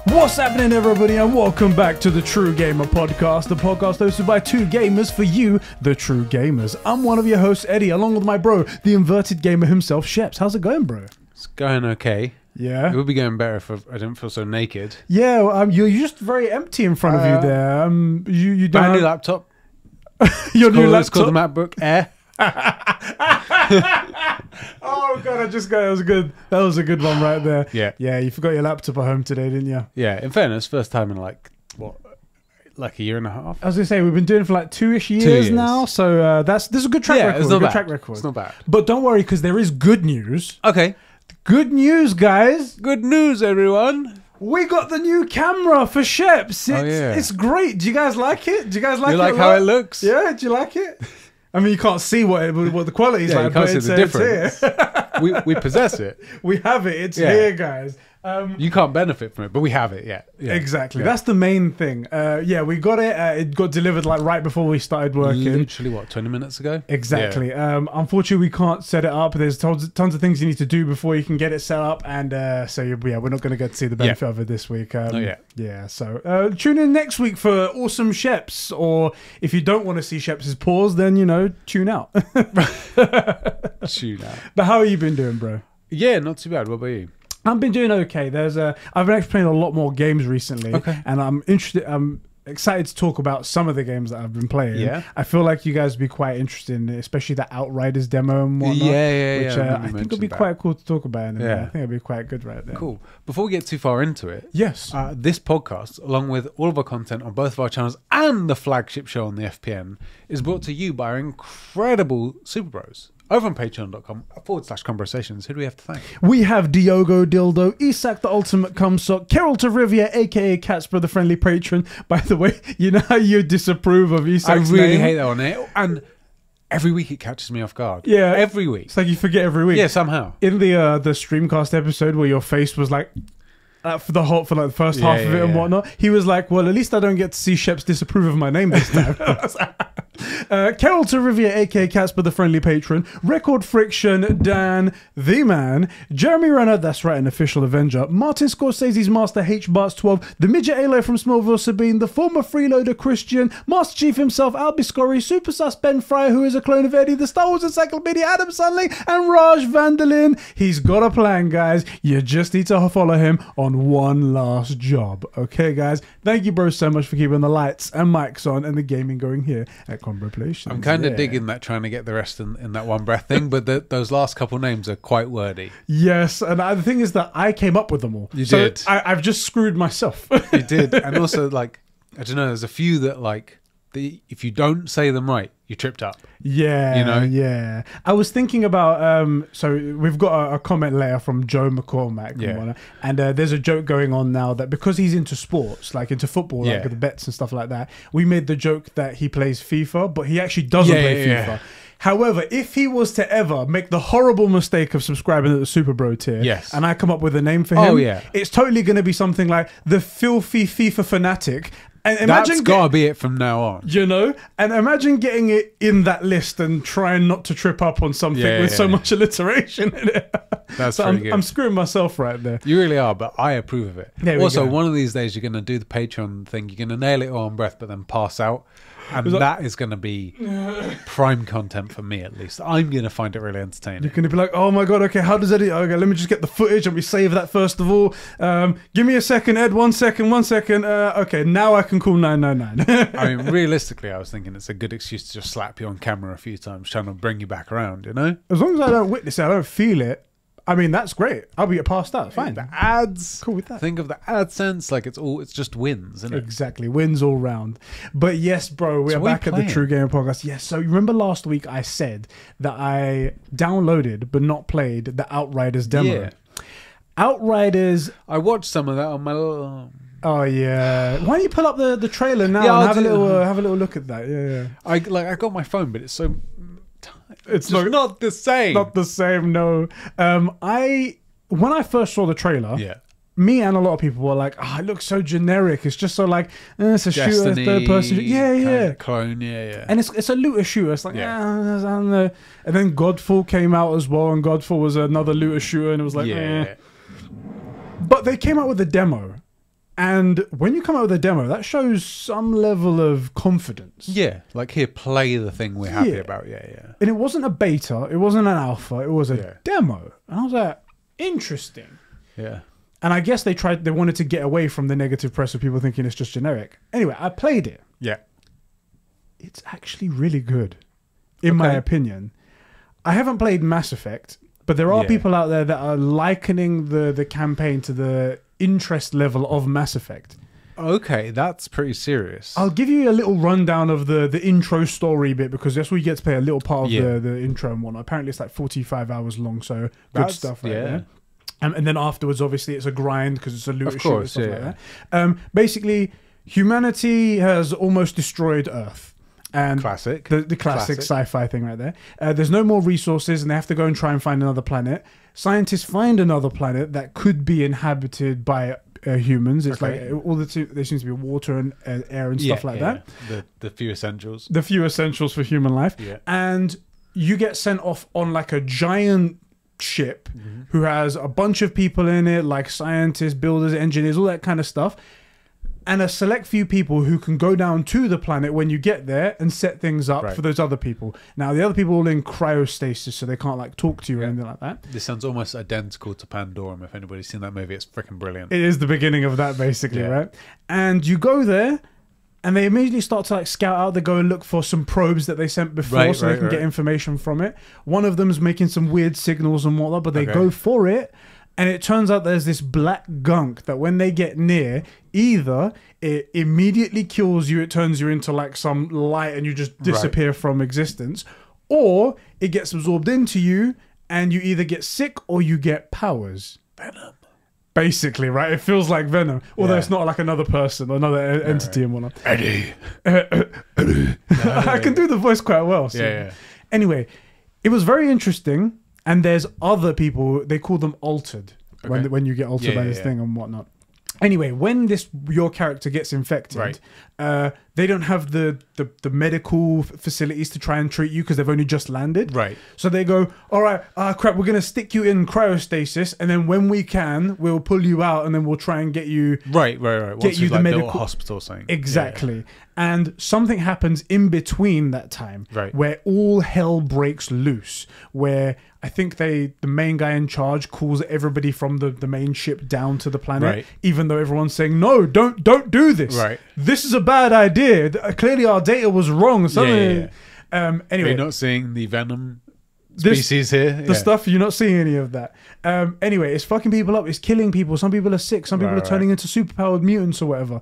What's happening, everybody, and welcome back to the True Gamer Podcast, the podcast hosted by two gamers for you, the true gamers. I'm one of your hosts, Eddie, along with my bro, the inverted gamer himself, Sheps. How's it going, bro? It's going okay. Yeah. It would be going better if I didn't feel so naked. Yeah, well, you're just very empty in front of you there. You don't Brand new have... laptop. Your new laptop? It's called the MacBook Air. Oh god, I just got it. That was good. That was a good one right there. Yeah. Yeah, you forgot your laptop at home today, didn't you? Yeah, in fairness, first time in like a year and a half. I was gonna say we've been doing it for like 2-ish years now, so this is a good track record. It's not good bad. track record. It's not bad. But don't worry, because there is good news. Okay. Good news, guys. Good news, everyone. We got the new camera for Sheps. It's great. Do you guys like it? Do you guys like it? You like how it looks? Yeah, do you like it? I mean, you can't see what the quality is like, you can't but see the difference. we possess it. We have it. It's here, guys. You can't benefit from it, but we have it. Yeah. Exactly. That's the main thing. Yeah, we got it. It got delivered like right before we started working. Literally, what, 20 minutes ago? Exactly. Yeah. Unfortunately, we can't set it up. There's tons of things you need to do before you can get it set up, and we're not going to get to see the benefit of it this week. Not yet. Yeah. So tune in next week for awesome Sheps, or if you don't want to see Sheps' paws, then tune out. Tune out. But how have you been doing, bro? Yeah, not too bad. What about you? I've been doing okay. I've been actually playing a lot more games recently, and I'm excited to talk about some of the games that I've been playing. Yeah, I feel like you guys would be quite interested in it, especially the Outriders demo and whatnot. Which I think would be quite cool to talk about. I think it'd be quite good right there. Cool. Before we get too far into it, yes, this podcast, along with all of our content on both of our channels and the flagship show on the FPN, is brought to you by our incredible Super Bros. Over on patreon.com/conversations. Who do we have to thank? We have Diogo Dildo, Isak the Ultimate Cumsock, Carol Tarivia, aka Catsper the Friendly Patron. By the way, you know how you disapprove of Isak's I really name? hate that on it. And every week it catches me off guard. Yeah. Every week. It's like you forget every week. Yeah, somehow. In the Streamcast episode where your face was like... for the first half of it and whatnot, he was like, well, at least I don't get to see Sheps disapprove of my name this time. Carol Tarivia, aka Casper the Friendly Patron, Record Friction, Dan the Man, Jeremy Renner, that's right, an official Avenger, Martin Scorsese's Master H Barts 12, the Midget Alo from Smallville Sabine, the former freeloader Christian, Master Chief himself Albie Scorry, Super Sus Ben Fry, who is a clone of Eddie, the Star Wars Encyclopedia Adam Sunling, and Raj Vanderlin. He's got a plan, guys. You just need to follow him on one last job. Okay, guys? Thank you, bro, so much for keeping the lights and mics on and the gaming going here at Converplations. I'm kind of digging that, trying to get the rest in that one breath thing, but those last couple names are quite wordy. Yes, and the thing is that I came up with them all. You did. I've just screwed myself. You did. And also, like, I don't know, there's a few that, like, if you don't say them right, you tripped up. Yeah, yeah. I was thinking about so we've got a comment later from Joe McCormack, and there's a joke going on now that because he's into sports, like into football, like the bets and stuff like that, we made the joke that he plays FIFA, but he actually doesn't play FIFA. However, if he was to ever make the horrible mistake of subscribing to the Super Bro tier, and I come up with a name for him, it's totally going to be something like the Filthy FIFA Fanatic. And imagine that's gotta be it from now on. And imagine getting it in that list and trying not to trip up on something with so much alliteration in it. That's so pretty good. I'm screwing myself right there. You really are, but I approve of it. Also, one of these days you're gonna do the Patreon thing. You're gonna nail it all on breath, but then pass out. And that is going to be prime content for me, at least. I'm going to find it really entertaining. You're going to be like, oh my God, okay, how does Eddie... Okay, let me just get the footage and we save that first of all. Give me a second, Ed, 1 second. Okay, now I can call 999. I mean, realistically, I was thinking it's a good excuse to just slap you on camera a few times, trying to bring you back around, you know? As long as I don't witness it, I don't feel it. I mean, that's great. I'll be past that. Fine. The ads. Cool with that. Think of the AdSense like it's just wins, isn't it? Exactly. Wins all round. But yes, bro, we are back at the True Gamer Podcast. Yes. So you remember last week I said that I downloaded but not played the Outriders demo. Yeah. Outriders. I watched some of that on my little... Oh yeah. Why don't you pull up the trailer now and have a little look at that? Yeah. I got my phone, but it's so. It's not the same. Not the same. No. When I first saw the trailer. Yeah. Me and a lot of people were like, "Oh, it looks so generic. It's just so like it's a shooter, third person. Yeah. Clone, yeah. And it's a looter shooter. It's like, I don't know. And then Godfall came out as well, and Godfall was another looter shooter, and it was like, But they came out with a demo, and when you come out with a demo, that shows some level of confidence. Yeah, like here, play the thing we're happy about. Yeah. And it wasn't a beta. It wasn't an alpha. It was a demo. And I was like, interesting. Yeah. And I guess they wanted to get away from the negative press of people thinking it's just generic. Anyway, I played it. Yeah. It's actually really good, in my opinion. I haven't played Mass Effect, but there are people out there that are likening the campaign to the interest level of Mass Effect. Okay, that's pretty serious. I'll give you a little rundown of the intro story bit, because that's where you get to play a little part of the intro and whatnot. Apparently it's like 45 hours long, so good stuff right there. And then afterwards, obviously, it's a grind because it's a looter shooter and stuff like that. Basically, humanity has almost destroyed Earth. And classic. The classic sci-fi thing right there. There's no more resources, and they have to go and try and find another planet. Scientists find another planet that could be inhabited by humans. It's like there seems to be water and air and stuff like that. The few essentials. The few essentials for human life. Yeah. And you get sent off on like a giant ship who has a bunch of people in it, like scientists, builders, engineers, all that kind of stuff, and a select few people who can go down to the planet when you get there and set things up for those other people. Now the other people are all in cryostasis, so they can't like talk to you or anything like that. This sounds almost identical to Pandorum. If anybody's seen that movie, it's freaking brilliant. It is the beginning of that, basically, right? And you go there, and they immediately start to like scout out. They go and look for some probes that they sent before, so they can get information from it. One of them's making some weird signals and whatnot, but they go for it. And it turns out there's this black gunk that when they get near, either it immediately kills you, it turns you into like some light and you just disappear from existence, or it gets absorbed into you and you either get sick or you get powers. Venom. Basically, right? It feels like Venom, although it's not like another person, another entity and whatnot. Eddie. I can do the voice quite well. So. Anyway, it was very interesting, and there's other people, they call them altered, when you get altered by this thing and whatnot. Anyway, when your character gets infected, they don't have the medical facilities to try and treat you because they've only just landed. Right. So they go, all right, crap, we're going to stick you in cryostasis, and then when we can, we'll pull you out, and then we'll try and get you... Right. Get you the medical... hospital thing. Exactly. And something happens in between that time where all hell breaks loose, where I think the main guy in charge calls everybody from the main ship down to the planet, even though everyone's saying, no, don't do this. Right. This is a bad idea. Clearly our data was wrong. Anyway. You're not seeing the Venom species here? The stuff, you're not seeing any of that. Anyway, it's fucking people up. It's killing people. Some people are sick. Some people are turning into superpowered mutants or whatever.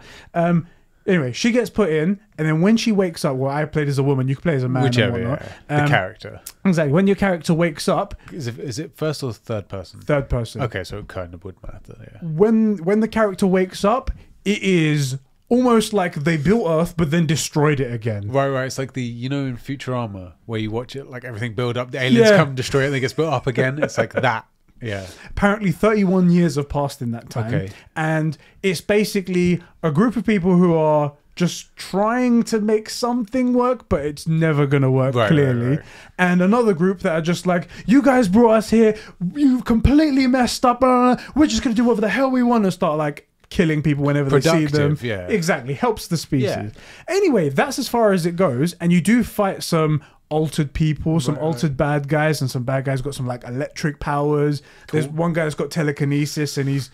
Anyway, she gets put in, and then when she wakes up, well, I played as a woman, you can play as a man. Whichever, and whatnot. The character. Exactly. When your character wakes up... Is it first or third person? Third person. Okay, so it kind of would matter, yeah. When the character wakes up, it is almost like they built Earth, but then destroyed it again. Right. It's like in Futurama, where you watch it, like everything build up, the aliens come and destroy it, and it gets built up again. It's like that. Yeah. Apparently 31 years have passed in that time. Okay. And it's basically a group of people who are just trying to make something work, but it's never going to work, clearly. Right. And another group that are just like, you guys brought us here, you've completely messed up, we're just going to do whatever the hell we want, and start like killing people whenever they see them. Yeah. Exactly. Helps the species. Yeah. Anyway, that's as far as it goes. And you do fight some altered people, some altered bad guys, and some bad guys got some like electric powers. Cool. There's one guy that's got telekinesis, and he's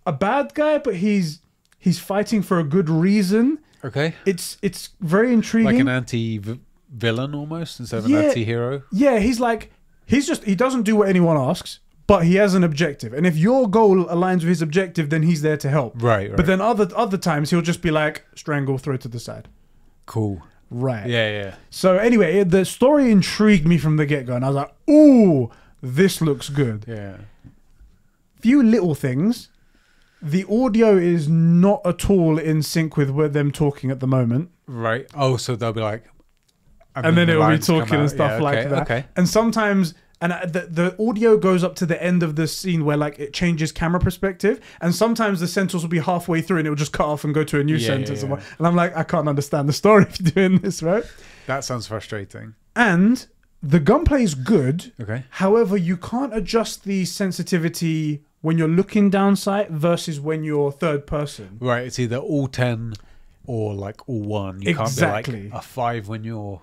a bad guy, but he's fighting for a good reason. Okay. It's very intriguing. Like an anti-villain almost, instead of an anti-hero. Yeah, he doesn't do what anyone asks, but he has an objective. And if your goal aligns with his objective, then he's there to help. Right. But then other times he'll just be like, strangle, throw to the side. Cool. Right. Yeah. So anyway, the story intrigued me from the get-go, and I was like, ooh, this looks good. Yeah. Few little things. The audio is not at all in sync with them talking at the moment. Right. Oh, so they'll be like... And then it'll be talking and stuff like that. Okay. And sometimes... And the audio goes up to the end of the scene where like it changes camera perspective, and sometimes the sentence will be halfway through and it will just cut off and go to a new sentence. And I'm like, I can't understand the story if you're doing this, right? That sounds frustrating. And the gunplay is good. Okay. However, you can't adjust the sensitivity when you're looking down sight versus when you're third person. Right. It's either all 10 or like all 1. You can't be like a 5 when you're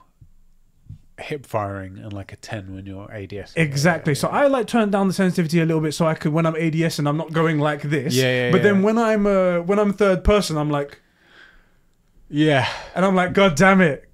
hip firing and like a 10 when you're ADS. Exactly. So I like turn down the sensitivity a little bit so I could, when I'm ADS and I'm not going like this. But then when I'm third person, I'm like, and I'm like, God damn it.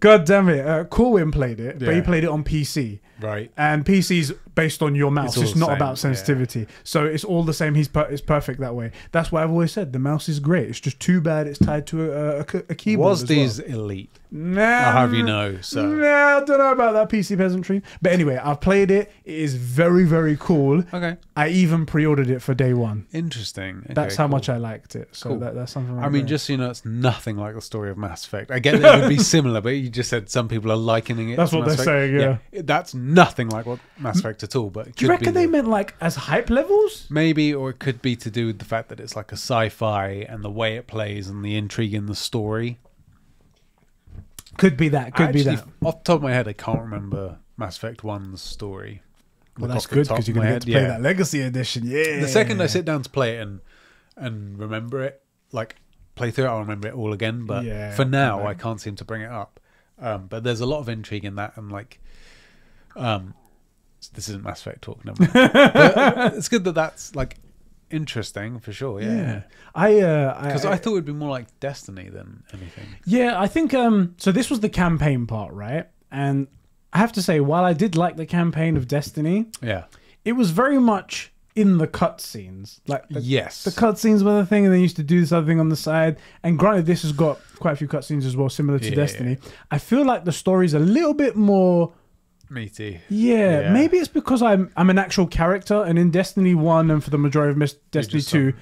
Corwin played it, but he played it on PC. Right. And PC's based on your mouse. It's not about sensitivity. So it's all the same. It's perfect that way. That's why I've always said the mouse is great. It's just too bad it's tied to a keyboard. Was these elite? Nah. I'll have you know. So nah, I don't know about that PC peasantry. But anyway, I've played it. It is very, very cool. Okay. I even pre-ordered it for day one. Interesting. Okay, that's how much I liked it. So that's something I mean, just so you know, it's nothing like the story of Mass Effect. I get that it would be similar, but you just said some people are likening it. That's to what Mass they're Effect. saying, that's nothing like what Mass Effect at all. But do you reckon they meant like as hype levels? Maybe, or it could be to do with the fact that it's like a sci-fi and the way it plays and the intrigue in the story. Could be that. Off the top of my head, I can't remember Mass Effect 1's story. Well, that's good because you're going to get to play that Legacy Edition. Yeah. The second I sit down to play it and remember it, like play through it, I'll remember it all again. But for now, I can't seem to bring it up. But there's a lot of intrigue in that, and like, this isn't Mass Effect talk, never mind. But it's good that that's like interesting for sure. Yeah. Because I thought it'd be more like Destiny than anything. Yeah, I think so this was the campaign part, right? And I have to say, while I did like the campaign of Destiny, it was very much in the cutscenes. Like the cutscenes were the thing, and they used to do this other thing on the side. And granted, this has got quite a few cutscenes as well, similar to Destiny. I feel like the story's a little bit more meaty. Yeah, maybe it's because I'm an actual character, and in Destiny 1 and for the majority of Destiny 2,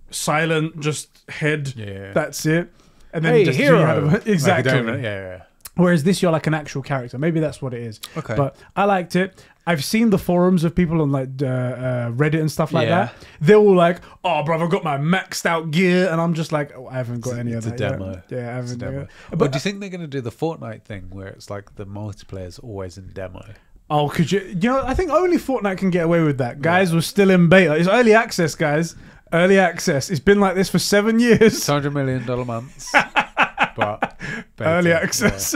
silent, just head. That's it. And then just hero. Exactly. Whereas this, you're like an actual character. Maybe that's what it is. Okay. But I liked it. I've seen the forums of people on like Reddit and stuff like that. They're all like, "Oh, bro, I've got my maxed out gear," and I'm just like, I haven't got any of that. It's a demo. Yeah, I haven't. Demo. But do you think they're going to do the Fortnite thing where it's like the multiplayer's always in demo? Oh, could you? You know, I think only Fortnite can get away with that. Guys, we're still in beta. It's early access, guys. Early access. It's been like this for 7 years. $200 million months. But early access.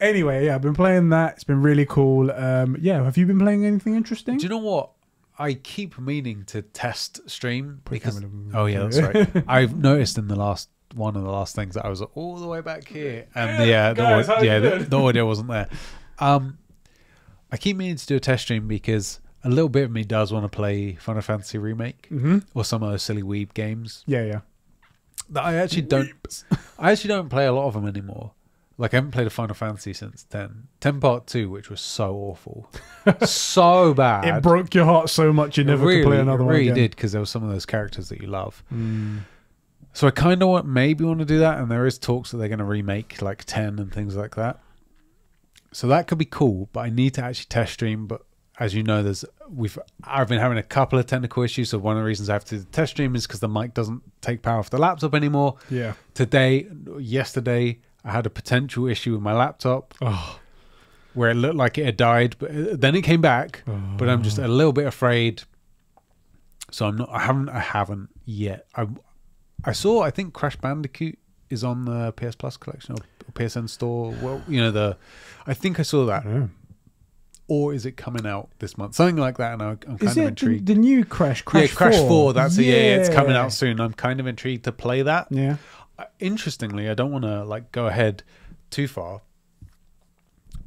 Anyway, I've been playing that. It's been really cool. Have you been playing anything interesting? Do you know what? I keep meaning to test stream because that's right. I've noticed in one of the last things that I was all the way back here, and the audio wasn't there. I keep meaning to do a test stream because a little bit of me does want to play Final Fantasy Remake or some of those silly weeb games. That I actually don't play a lot of them anymore. Like, I haven't played a Final Fantasy since 10 Part 2, which was so awful. So bad. It broke your heart so much you never could play another one again. It really did, because there were some of those characters that you love. So I kind of want to do that, and there is talks that they're going to remake like 10 and things like that. So that could be cool, but I need to actually test stream. But as you know, I've been having a couple of technical issues. So one of the reasons I have to do the test stream is because the mic doesn't take power off the laptop anymore. Yesterday, I had a potential issue with my laptop where it looked like it had died, but then it came back. But I'm just a little bit afraid. So I haven't yet. I think Crash Bandicoot is on the PS Plus collection or PSN store. Well, I think I saw that. Or is it coming out this month? Something like that, and I'm kind of intrigued. The new Crash 4? Crash 4, that's it's coming out soon. I'm kind of intrigued to play that. Yeah. Interestingly, I don't want to like go ahead too far,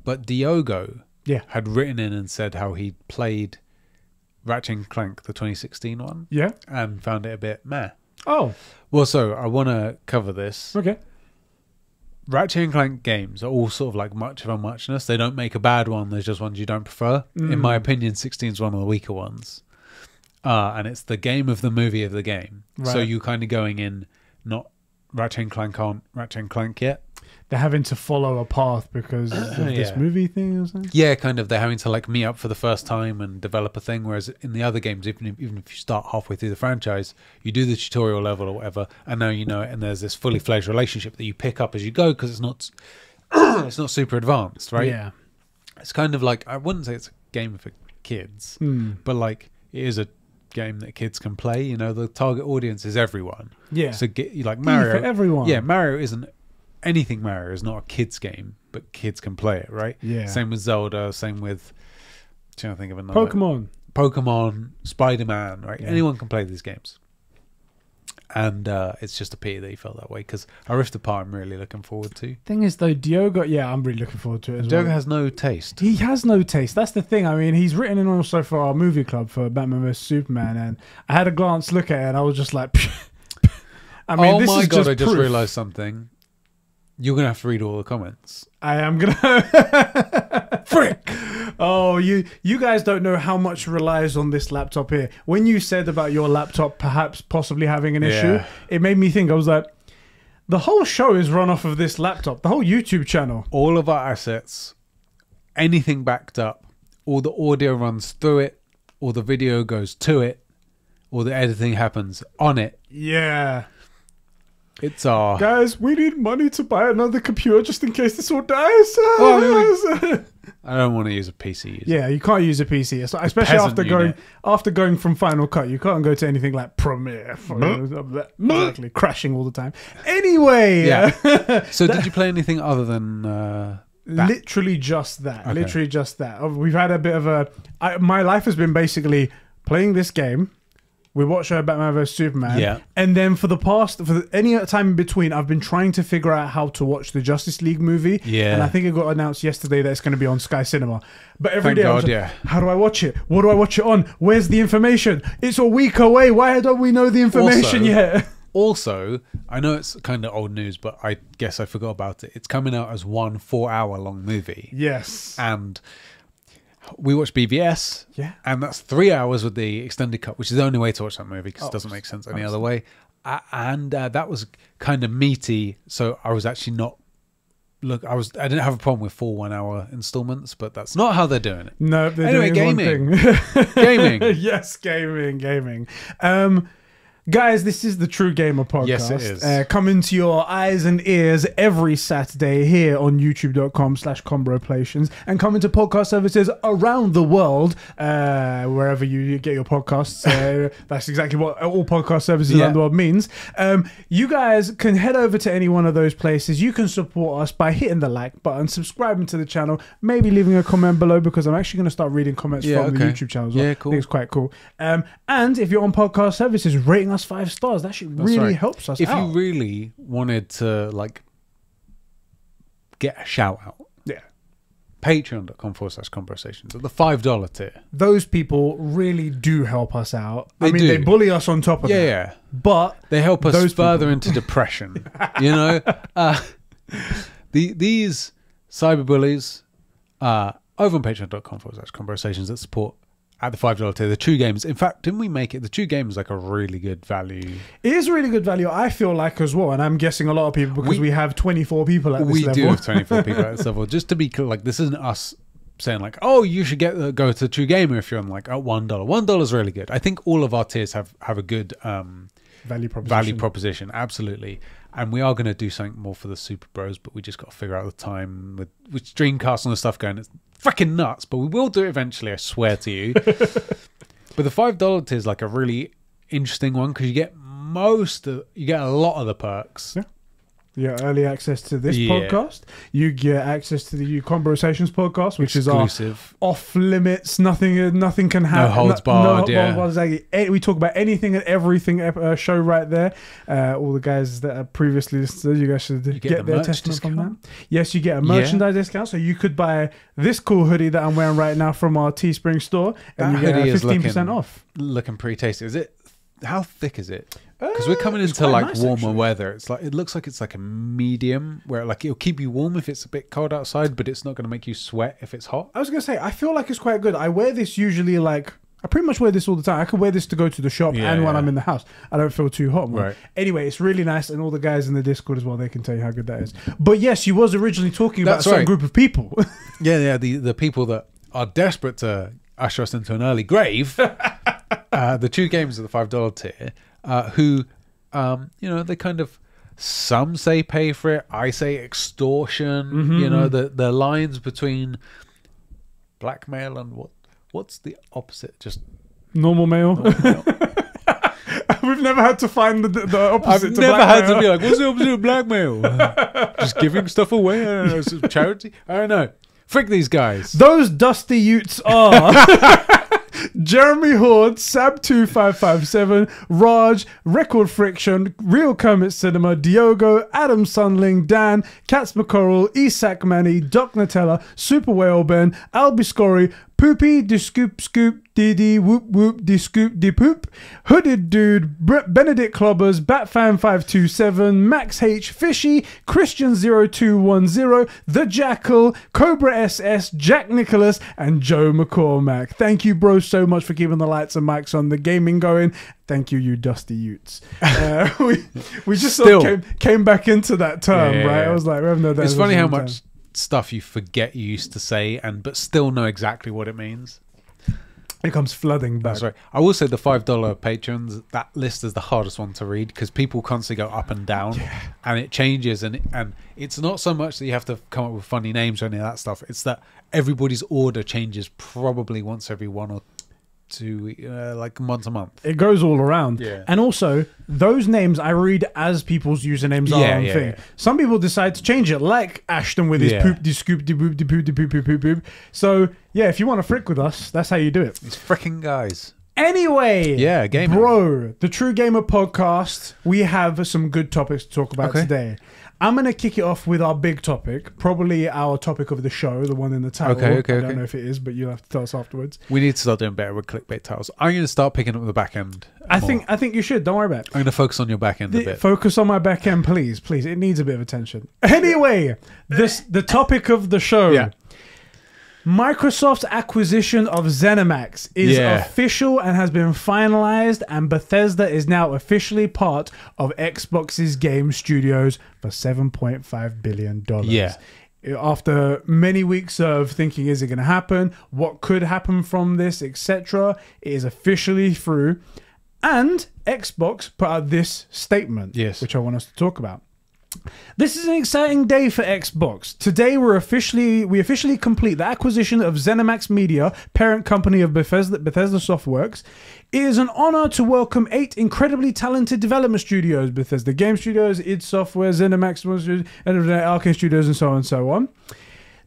but Diogo had written in and said how he played Ratchet and Clank, the 2016 one, and found it a bit meh. Oh. Well, so I want to cover this. Okay. Ratchet and Clank games are all sort of like much of a muchness. They don't make a bad one. There's just ones you don't prefer. In my opinion, 16 is one of the weaker ones. and it's the game of the movie of the game. Right. So you're kind of going in not Ratchet and Clank aren't Ratchet and Clank yet. They're having to follow a path because of this movie thing or something? Yeah, kind of. They're having to like meet up for the first time and develop a thing, whereas in the other games, even if you start halfway through the franchise, you do the tutorial level or whatever, and now you know it, and there's this fully fledged relationship that you pick up as you go because it's not it's not super advanced, right? Yeah. It's kind of like, I wouldn't say it's a game for kids, but like it is a game that kids can play. You know, the target audience is everyone. Yeah. So like Mario, for everyone. Yeah, Mario isn't anything. Mario is not a kids game, but kids can play it, right? Yeah. Same with Zelda. Same with, I'm trying to think of another. Pokemon, Spider-Man, right? Yeah. Anyone can play these games. And it's just a pity that he felt that way, because a Rift Apart I'm really looking forward to. Thing is, though, Diogo, I'm really looking forward to it as well. Diogo has no taste. He has no taste. That's the thing. I mean, he's written in also for our movie club for Batman vs Superman, and I had a glance look at it, and I was just like, I mean, oh this my is god! just I just proof. realised something. You're gonna have to read all the comments. I am gonna. Frick! Oh, you guys don't know how much relies on this laptop here. When you said about your laptop perhaps possibly having an issue, it made me think. I was like, the whole show is run off of this laptop. The whole YouTube channel. All of our assets, anything backed up, all the audio runs through it, all the video goes to it, all the editing happens on it. Yeah. It's our... Guys, we need money to buy another computer just in case this all dies. Oh, I don't want to use a PC. Yeah, you can't use a PC, especially after going from Final Cut. You can't go to anything like Premiere, exactly crashing all the time. Anyway, So did you play anything other than that? Literally just that. Okay. Literally just that. We've had a bit of my life has been basically playing this game. We watched Batman vs Superman, and then for any time in between, I've been trying to figure out how to watch the Justice League movie. Yeah, and I think it got announced yesterday that it's going to be on Sky Cinema. But every day, I was like, how do I watch it? What do I watch it on? Where's the information? It's a week away. Why don't we know the information yet? Also, I know it's kind of old news, but I guess I forgot about it. It's coming out as one 4-hour-long movie. Yes, and we watched BVS, and that's 3 hours with the extended cut, which is the only way to watch that movie because it doesn't make sense any other way. And that was kind of meaty, so I was actually not. Look, I didn't have a problem with 4 1-hour installments, but that's not how they're doing it. No, they're doing gaming. One thing. Gaming. Yes, gaming. Guys, this is the True Gamer Podcast. Yes, it is. Coming to your eyes and ears every Saturday here on youtube.com/Combroplations, and coming to podcast services around the world, wherever you get your podcasts. That's exactly what all podcast services around the world means. You guys can head over to any one of those places. You can support us by hitting the like button, subscribing to the channel, maybe leaving a comment below, because I'm actually going to start reading comments from the YouTube channel as well. Yeah, cool. I think it's quite cool. And if you're on podcast services, rating us 5 stars. That shit really helps us if out. you really wanted to like get a shout out, patreon.com/conversations at the $5 tier. Those people really do help us out. They bully us on top of that. But they help us further into depression. You know, these cyberbullies over on patreon.com/conversations that support at the $5 tier, the True Games. In fact, didn't we make it? The True Games like a really good value. It is really good value, I feel like, as well. And I'm guessing a lot of people, because we have 24 people at this level. We do have 24 people at this level. Just to be clear, like, this isn't us saying like, oh, you should go to True Gamer if you're on like $1. $1 is really good. I think all of our tiers have a good value proposition. Absolutely. And we are going to do something more for the Super Bros, but we just got to figure out the time with Dreamcast and the stuff going. It's freaking nuts, but we will do it eventually, I swear to you. But the $5 tier is like a really interesting one because you get a lot of the perks. Yeah. You get early access to this podcast. You get access to the Conversations podcast, which exclusive. Is our off limits. Nothing can happen. No holds barred. We talk about anything and everything. Show right there. All the guys that are previously listed, you guys should get their testimony from that. Yes, you get a merchandise discount. So you could buy this cool hoodie that I'm wearing right now from our Teespring store, and you get 15% off. Looking pretty tasty. Is it? How thick is it? Because we're coming into like warmer weather. It looks like it's like a medium where like it'll keep you warm if it's a bit cold outside, but it's not going to make you sweat if it's hot. I was going to say, I feel like it's quite good. I wear this usually like I pretty much wear this all the time. I could wear this to go to the shop and when I'm in the house. I don't feel too hot. Right. Anyway, it's really nice, and all the guys in the Discord as well, they can tell you how good that is. But yes, you was originally talking about a certain group of people. The people that are desperate to usher us into an early grave. The two games of the $5 tier, who, they kind of, some say pay for it, I say extortion. The lines between blackmail and what's the opposite? Just normal mail. We've never had to find the opposite. I've never had to be like, what's the opposite of blackmail? Just giving stuff away? I don't know, some charity? I don't know. Frick these guys. Those dusty utes are Jeremy Horde, Sab2557, Raj, Record Friction, Real Kermit Cinema, Diogo, Adam Sunling, Dan, Cats McCorrell, Isak Manny, Doc Nutella, Super Whale Ben, Albiscori, Poopy, De Scoop Scoop, Didi, Whoop Whoop, De Scoop, De Poop, Hooded Dude, Benedict Clobbers, Batfan527, Max H, Fishy, Christian0210, The Jackal, Cobra SS, Jack Nicholas, and Joe McCormack. Thank you, bro, so much for keeping the lights and mics on, the gaming going. Thank you dusty utes. We just sort of came back into that term, right? I was like, we haven't known that. It's funny how much stuff you forget you used to say but still know exactly what it means. It comes flooding back. That's right. I will say the $5 patrons, that list is the hardest one to read because people constantly go up and down and it changes and it's not so much that you have to come up with funny names or any of that stuff. It's that everybody's order changes probably once every 1 or 2 like once a month. It goes all around. And also those names I read as people's usernames are on thing. Some people decide to change it, like Ashton with his poop de scoop de boop de poop de poop poop poop. So if you want to frick with us, that's how you do it. These fricking guys. Anyway, gaming. Bro, the True Gamer podcast, we have some good topics to talk about today. I'm going to kick it off with our big topic, probably our topic of the show, the one in the title. I don't know if it is, but you'll have to tell us afterwards. We need to start doing better with clickbait titles. I'm going to start picking up the back end. I think you should. Don't worry about it. I'm going to focus on your back end a bit. Focus on my back end, please. Please. It needs a bit of attention. Anyway, the topic of the show. Yeah. Microsoft's acquisition of ZeniMax is official and has been finalized, and Bethesda is now officially part of Xbox's game studios for $7.5 billion. After many weeks of thinking, is it going to happen? What could happen from this, etc.? It is officially through. And Xbox put out this statement, which I want us to talk about. This is an exciting day for Xbox. Today we officially complete the acquisition of ZeniMax Media, parent company of Bethesda Softworks. It is an honor to welcome 8 incredibly talented development studios: Bethesda Game Studios, id Software, ZeniMax, Arcane Studios, and so on and so on.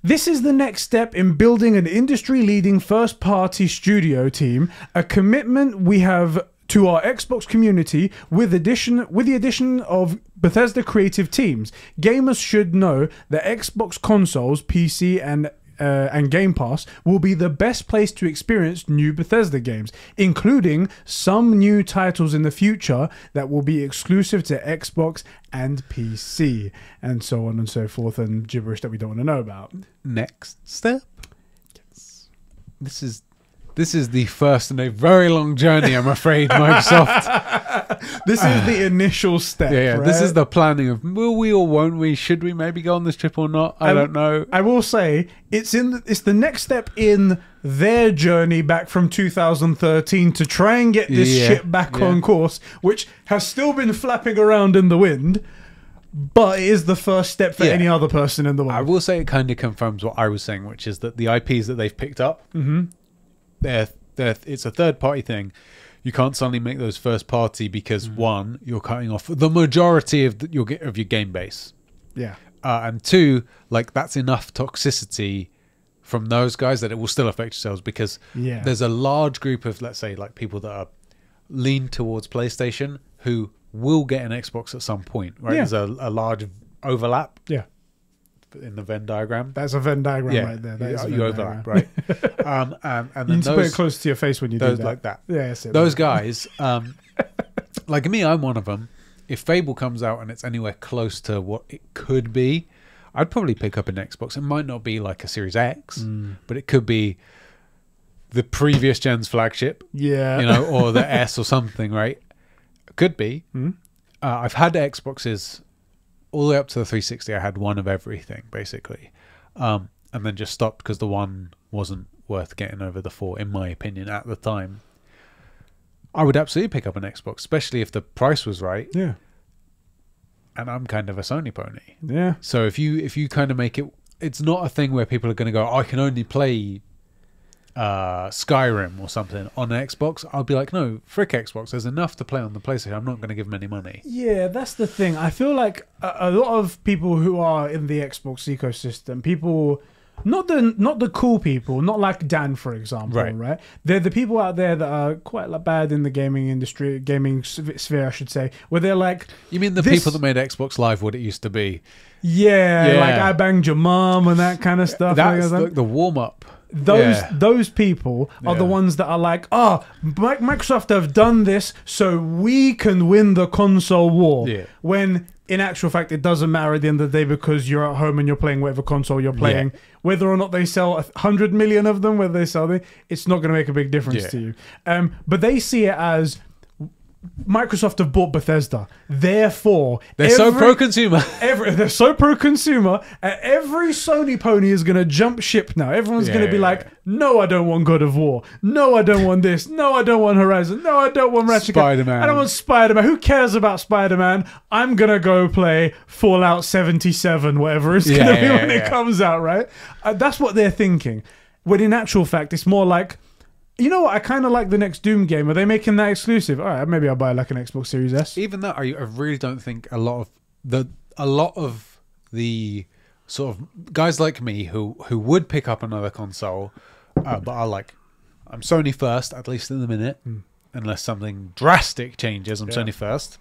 This is the next step in building an industry-leading first-party studio team, a commitment we have to our Xbox community with the addition of Bethesda creative teams. Gamers should know that Xbox consoles, PC, and Game Pass will be the best place to experience new Bethesda games, including some new titles in the future that will be exclusive to Xbox and PC, and so on and so forth, and gibberish that we don't want to know about. Next step? Yes. This is the first in a very long journey, I'm afraid, Microsoft. This is the initial step. Right? This is the planning of will we or won't we? Should we maybe go on this trip or not? I don't know. I will say it's the next step in their journey back from 2013 to try and get this ship back on course, which has still been flapping around in the wind. But it is the first step for any other person in the world. I will say it kind of confirms what I was saying, which is that the IPs that they've picked up, it's a third-party thing. You can't suddenly make those first-party because, one, you're cutting off the majority of your game base. Yeah. And two, like, that's enough toxicity from those guys that it will still affect your sales because there's a large group of, let's say, like people that are lean towards PlayStation who will get an Xbox at some point, right? There's a large overlap. Yeah. In the Venn diagram. That's a Venn diagram right there. That is you overlap, right? And then you need to put it close to your face when you do that. Like that. Yeah, those guys, like me, I'm one of them. If Fable comes out and it's anywhere close to what it could be, I'd probably pick up an Xbox. It might not be like a Series X, but it could be the previous gen's flagship, Yeah. or the S or something, right? Could be. I've had Xboxes all the way up to the 360. I had one of everything, basically. And then just stopped because the one wasn't worth getting over the 4, in my opinion, at the time. I would absolutely pick up an Xbox, especially if the price was right. Yeah. And I'm kind of a Sony pony. Yeah. So if you kind of make it, it's not a thing where people are going to go, I can only play Skyrim or something on an Xbox. I'll be like, no, frick Xbox. There's enough to play on the PlayStation. I'm not going to give them any money. Yeah, that's the thing. I feel like a lot of people who are in the Xbox ecosystem, people, not the cool people, not like Dan, for example, right? They're the people out there that are quite bad in the gaming industry, gaming sphere, I should say, where they're like... You mean the people that made Xbox Live what it used to be? Yeah, like I banged your mom and that kind of stuff. That's like the warm-up. Those people are the ones that are like, Microsoft have done this so we can win the console war. Yeah. When in actual fact, it doesn't matter at the end of the day because you're at home and you're playing whatever console you're playing. Yeah. Whether or not they sell 100 million of them, whether they sell them, it's not going to make a big difference to you. But they see it as Microsoft have bought Bethesda, therefore they're so pro-consumer. They're so pro-consumer. Every Sony pony is going to jump ship now. Everyone's going to be like, "No, I don't want God of War. No, I don't want this. No, I don't want Horizon. No, I don't want Ratchet. Spider-Man. I don't want Spider-Man. Who cares about Spider-Man? I'm gonna go play Fallout 77, whatever it's going to be when it comes out." Right? That's what they're thinking. When in actual fact, it's more like, you know what? I kind of like the next Doom game. Are they making that exclusive? All right, maybe I'll buy like an Xbox Series S. Even that, I really don't think a lot of the sort of guys like me who would pick up another console, but are like, I'm Sony first, at least in the minute, unless something drastic changes. I'm Sony first,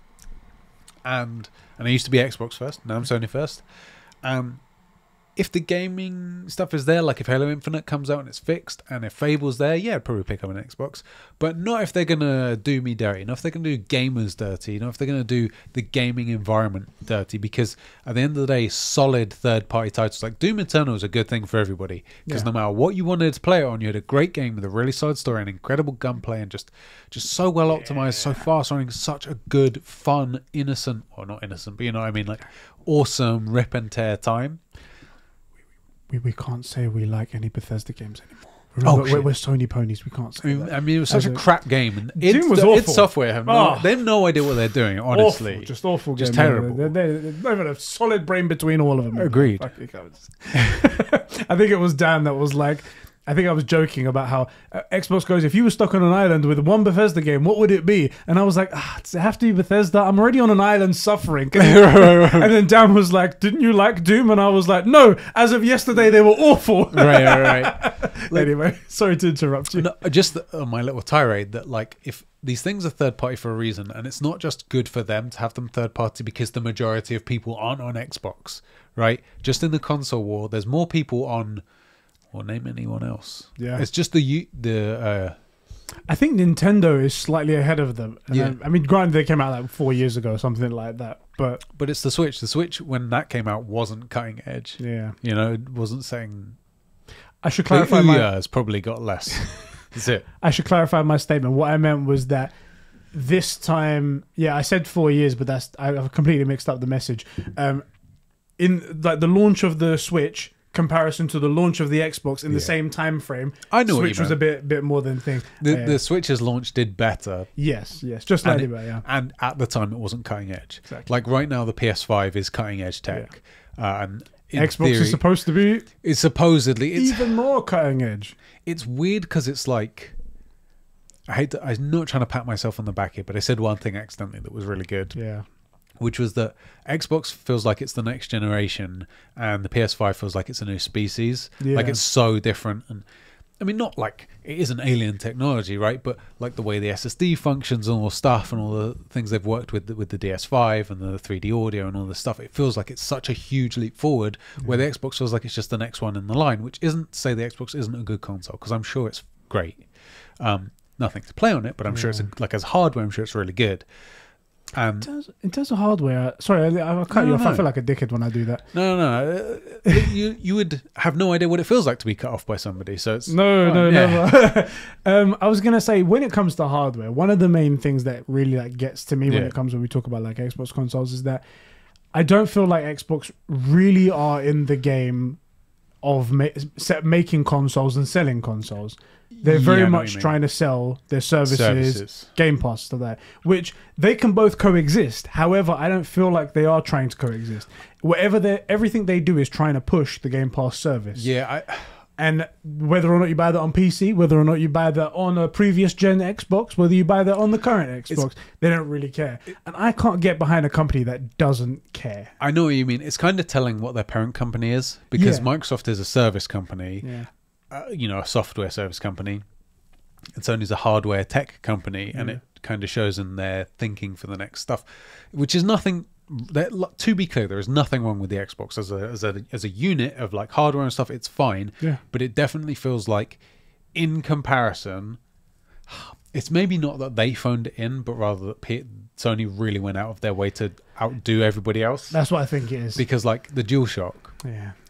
and I used to be Xbox first. Now I'm Sony first. If the gaming stuff is there, like if Halo Infinite comes out and it's fixed, and if Fable's there, yeah, I'd probably pick up an Xbox. But not if they're going to do me dirty, not if they're going to do gamers dirty, not if they're going to do the gaming environment dirty, because at the end of the day, solid third-party titles like Doom Eternal is a good thing for everybody, because no matter what you wanted to play it on, you had a great game with a really solid story and incredible gunplay and just so well optimized, so fast running, such a good, fun, innocent, or not innocent, but you know what I mean, like awesome rip and tear time. We can't say we like any Bethesda games anymore. We're Sony ponies. We can't say that. I mean, it was such a crap game. And Doom was awful. id Software they have no idea what they're doing, honestly. Awful, just awful. Just game. terrible. They're not even a solid brain between all of them. Agreed. I think it was Dan that was like, I think I was joking about how Xbox goes, if you were stuck on an island with one Bethesda game, what would it be? And I was like, does it have to be Bethesda? I'm already on an island suffering. And then Dan was like, didn't you like Doom? And I was like, no, as of yesterday, they were awful. Right. Anyway, sorry to interrupt you. No, just my little tirade that, like, if these things are third party for a reason, and it's not just good for them to have them third party because the majority of people aren't on Xbox, right? Just in the console war, there's more people on... Or name anyone else. Yeah, it's just the. I think Nintendo is slightly ahead of them. I mean, granted, they came out like 4 years ago or something like that. But it's the Switch. The Switch, when that came out, wasn't cutting edge. Yeah, you know, it wasn't saying. I should clarify. It's probably got less. That's it. I should clarify my statement. What I meant was that this time, I said 4 years, but I've completely mixed up the message. In like the launch of the Switch. Comparison to the launch of the Xbox in the same time frame, I know Switch was a bit more than thing. The Switch's launch did better. Yes, just slightly better. And at the time, it wasn't cutting edge. Exactly. Like right now, the PS5 is cutting edge tech, and Xbox is supposed to be. It's supposedly even more cutting edge. It's weird because it's like, I'm not trying to pat myself on the back here, but I said one thing accidentally that was really good. Yeah. Which was that Xbox feels like it's the next generation and the PS5 feels like it's a new species. Yeah. Like it's so different. And I mean, not like it is an alien technology, right? But like the way the SSD functions and all the stuff and all the things they've worked with the DS5 and the 3D audio and all this stuff, it feels like it's such a huge leap forward where the Xbox feels like it's just the next one in the line, which isn't to say the Xbox isn't a good console, because I'm sure it's great. Nothing to play on it, but I'm sure it's like as hardware, I'm sure it's really good. In terms of hardware, sorry, I'll cut you off. I feel like a dickhead when I do that. No. You would have no idea what it feels like to be cut off by somebody. So it's never. I was gonna say, when it comes to hardware, one of the main things that really like gets to me when we talk about like Xbox consoles is that I don't feel like Xbox really are in the game of making consoles and selling consoles. They're very much trying to sell their services, Game Pass to that, which they can both coexist. However, I don't feel like they are trying to coexist. Everything they do is trying to push the Game Pass service. And whether or not you buy that on PC, whether or not you buy that on a previous gen Xbox, whether you buy that on the current Xbox, they don't really care. And I can't get behind a company that doesn't care. I know what you mean. It's kind of telling what their parent company is, because Microsoft is a service company. A software service company, and Sony's a hardware tech company, and it kind of shows in their thinking for the next stuff, which is nothing. To be clear, there is nothing wrong with the Xbox as a unit of like hardware and stuff. It's fine, but it definitely feels like, in comparison, it's maybe not that they phoned it in, but rather that Sony really went out of their way to outdo everybody else. That's what I think it is, because like the DualShock,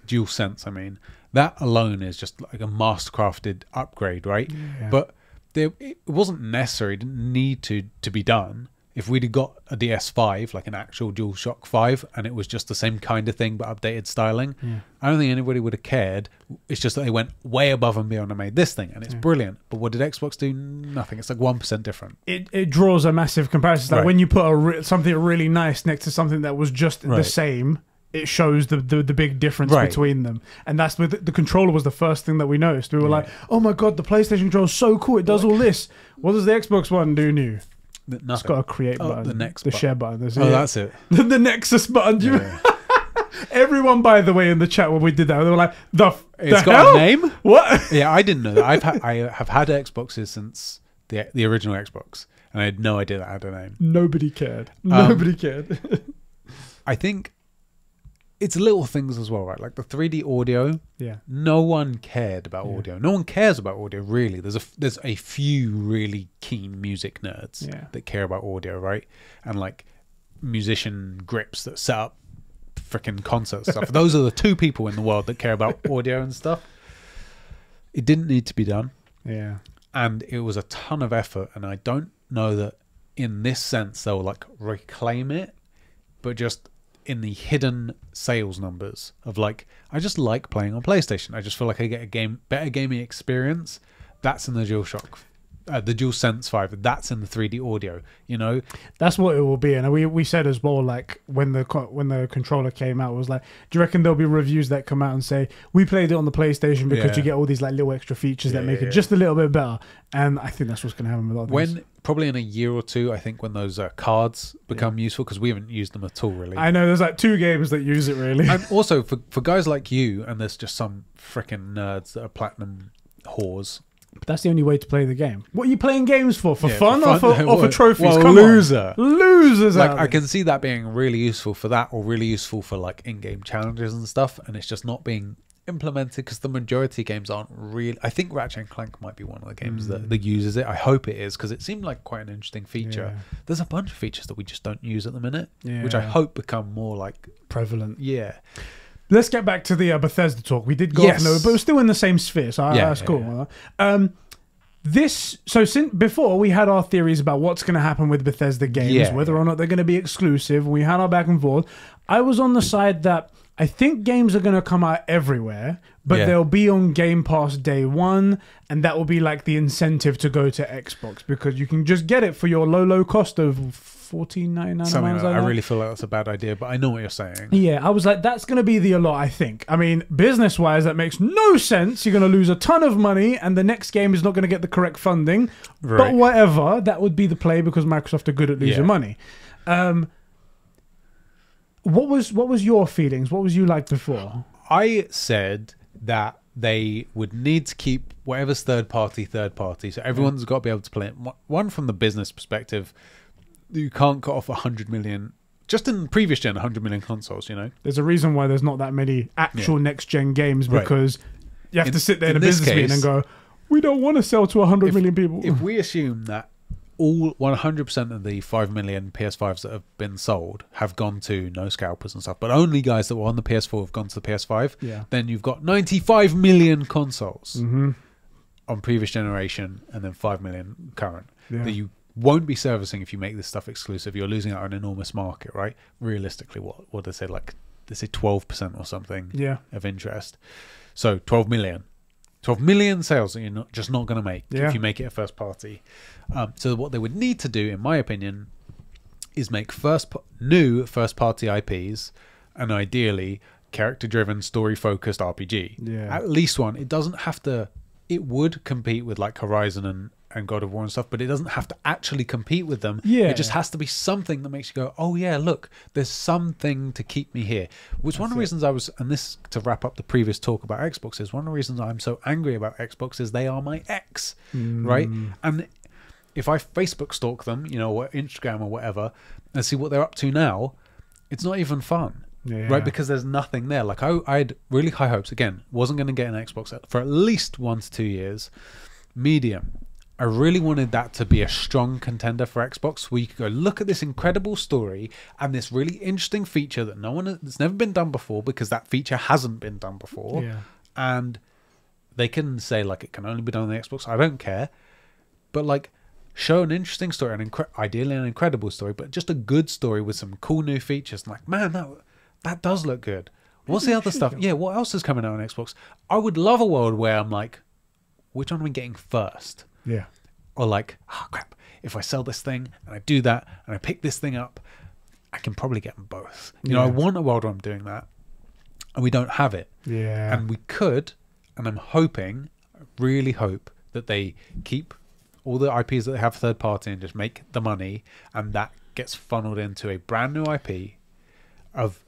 DualSense, I mean. That alone is just like a master-crafted upgrade, right? But it wasn't necessary, didn't need to be done. If we'd have got a DS5, like an actual DualShock 5, and it was just the same kind of thing but updated styling, I don't think anybody would have cared. It's just that they went way above and beyond and made this thing, and it's brilliant. But what did Xbox do? Nothing. It's like 1% different. It draws a massive comparison. Like when you put something really nice next to something that was just the same, it shows the big difference between them. And that's with the controller was the first thing that we noticed. We were like, oh my god, the PlayStation controller is so cool, it does all this. What does the Xbox One do new? Nothing. It's got a create button, the share button. That's it. The Nexus button. Everyone, by the way, in the chat when we did that, they were like, it's got a name? What? Yeah, I didn't know that. I have had Xboxes since the original Xbox, and I had no idea that had a name. Nobody cared. Nobody cared. I think it's little things as well, right? Like the 3D audio. No one cared about audio. No one cares about audio, really. There's a few really keen music nerds that care about audio, right? And like musician grips that set up freaking concert stuff. Those are the two people in the world that care about audio and stuff. It didn't need to be done. And it was a ton of effort. And I don't know that in this sense they'll like reclaim it, but just in the hidden sales numbers of like, I just like playing on PlayStation. I just feel like I get a better gaming experience. That's in the DualShock, the DualSense 5. That's in the 3D audio. You know, that's what it will be. And we said as well, like when the controller came out, it was like, do you reckon there'll be reviews that come out and say we played it on the PlayStation because you get all these like little extra features that make it just a little bit better? And I think that's what's going to happen with a lot of things. Probably in a year or two, I think, when those cards become useful, because we haven't used them at all, really. I know, there's like 2 games that use it, really. And also, for guys like you, and there's just some freaking nerds that are platinum whores. But that's the only way to play the game. What are you playing games for? For fun or for trophies? Well, Come loser. On. Losers like, out I can see that being really useful for that, or really useful for like in-game challenges and stuff, and it's just not being implemented because the majority of games aren't really. I think Ratchet & Clank might be one of the games that uses it. I hope it is, because it seemed like quite an interesting feature. There's a bunch of features that we just don't use at the minute, which I hope become more like prevalent. Let's get back to the Bethesda talk. We did go off, but we're still in the same sphere, so that's cool. Before we had our theories about what's going to happen with Bethesda games, whether or not they're going to be exclusive. We had our back and forth. I was on the side that I think games are going to come out everywhere, but they'll be on Game Pass day one, and that will be like the incentive to go to Xbox, because you can just get it for your low cost of $14.99. I really feel like that's a bad idea, but I know what you're saying. Yeah, I was like, that's going to be the allot, I think. I mean, business-wise, that makes no sense. You're going to lose a ton of money, and the next game is not going to get the correct funding. Right. But whatever, that would be the play, because Microsoft are good at losing money. What was your feelings? What was you like before? I said that they would need to keep whatever's third party. So everyone's got to be able to play it. One, from the business perspective, you can't cut off 100 million. Just in previous gen, 100 million consoles, you know? There's a reason why there's not that many actual next-gen games, because you have to sit there in a business meeting and go, we don't want to sell to 100 million people. If we assume that all 100% of the 5 million PS5s that have been sold have gone to no scalpers and stuff, but only guys that were on the PS4 have gone to the PS5. Yeah. Then you've got 95 million consoles Mm-hmm. on previous generation, and then 5 million current Yeah. that you won't be servicing if you make this stuff exclusive. You're losing out on an enormous market, right? Realistically, what they say, like they say 12% or something Yeah. of interest. So 12 million sales that you're not going to make if you make it a first party. So what they would need to do, in my opinion, is make new first party IPs, and ideally character driven, story focused RPG. Yeah. At least one. It doesn't have to. It would compete with like Horizon and God of War and stuff, but it doesn't have to actually compete with them. Yeah. It just has to be something that makes you go, oh yeah, look, there's something to keep me here. Which one of the reasons and this to wrap up the previous talk about Xbox, is one of the reasons I'm so angry about Xbox is they are my ex, right? And if I Facebook stalk them, or Instagram or whatever, and see what they're up to now, it's not even fun. Yeah. Right, because there's nothing there. Like I had really high hopes. Again, wasn't going to get an Xbox for at least 1 to 2 years. Medium. I really wanted that to be a strong contender for Xbox, where you could go look at this incredible story and this really interesting feature that that's never been done before, because that feature hasn't been done before. Yeah. And they can say like it can only be done on the Xbox. I don't care, but like show an interesting story, ideally an incredible story, but just a good story with some cool new features. Like, man, that does look good. What's the other stuff? Yeah, what else is coming out on Xbox? I would love a world where I'm like, which one am I getting first? Yeah. Or like, oh crap, if I sell this thing and I do that and I pick this thing up, I can probably get them both. I want a world where I'm doing that, and we don't have it. Yeah. And we could, and I'm hoping, I really hope that they keep all the IPs that they have third party and just make the money, and that gets funneled into a brand new IP of.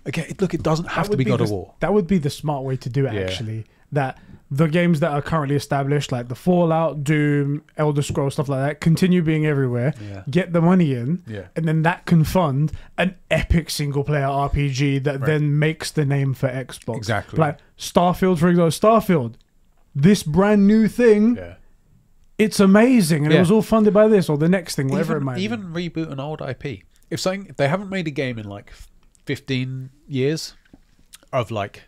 Okay, look, it doesn't have to be God of War. That would be the smart way to do it, actually. That the games that are currently established, like the Fallout, Doom, Elder Scrolls, stuff like that, continue being everywhere, get the money in, and then that can fund an epic single-player RPG that then makes the name for Xbox. Exactly. Like Starfield, for example. Starfield, this brand new thing, it's amazing, and it was all funded by this, or the next thing, whatever it might be. Even reboot an old IP. If they haven't made a game in like 15 years of like,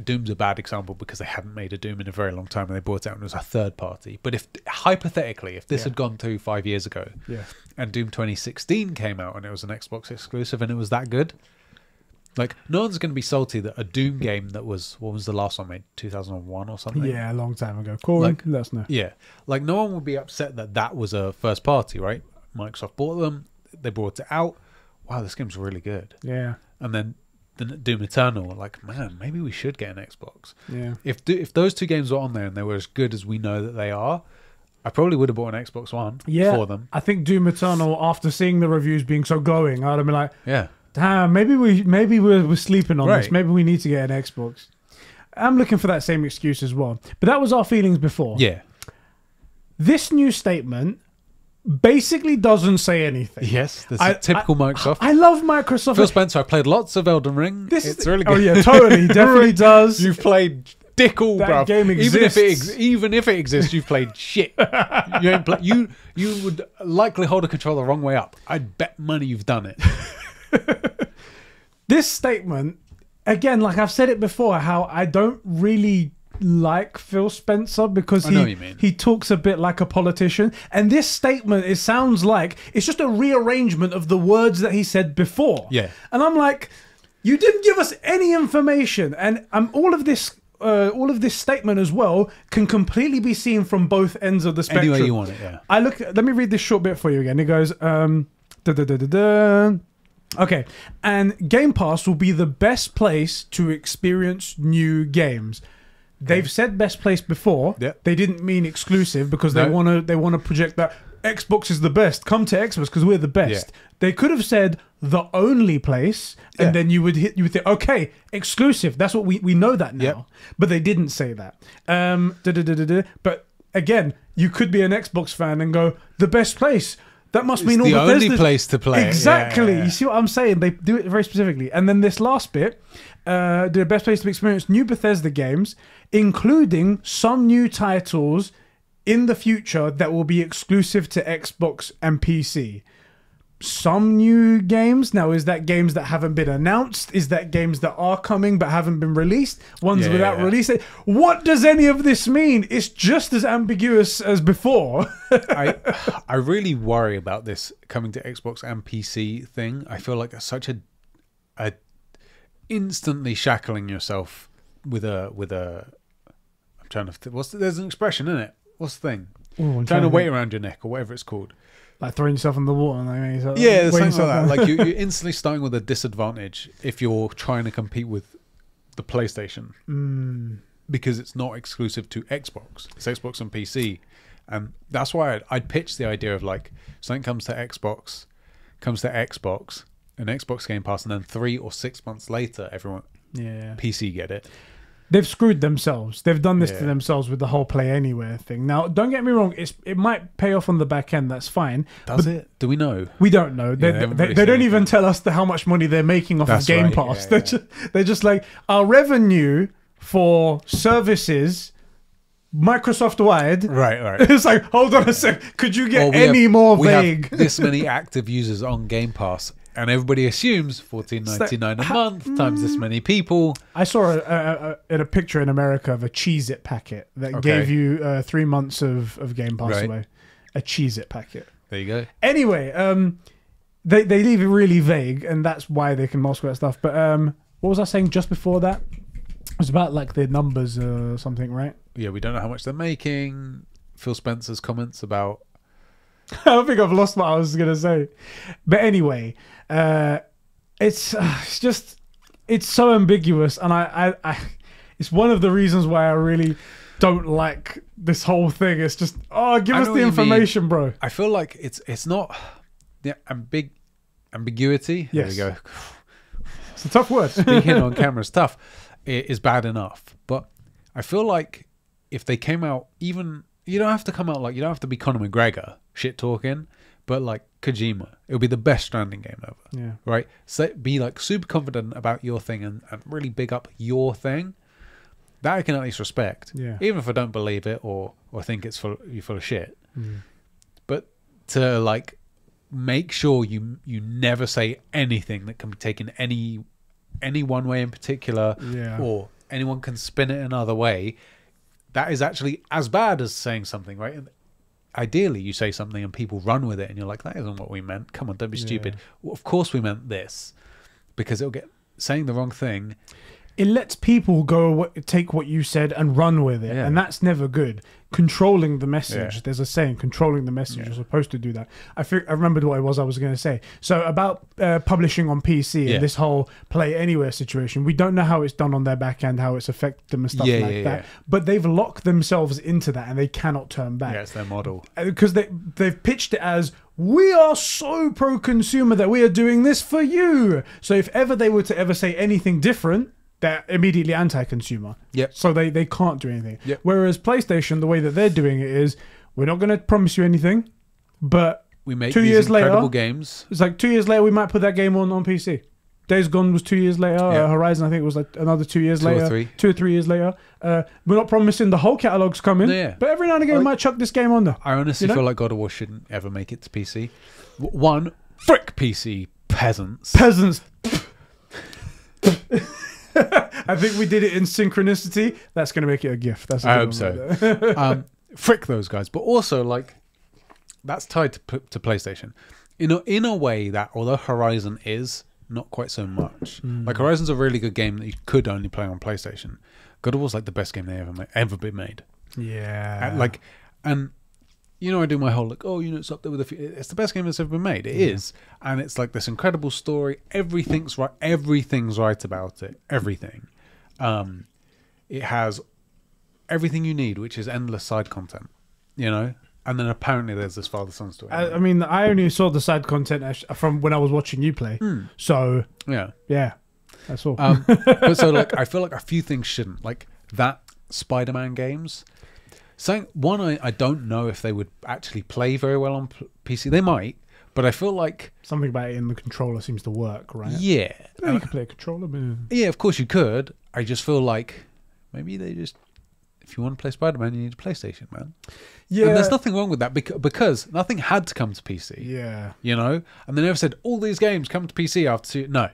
Doom's a bad example because they hadn't made a Doom in a very long time and they brought it out and it was a third party. But if hypothetically, if this had gone to 5 years ago and Doom 2016 came out and it was an Xbox exclusive and it was that good, like no one's going to be salty that a Doom game that was, what was the last one made, 2001 or something? Yeah, a long time ago. Cool, like, let us know. Yeah, like no one would be upset that was a first party, right? Microsoft bought them, they brought it out. Wow, this game's really good. Yeah. And then Doom Eternal, like, man, maybe we should get an Xbox. Yeah. If those two games were on there and they were as good as we know that they are, I probably would have bought an Xbox One for them. I think Doom Eternal, after seeing the reviews being so glowing, I'd have been like, damn, maybe we're sleeping on this. Maybe we need to get an Xbox. I'm looking for that same excuse as well. But that was our feelings before. Yeah. This new statement basically doesn't say anything. Yes, this is typical Microsoft. I love Microsoft. Phil Spencer, I played lots of Elden Ring. It's really good. Oh yeah, totally, definitely does. You've played dick all, bruv. Game exists. Even if it exists, you've played shit. You ain't you would likely hold a controller the wrong way up. I'd bet money you've done it. This statement, again, like I've said it before, how I don't really like Phil Spencer because he talks a bit like a politician, and this statement, it sounds like it's just a rearrangement of the words that he said before. Yeah. And I'm like, you didn't give us any information, and all of this statement as well can completely be seen from both ends of the spectrum. Any way you want it, yeah. Let me read this short bit for you again. It goes, okay, and Game Pass will be the best place to experience new games. They've said best place before. Yep. They didn't mean exclusive because they want to project that Xbox is the best. Come to Xbox because we're the best. Yeah. They could have said the only place, and then you would think, okay, exclusive. That's what we know that now. Yep. But they didn't say that. But again, you could be an Xbox fan and go, the best place. That must mean all the Bethesda's only place to play. Exactly. Yeah. You see what I'm saying? They do it very specifically. And then this last bit, the best place to experience new Bethesda games, including some new titles in the future that will be exclusive to Xbox and PC. Some new games. Now, is that games that haven't been announced? Is that games that are coming but haven't been released? Ones without release date? What does any of this mean? It's just as ambiguous as before. I really worry about this coming to Xbox and PC thing. I feel like it's such a instantly shackling yourself with a. I'm trying to. There's an expression in it. What's the thing? Ooh, I'm trying to weight around your neck or whatever it's called. Like throwing yourself in the water. And like, yeah, something like that. Like you're instantly starting with a disadvantage if you're trying to compete with the PlayStation. Because it's not exclusive to Xbox. It's Xbox and PC. And that's why I'd pitch the idea of like, something comes to Xbox, an Xbox Game Pass, and then 3 or 6 months later, everyone PC get it. They've screwed themselves. They've done this to themselves with the whole Play Anywhere thing. Now, don't get me wrong. It might pay off on the back end. That's fine. Does it? Do we know? We don't know. They don't even tell us how much money they're making off of Game Pass. They're just like, our revenue for services, Microsoft-wide. Right. It's like, hold on a sec. Could you get any more vague? We have this many active users on Game Pass. And everybody assumes $14.99 a month times this many people. I saw a picture in America of a Cheez-It packet that gave you 3 months of Game Pass away. A Cheez-It packet. There you go. Anyway, they leave it really vague, and that's why they can mask that stuff. But what was I saying just before that? It was about like the numbers or something, right? Yeah, we don't know how much they're making. Phil Spencer's comments about... I think I've lost what I was gonna say, but anyway, it's so ambiguous, and I it's one of the reasons why I really don't like this whole thing. It's just give us the information, bro. I feel like it's not the ambiguity. Yes. There we go. It's a tough word. Speaking on camera is tough. It is bad enough, but I feel like if they came out even. You don't have to come out like you don't have to be Conor McGregor shit talking, but like Kojima, it'll be the best Stranding game ever. Yeah. Right. So be like super confident about your thing and really big up your thing. That I can at least respect. Yeah. Even if I don't believe it or think you're full of shit. But to like make sure you never say anything that can be taken any one way in particular, or anyone can spin it another way. That is actually as bad as saying something, right? And ideally, you say something and people run with it, and you're like, "That isn't what we meant. Come on, don't be stupid." Well, of course, we meant this, because it'll get saying the wrong thing. It lets people take what you said and run with it, and that's never good. Controlling the message. There's a saying, controlling the message. You're supposed to do that. I remembered what I was going to say. So about publishing on PC and this whole Play Anywhere situation, we don't know how it's done on their back end, how it's affected them and stuff like that. But they've locked themselves into that, and they cannot turn back. Yeah, it's their model. Because they've pitched it as, we are so pro-consumer that we are doing this for you. So if ever they were to ever say anything different, they're immediately anti-consumer. Yep. So they can't do anything. Yep. Whereas PlayStation, the way that they're doing it is, we're not going to promise you anything, but we make 2 years incredible later, games. It's like 2 years later, we might put that game on PC. Days Gone was 2 years later. Yep. Horizon, I think, was like another 2 years later. 2 or 3 years later. We're not promising the whole catalog's coming, but every now and again, we might chuck this game on there. I honestly feel like God of War shouldn't ever make it to PC. One, frick PC, peasants. I think we did it in synchronicity. That's going to make it a gift. I hope so. Frick those guys. But also, like, that's tied to PlayStation. In a way that, although Horizon is, not quite so much. Like, Horizon's a really good game that you could only play on PlayStation. God of War's like the best game they ever been made. Yeah. And I do my whole like, it's up there with it's the best game that's ever been made. It is, and it's like this incredible story. Everything's right about it. Everything. It has everything you need, which is endless side content. And then apparently there's this father-son story. I mean, I only saw the side content from when I was watching you play. So yeah, that's all. But so like, I feel like a few things shouldn't, like that Spider-Man games. Saying one, I don't know if they would actually play very well on PC. They might, but I feel like something about it in the controller seems to work, right? Yeah, you can play a controller. Yeah, of course you could. I just feel like maybe they just if you want to play Spider-Man, you need a PlayStation, man. Yeah. And there's nothing wrong with that because nothing had to come to PC. Yeah. You know? And they never said, all these games come to PC after... No.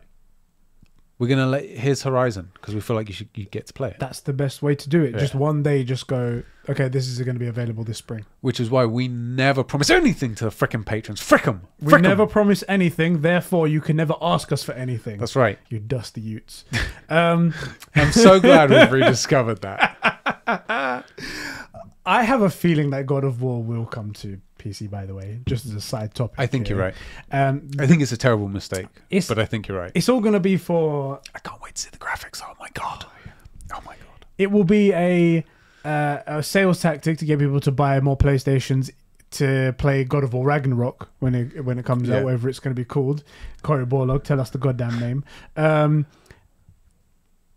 We're going to here's Horizon because we feel like you get to play it. That's the best way to do it. Yeah. Just one day, just go, okay, this is going to be available this spring. Which is why we never promise anything to the frickin' patrons. Frick them. We never promise anything. Therefore, you can never ask us for anything. That's right. You dusty utes. I'm so glad we've rediscovered that. I have a feeling that God of War will come to PC, by the way, just as a side topic. I think here. You're right. I think it's a terrible mistake, but I think you're right. It's all going to be for... I can't wait to see the graphics. Oh, my God. Oh, my God. It will be a sales tactic to get people to buy more PlayStations to play God of War Ragnarok when it comes out, whatever it's going to be called. Corey Borlog, tell us the goddamn name.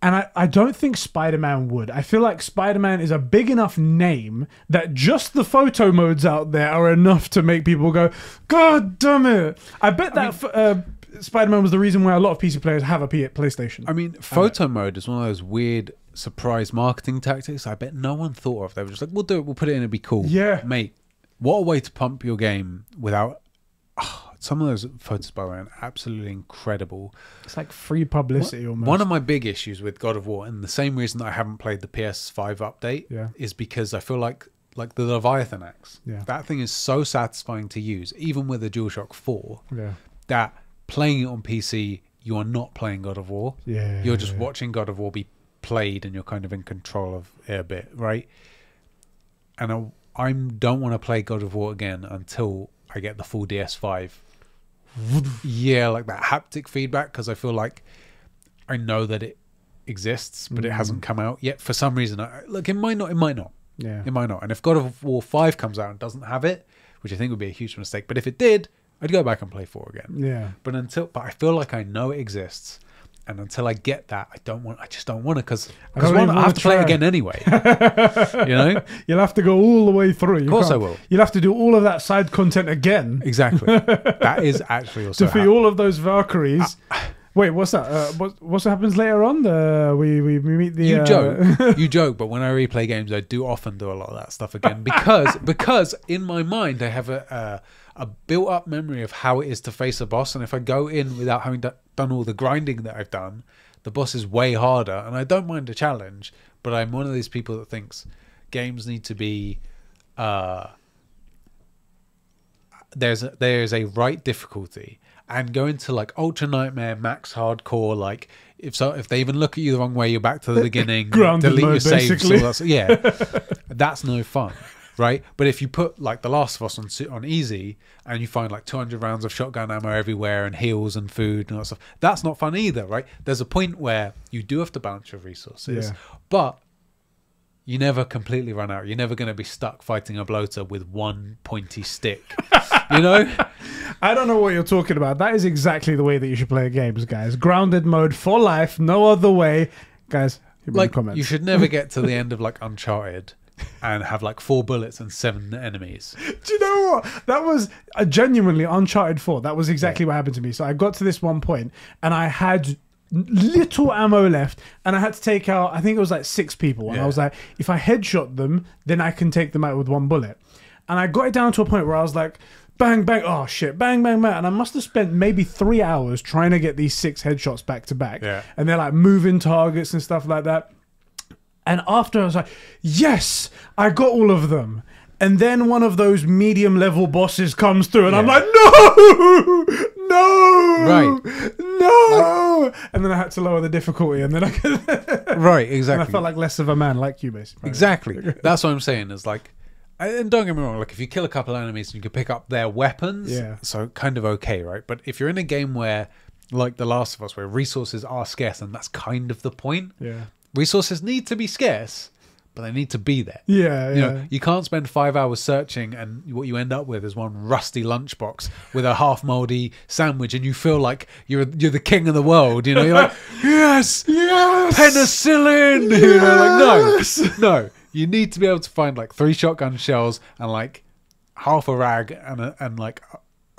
And I don't think Spider-Man would. I feel like Spider-Man is a big enough name that just the photo modes out there are enough to make people go, God damn it. I bet Spider-Man was the reason why a lot of PC players have a PlayStation. I mean, photo mode is one of those weird surprise marketing tactics I bet no one thought of. They were just like, we'll do it, we'll put it in, it'll be cool. Yeah. Mate, what a way to pump your game without... some of those photos, by the way, are absolutely incredible. It's like free publicity almost. One of my big issues with God of War, and the same reason that I haven't played the PS5 update, is because I feel like the Leviathan axe, that thing is so satisfying to use, even with the DualShock 4, that playing it on PC, you are not playing God of War. You're just watching God of War be played, and you're kind of in control of it a bit, right? And I don't want to play God of War again until I get the full DS5. Like that haptic feedback, because I feel like I know that it exists, but it hasn't come out yet for some reason. It might not. It might not. And if God of War 5 comes out and doesn't have it, which I think would be a huge mistake, but if it did, I'd go back and play 4 again. But I feel like I know it exists, and until I get that, I just don't want to, because I have to play it again anyway. You know, you'll have to go all the way through. Of course I will. You'll have to do all of that side content again. Exactly. That is actually also defeat all of those Valkyries. Wait, what's that? What happens later on? We meet the... You joke, but when I replay games, I do often do a lot of that stuff again because in my mind I have a built-up memory of how it is to face a boss, and if I go in without having done all the grinding that I've done, the boss is way harder, and I don't mind a challenge, but I'm one of these people that thinks games need to be... there's a right difficulty, and going to like Ultra Nightmare, Max Hardcore, like if they even look at you the wrong way, you're back to the beginning, delete your saves, that's no fun. Right, but if you put like The Last of Us on easy, and you find like 200 rounds of shotgun ammo everywhere and heals and food and all that stuff, that's not fun either, right? There's a point where you do have to balance your resources, but you never completely run out. You're never going to be stuck fighting a bloater with one pointy stick, you know? I don't know what you're talking about. That is exactly the way that you should play games, guys. Grounded mode for life, no other way, guys. Like you should never get to the end of like Uncharted and have like 4 bullets and 7 enemies. Do you know what? That was genuinely Uncharted 4. That was exactly what happened to me. So I got to this one point and I had little ammo left, and I had to take out, I think it was like 6 people. And I was like, if I headshot them, then I can take them out with 1 bullet. And I got it down to a point where I was like, bang, bang, oh shit, bang, bang, bang. And I must have spent maybe 3 hours trying to get these 6 headshots back to back. And they're like moving targets and stuff like that. And after I was like, yes, I got all of them. And then one of those medium level bosses comes through and I'm like, no, and then I had to lower the difficulty, and then I could right, exactly. And I felt like less of a man, like you, basically. Exactly. That's what I'm saying, is like, and don't get me wrong, like if you kill a couple of enemies and you can pick up their weapons, so kind of okay, right? But if you're in a game where, like The Last of Us, where resources are scarce, and that's kind of the point. Resources need to be scarce, but they need to be there. You know, you can't spend 5 hours searching, and what you end up with is one rusty lunchbox with a half moldy sandwich, and you feel like you're the king of the world. You know, you're like, yes, penicillin. Yes! You know, like no. You need to be able to find like 3 shotgun shells and like half a rag and like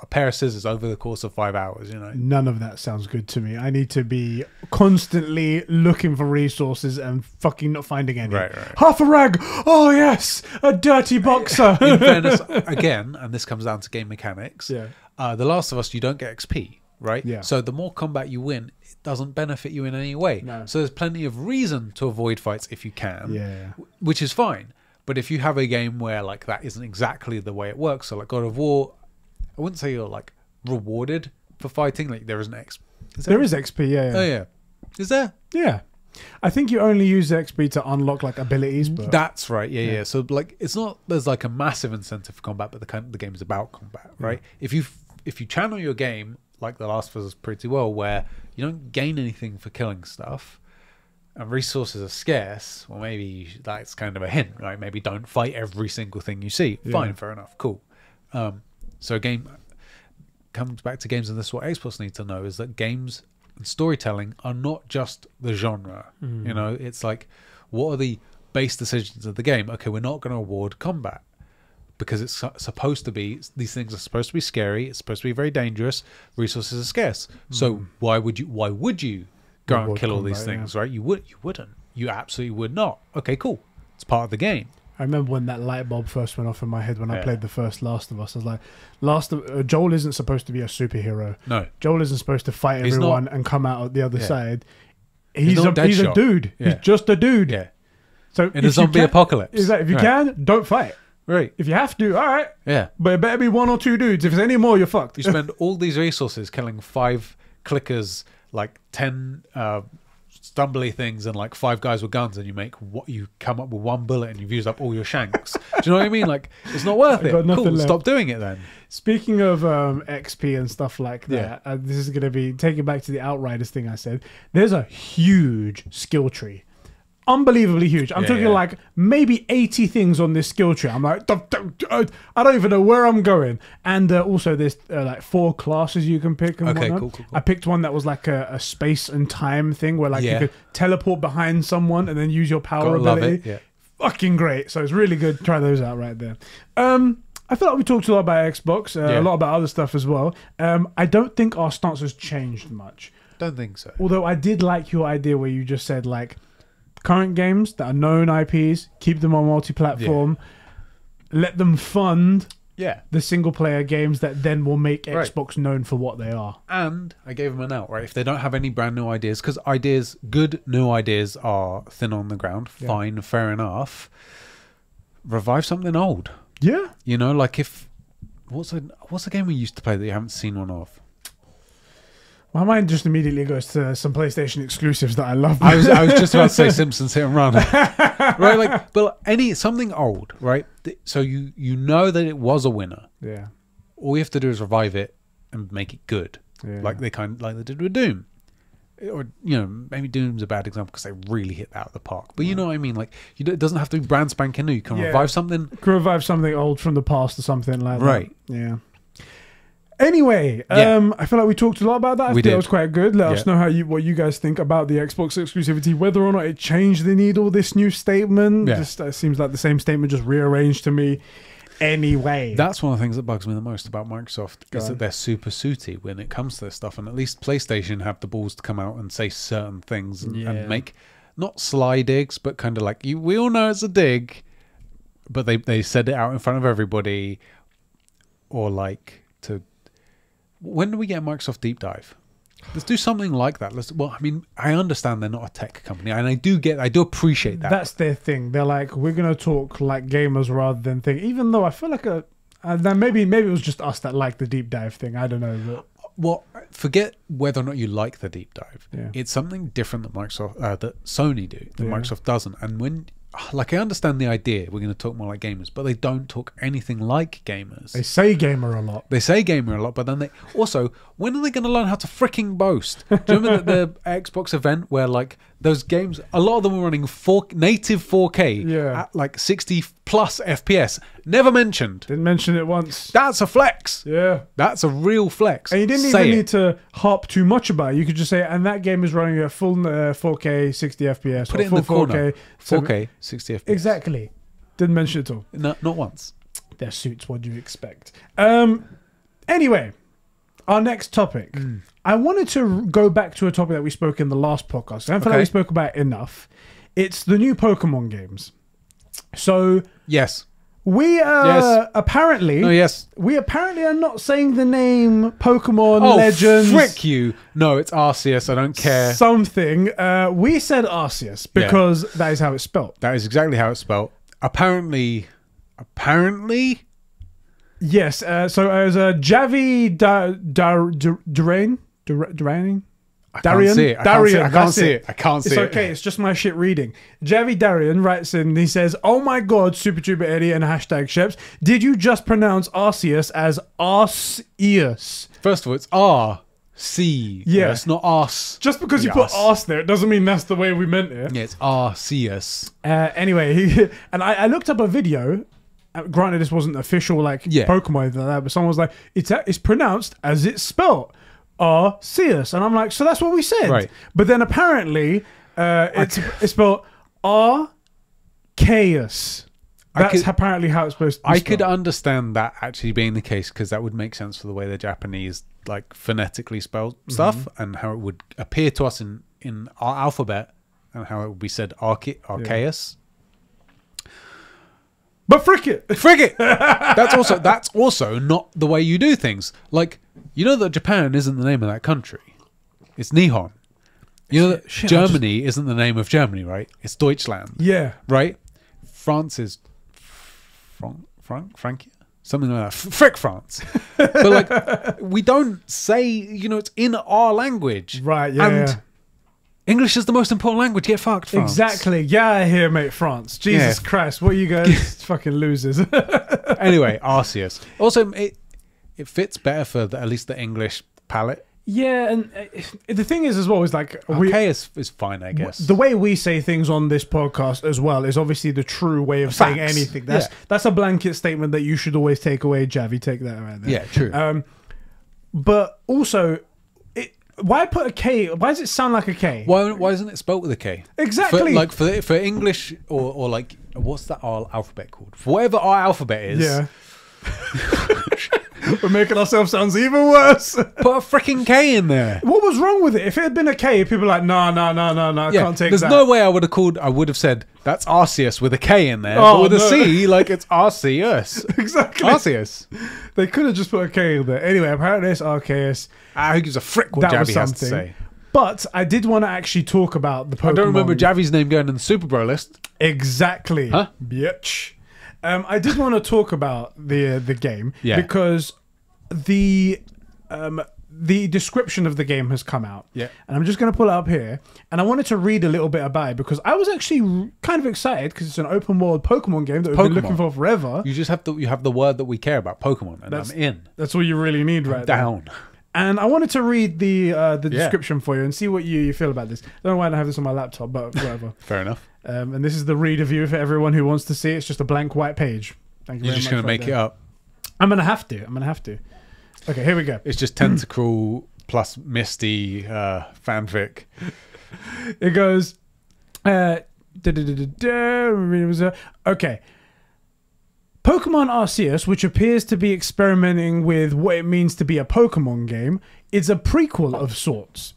a pair of scissors over the course of 5 hours, you know. None of that sounds good to me. I need to be constantly looking for resources and fucking not finding any. Right. Half a rag. Oh yes, a dirty boxer. In fairness, again, and this comes down to game mechanics. Yeah. The Last of Us, you don't get XP, right? Yeah. So the more combat you win, it doesn't benefit you in any way. No. So there's plenty of reason to avoid fights if you can. Yeah. Which is fine. But if you have a game where like that isn't exactly the way it works, so like God of War, I wouldn't say you're like rewarded for fighting. Like there is an XP. There is XP. Yeah. Oh yeah. Is there? Yeah. I think you only use the XP to unlock like abilities. But That's right. Yeah. So like it's not there's like a massive incentive for combat, but the game is about combat, right? If you channel your game like The Last of Us pretty well, where you don't gain anything for killing stuff. And resources are scarce, well, maybe that's kind of a hint, right? Maybe don't fight every single thing you see. Yeah. Fine, fair enough, cool. So a game comes back to games, and this is what experts need to know, is that games and storytelling are not just the genre. You know, it's like, what are the base decisions of the game? Okay, we're not going to award combat because it's supposed to be, these things are supposed to be scary, it's supposed to be very dangerous, resources are scarce. So why would you go out and kill all these things, right? You wouldn't. You absolutely would not. Okay, cool. It's part of the game. I remember when that light bulb first went off in my head when I played the first Last of Us. I was like, Joel isn't supposed to be a superhero. No. Joel isn't supposed to fight everyone and come out at the other side. He's a dude. Yeah. He's just a dude. Yeah. So in a zombie apocalypse. Is that if you can, don't fight. Right. If you have to, all right. Yeah. But it better be 1 or 2 dudes. If there's any more, you're fucked. You spend all these resources killing 5 clickers, like 10 stumbly things, and like 5 guys with guns, and you come up with 1 bullet, and you've used up all your shanks. Do you know what I mean? Like, it's not worth it. Cool. Stop doing it then. Speaking of XP and stuff like that, this is going to be taking back to the Outriders thing I said. There's a huge skill tree. Unbelievably huge. I'm talking like maybe 80 things on this skill tree. I'm like, I don't even know where I'm going. And also there's like 4 classes you can pick. And cool. I picked one that was like a space and time thing where like you could teleport behind someone and then use your power ability. Love it. Yeah. Fucking great. So it's really good. Try those out right there. I feel like we talked a lot about Xbox, a lot about other stuff as well. I don't think our stance has changed much. Don't think so. Although I did like your idea where you just said like, current games that are known IPs, keep them on multi-platform, let them fund the single-player games that then will make Xbox known for what they are. And I gave them an out, right? If they don't have any brand new ideas, because good new ideas are thin on the ground, fine, fair enough. Revive something old. Yeah. You know, like what's a game we used to play that you haven't seen one of? My mind just immediately goes to some PlayStation exclusives that I love. I was just about to say Simpsons Hit and Run, right? Like, but something old, right? So you know that it was a winner. Yeah. All you have to do is revive it and make it good, like they did with Doom, or maybe Doom's a bad example because they really hit that out of the park. But you know what I mean? Like, it doesn't have to be brand spanking new. You can revive something. Revive something old from the past or something like that. Right. Yeah. Anyway, I feel like we talked a lot about that. I think that was quite good. Let us know what you guys think about the Xbox exclusivity, whether or not it changed the needle, this new statement. Just seems like the same statement, just rearranged to me. Anyway. That's one of the things that bugs me the most about Microsoft is that they're super suity when it comes to this stuff. And at least PlayStation have the balls to come out and say certain things and make, not sly digs, but kind of like, we all know it's a dig, but they said it out in front of everybody. Or like, when do we get a Microsoft deep dive? Let's do something like that. I understand they're not a tech company, and I do appreciate that. That's their thing. They're like, we're gonna talk like gamers rather than think. Even though I feel like then maybe it was just us that liked the deep dive thing. I don't know. But well, forget whether or not you like the deep dive. It's something different that that Sony do that Microsoft doesn't. And when I understand the idea, we're going to talk more like gamers, but they don't talk anything like gamers. They say gamer a lot. But then when are they going to learn how to freaking boast? Do you remember the Xbox event where like those games, a lot of them were running native 4K at like 60 plus FPS? Never mentioned. Didn't mention it once. That's a flex. Yeah. That's a real flex. And you didn't even need to harp too much about it. You could just say, and that game is running at full 4K 60 FPS. Put it in the corner. 4K 60 FPS. Exactly. Didn't mention it at all. No, not once. Their suits, what do you expect? Anyway, our next topic. I wanted to go back to a topic that we spoke in the last podcast. I don't feel like we spoke about it enough. It's the new Pokemon games. So yes, we apparently we apparently are not saying the name Pokemon Legends. Frick you! No, it's Arceus. I don't care. Something. We said Arceus because that is how it's spelled. That is exactly how it's spelled. Apparently. Yes. So as Javi Darian. I can't see it. I can't see it. It's okay. It's just my shit reading. Javi Darian writes in. He says, "Oh my god, Super Tuber Eddie and hashtag Sheps. Did you just pronounce Arceus as Arceus?" First of all, it's R-C. Yeah, it's not Arse. Just because you put Arse there, it doesn't mean that's the way we meant it. Yeah, it's Arceus. Anyway, and I looked up a video. Granted, this wasn't official Pokemon like that, but someone was like, "It's pronounced as it's spelled." Arceus, and I'm like, so that's what we said, right? But then apparently, it's spelled Arceus. That's apparently how it's supposed to be spelled. I could understand that actually being the case because that would make sense for the way the Japanese phonetically spell stuff and how it would appear to us in our alphabet and how it would be said Arceus. But frick it. That's also not the way you do things. You know that Japan isn't the name of that country. It's Nihon. You know that Germany isn't the name of Germany, right? It's Deutschland. Yeah. Right? France is Frankia? Something like that. Frick France. But we don't say, it's in our language. Right, yeah. And English is the most important language. Get fucked, France. Exactly. Yeah, here, mate, France. Jesus Christ. What are you guys fucking losers? Anyway, Arceus. Also, it fits better for at least the English palate. Yeah, and the thing is as well is Arceus is fine, I guess. The way we say things on this podcast as well is obviously the true way of saying anything. That's a blanket statement that you should always take away, Javi. Take that right there. Yeah, true. But also, why put a K? Why does it sound like a K? Why isn't it spelt with a K? Exactly. For English or what's that our alphabet called? For whatever our alphabet is. Yeah. We're making ourselves sound even worse. Put a freaking K in there. What was wrong with it? If it had been a K, people are like, no, I can't take that. There's no way I would have said, that's Arceus with a K in there. But with a C, it's Arceus. Exactly. Arceus. They could have just put a K in there. Anyway, apparently it's Arceus. Who gives a frick what Javi has to say? But I did want to actually talk about the Pokemon. I don't remember Javi's name going in the Super Bro list. Exactly. Huh? Bitch. I did want to talk about the game because the description of the game has come out. Yeah. And I'm just going to pull it up here. And I wanted to read a little bit about it because I was actually kind of excited because it's an open world Pokemon game that we've been looking for forever. You just have the word that we care about, Pokemon, and I'm in. That's all you really need right down. There. And I wanted to read the description for you and see what you feel about this. I don't know why I don't have this on my laptop, but whatever. Fair enough. And this is the reader view for everyone who wants to see it. It's just a blank white page. Thank you very much. You're just going to make it up. I'm going to have to. Okay, here we go. It's just Tentacle plus Misty fanfic. It goes... okay. Pokemon Arceus, which appears to be experimenting with what it means to be a Pokemon game, is a prequel of sorts.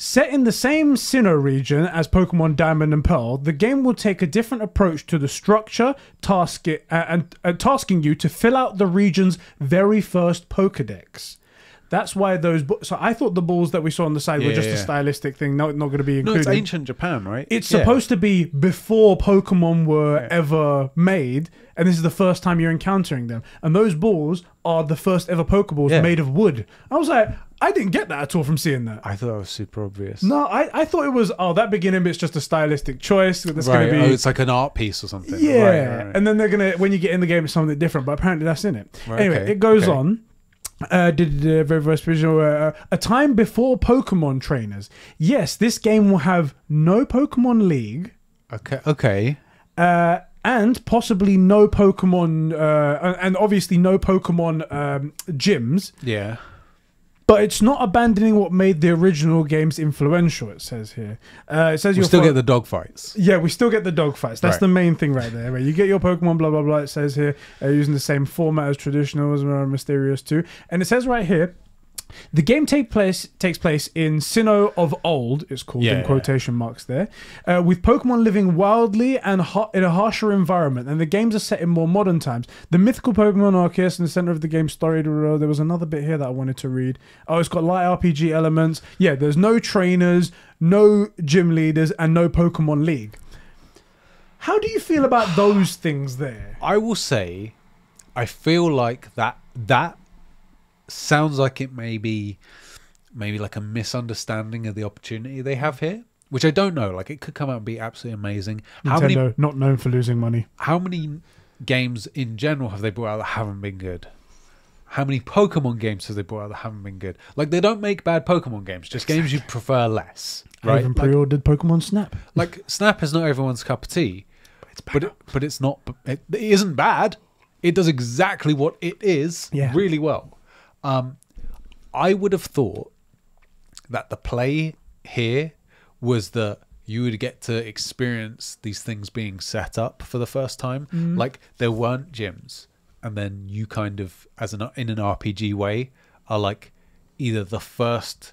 Set in the same Sinnoh region as Pokemon Diamond and Pearl, the game will take a different approach to the structure, tasking you to fill out the region's very first Pokedex. That's why those... So I thought the balls that we saw on the side were just a stylistic thing, not going to be included. No, it's ancient Japan, right? It's supposed to be before Pokemon were ever made, and this is the first time you're encountering them. And those balls are the first ever Pokeballs made of wood. I was like, I didn't get that at all from seeing that. I thought it was super obvious. No, I thought it was, that beginning bit's just a stylistic choice. That's going to be... it's like an art piece or something. Yeah, right. And then they're going to, when you get in the game, it's something different, but apparently that's in it. Right, anyway, it goes on. A time before Pokemon trainers. Yes, this game will have no Pokemon League. Okay. And possibly no Pokemon, and obviously no Pokemon gyms. Yeah. but it's not abandoning what made the original games influential. It says here. It says you still get the dogfights. Yeah, we still get the dogfights. That's right. the main thing right there. Right? You get your Pokemon, blah blah blah. It says here using the same format as traditional as Mysterious 2, and it says right here. The game takes place in Sinnoh of old, it's called in quotation marks there, with Pokemon living wildly and in a harsher environment, and the games are set in more modern times. The mythical Pokemon Arceus in the center of the game's story. There was another bit here that I wanted to read. Oh, it's got light RPG elements. Yeah, there's no trainers, no gym leaders, and no Pokemon League. How do you feel about those things there? I will say, I feel like that sounds like it may be maybe like a misunderstanding of the opportunity they have here, which I don't know. Like, it could come out and be absolutely amazing. Nintendo, not known for losing money. How many games in general have they brought out that haven't been good? How many Pokemon games have they brought out that haven't been good? Like, they don't make bad Pokemon games, just games you prefer less. Right? I even pre-ordered Pokemon Snap. Like, Snap is not everyone's cup of tea, but it's not. It isn't bad. It does exactly what it is really well. I would have thought that the play here was that you would get to experience these things being set up for the first time. Like, there weren't gyms, and then you kind of, in an RPG way, are like either the first,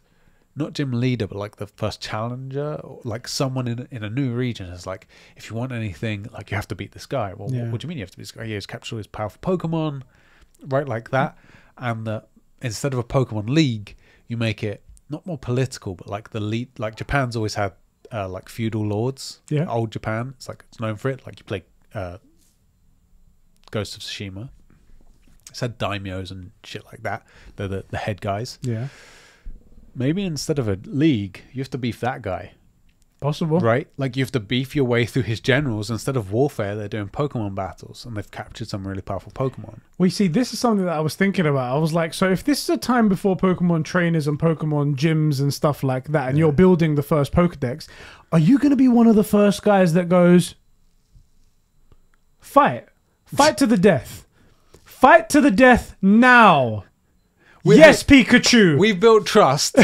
not gym leader, but like the first challenger, or like someone in a new region is like, if you want anything, like, you have to beat this guy. Well, what do you mean you have to beat this guy? He has captured all his powerful Pokemon, right? Like that. And instead of a Pokemon League, you make it not more political, but like the lead. Like, Japan's always had like feudal lords. Yeah, old Japan. It's known for it. Like, you play Ghost of Tsushima. It's had daimyos and shit like that. They're the head guys. Yeah. Maybe instead of a league, you have to beef that guy. Possible. Right? Like, you have to beef your way through his generals. Instead of warfare, they're doing Pokemon battles, and they've captured some really powerful Pokemon. Well, you see, this is something that I was thinking about. I was like, so if this is a time before Pokemon trainers and Pokemon gyms and stuff like that, and you're building the first Pokedex, are you going to be one of the first guys that goes, fight to the death. Fight to the death now. Yes, Pikachu. We've built trust.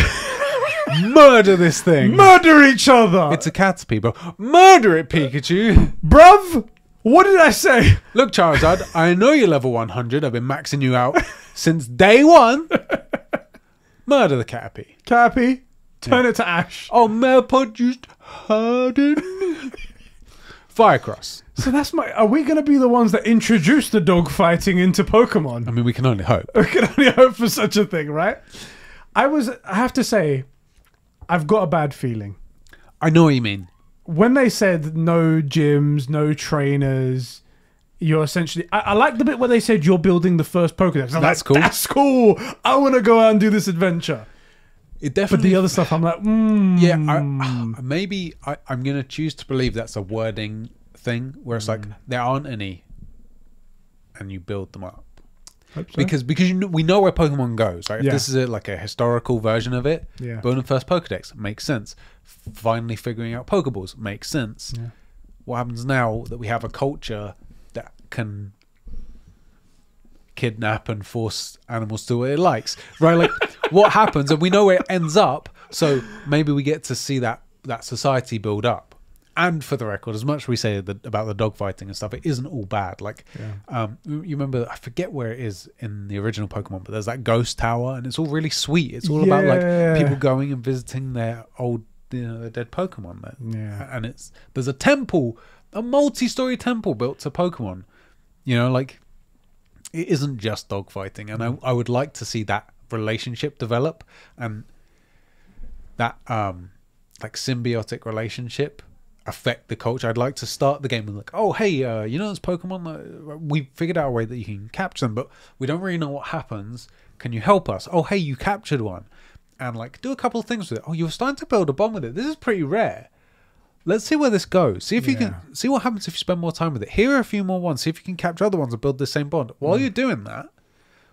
Murder this thing. Murder each other. It's a Caterpie, bro. Murder it, Pikachu. Bruv, what did I say? Look, Charizard, I know you're level 100. I've been maxing you out since day one. Murder the Caterpie. Caterpie, turn it to ash. Oh, Melpod just hardened. Firecross. So are we going to be the ones that introduce the dog fighting into Pokemon? I mean, we can only hope. We can only hope for such a thing, right? I have to say, I've got a bad feeling. I know what you mean. When they said no gyms, no trainers, you're essentially... I like the bit where they said you're building the first Pokedex. That's cool. That's cool. I want to go out and do this adventure. It definitely... But the other stuff, I'm like, Yeah, maybe I'm going to choose to believe that's a wording thing, where it's like, there aren't any, and you build them up. Hope so. Because we know where Pokemon goes. Right? If this is like a historical version of it, building first Pokedex makes sense. Finally figuring out Pokeballs makes sense. Yeah. What happens now that we have a culture that can kidnap and force animals to do what it likes, right? Like, what happens, and we know where it ends up. So maybe we get to see that society build up. And for the record, as much as we say about the dogfighting and stuff, it isn't all bad. Like, you remember, I forget where it is in the original Pokemon, but there's that ghost tower, and it's all really sweet. It's all about like people going and visiting their old, their dead Pokemon there. Yeah, and there's a temple, a multi-story temple built to Pokemon. You know, like, it isn't just dogfighting, and I would like to see that relationship develop, and that like symbiotic relationship affect the culture. I'd like to start the game with like, oh hey, you know, this Pokemon, we figured out a way that you can capture them, but we don't really know what happens. Can you help us? Oh hey, you captured one, and like do a couple of things with it. Oh, you're starting to build a bond with it. This is pretty rare. Let's see where this goes. See if you can see what happens if you spend more time with it. Here are a few more ones. See if you can capture other ones and build the same bond. While you're doing that,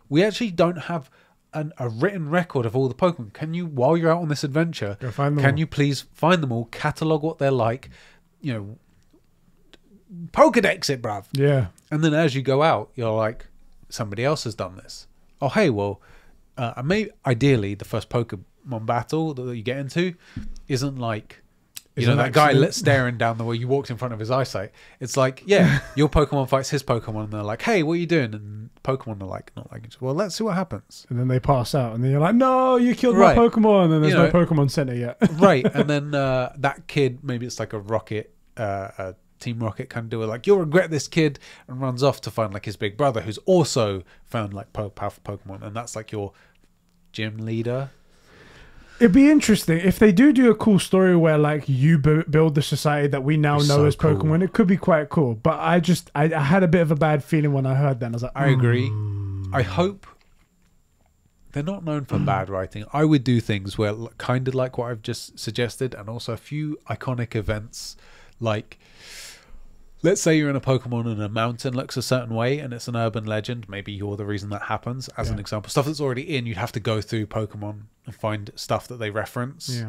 we actually don't have a written record of all the Pokemon. Can you, while you're out on this adventure, can you please find them all, catalog what they're like, you know, Pokedex it, bruv. Yeah. And then as you go out, you're like, somebody else has done this. Oh, hey, well, maybe ideally the first Pokemon battle that you get into isn't like, you know, that guy staring down the way you walked in front of his eyesight. It's like, yeah, your Pokemon fights his Pokemon, and they're like, hey, what are you doing? And Pokemon are like, not like, well, let's see what happens. And then they pass out, and then you're like, no, you killed my Pokemon, and there's no Pokemon Center yet. Right, and then that kid, maybe it's like a Rocket, a Team Rocket kind of do it, like, you'll regret this, kid, and runs off to find like his big brother, who's also found like powerful Pokemon, and that's like your gym leader. It'd be interesting if they do a cool story where like you build the society that we now know as Pokemon. Cool. It could be quite cool. But I had a bit of a bad feeling when I heard that. And I was like, I agree. I hope they're not known for bad writing. I would do things where kind of like what I've just suggested, and also a few iconic events, like, let's say you're in a Pokemon and a mountain looks a certain way and it's an urban legend. Maybe you're the reason that happens, as an example. Stuff that's already in, you'd have to go through Pokemon and find stuff that they reference,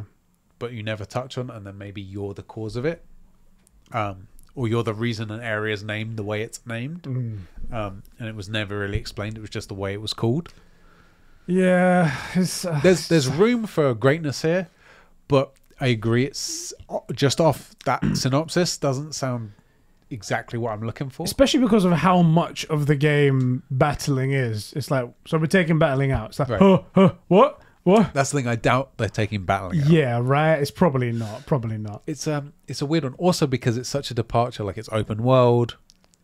but you never touch on, and then maybe you're the cause of it. Or you're the reason an area is named the way it's named. And it was never really explained. It was just the way it was called. Yeah. There's room for greatness here, but I agree, it's just off that synopsis doesn't sound exactly what I'm looking for, especially because of how much of the game battling is. It's like, so we're taking battling out. It's like, what that's the thing. I doubt they're taking battling out. Yeah, right. It's probably not It's a weird one, also because it's such a departure. Like, it's open world.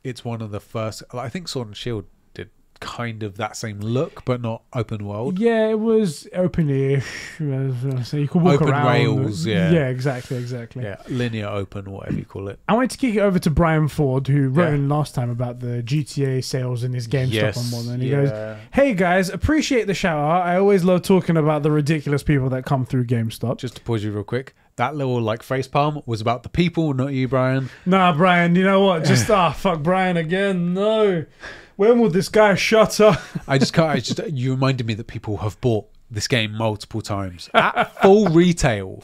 It's one of the first, I think Sword and Shield did kind of that same look, but not open world. Yeah, it was open-ish. So you could walk open around. Rails, yeah, exactly. Yeah, linear open, whatever you call it. I wanted to kick it over to Brian Ford, who wrote in last time about the GTA sales in his GameStop and whatnot. And he goes, "Hey guys, appreciate the shout out. I always love talking about the ridiculous people that come through GameStop." Just to pause you real quick. That little like face palm was about the people, not you, Brian. Nah, Brian. You know what? Just fuck Brian again. No. When will this guy shut up? You reminded me that people have bought this game multiple times at full retail.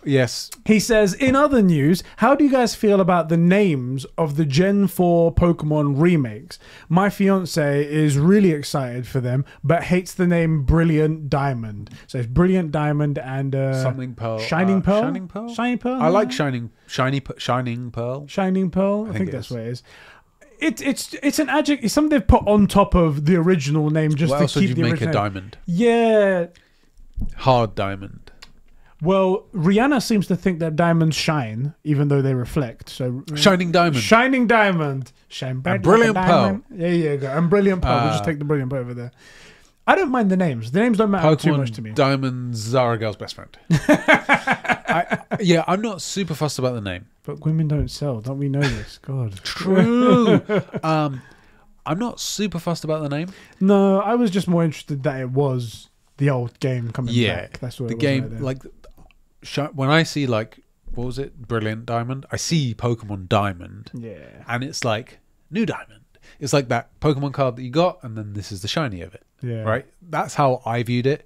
Yes. He says, in other news, how do you guys feel about the names of the Gen 4 Pokemon remakes? My fiancé is really excited for them, but hates the name Brilliant Diamond. So it's Brilliant Diamond and something Pearl. Shining Pearl? Shining Pearl? Shining Pearl? I like Shining Pearl. Shining Pearl? I think that's what it is. It's an adjective. It's something they've put on top of the original name just to keep the original. What else would you make a diamond? Yeah. Hard diamond. Well, Rihanna seems to think that diamonds shine, even though they reflect. So Shining Diamond. Shining Diamond. Shine bright. Brilliant Pearl. There you go. And Brilliant Pearl. We'll just take the Brilliant Pearl over there. I don't mind the names. The names don't matter too much to me. Diamonds are a girl's best friend. I'm not super fussed about the name. But women don't sell. Don't we know this? God. True. I'm not super fussed about the name. No, I was just more interested that it was the old game coming back. That's what the game right like. When I see like, what was it, Brilliant Diamond, I see Pokemon Diamond, and it's like new Diamond. It's like that Pokemon card that you got, and then this is the shiny of it. Yeah, right. That's how I viewed it.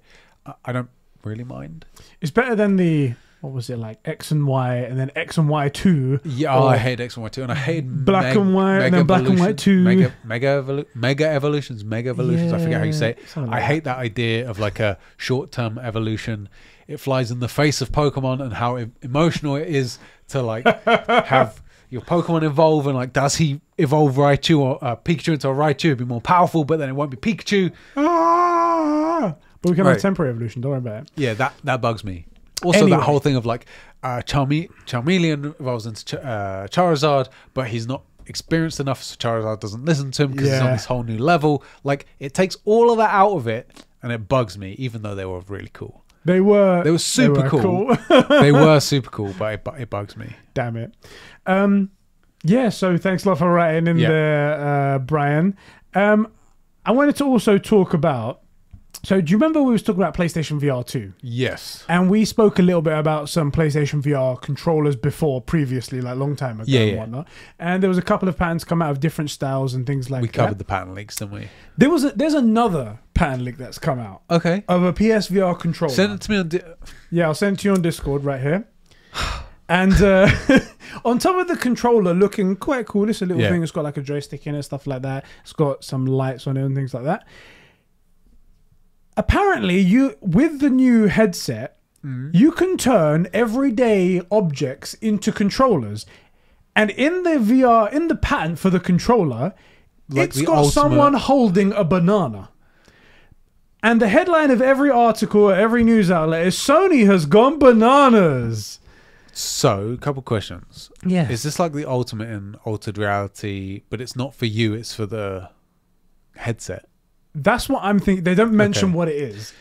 I don't really mind. It's better than the, what was it, like X and Y, and then X and Y 2. Yeah, I hate X and Y 2, and I hate Black and White, and then Black and White 2. Mega Evolutions. I forget how you say it. I hate that idea of like a short-term evolution. It flies in the face of Pokemon and how emotional it is to like have your Pokemon evolve, and like, does he evolve Raichu or Pikachu into a Raichu? It'd be more powerful, but then it won't be Pikachu. But we can have temporary evolution. Don't worry about it. Yeah, that bugs me. Also, that whole thing of like Charmeleon evolves into Charizard, but he's not experienced enough, so Charizard doesn't listen to him because he's on this whole new level. Like, it takes all of that out of it, and it bugs me, even though they were really cool. They were super cool. They were super cool, but it bugs me. Damn it. So thanks a lot for writing in there, Brian. I wanted to also talk about, so do you remember we was talking about PlayStation VR 2? Yes. And we spoke a little bit about some PlayStation VR controllers previously, like a long time ago and whatnot. And there was a couple of patents come out of different styles and things like that. We covered the patent leaks, didn't we? There's another patent leak that's come out. Okay. Of a PSVR controller. Send it to me on... I'll send it to you on Discord right here. And on top of the controller, looking quite cool. It's a little thing. It's got like a joystick in it, stuff like that. It's got some lights on it and things like that. Apparently, with the new headset, you can turn everyday objects into controllers. And in the VR, in the patent for the controller, like it's got someone holding a banana. And the headline of every article, every news outlet is Sony has gone bananas. So, a couple questions. Yeah. Is this like the ultimate in altered reality, but it's not for you, it's for the headset? That's what I'm thinking. They don't mention what it is.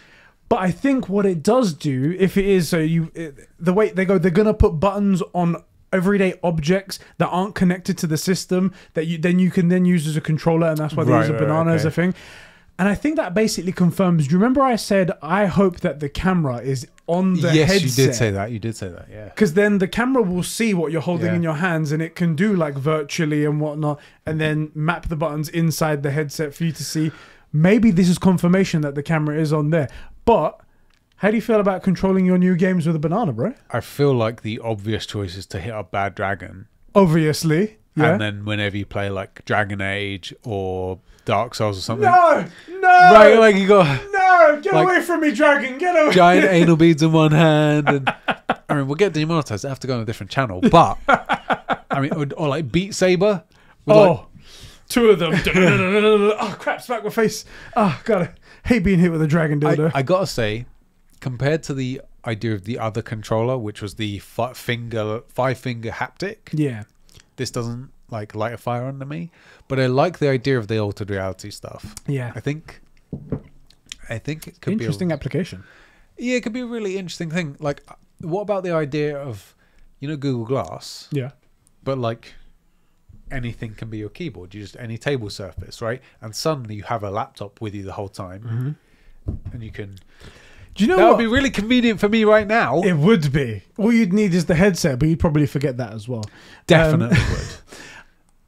But I think what it does do, if it is, the way they go, they're going to put buttons on everyday objects that aren't connected to the system that you can use as a controller, and that's why they use a banana as a thing. And I think that basically confirms. Do you remember I said I hope that the camera is on the headset? Yes, you did say that. You did say that, yeah. Because then the camera will see what you're holding in your hands, and it can do like virtually and whatnot, and then map the buttons inside the headset for you to see. Maybe this is confirmation that the camera is on there. But how do you feel about controlling your new games with a banana, bro? I feel like the obvious choice is to hit up Bad Dragon. Obviously, yeah. And then whenever you play like Dragon Age or Dark Souls or something. No! Right, like you got... No! Get away from me, Dragon! Get away! Giant anal beads in one hand. And I mean, we'll get demonetized. I have to go on a different channel. But, I mean, or like Beat Saber. Oh, two of them. Oh, crap, smack my face. Oh, God. I hate being hit with a dragon dildo. I gotta say, compared to the idea of the other controller, which was the five-finger haptic. Yeah. This doesn't like light a fire under me, but I like the idea of the altered reality stuff. Yeah, I think it could be interesting application. Yeah, it could be a really interesting thing. Like, what about the idea of, Google Glass? Yeah, but like anything can be your keyboard. You just any table surface, right? And suddenly you have a laptop with you the whole time, and you can. Do you know that would be really convenient for me right now? It would be. All you'd need is the headset, but you'd probably forget that as well. Definitely would.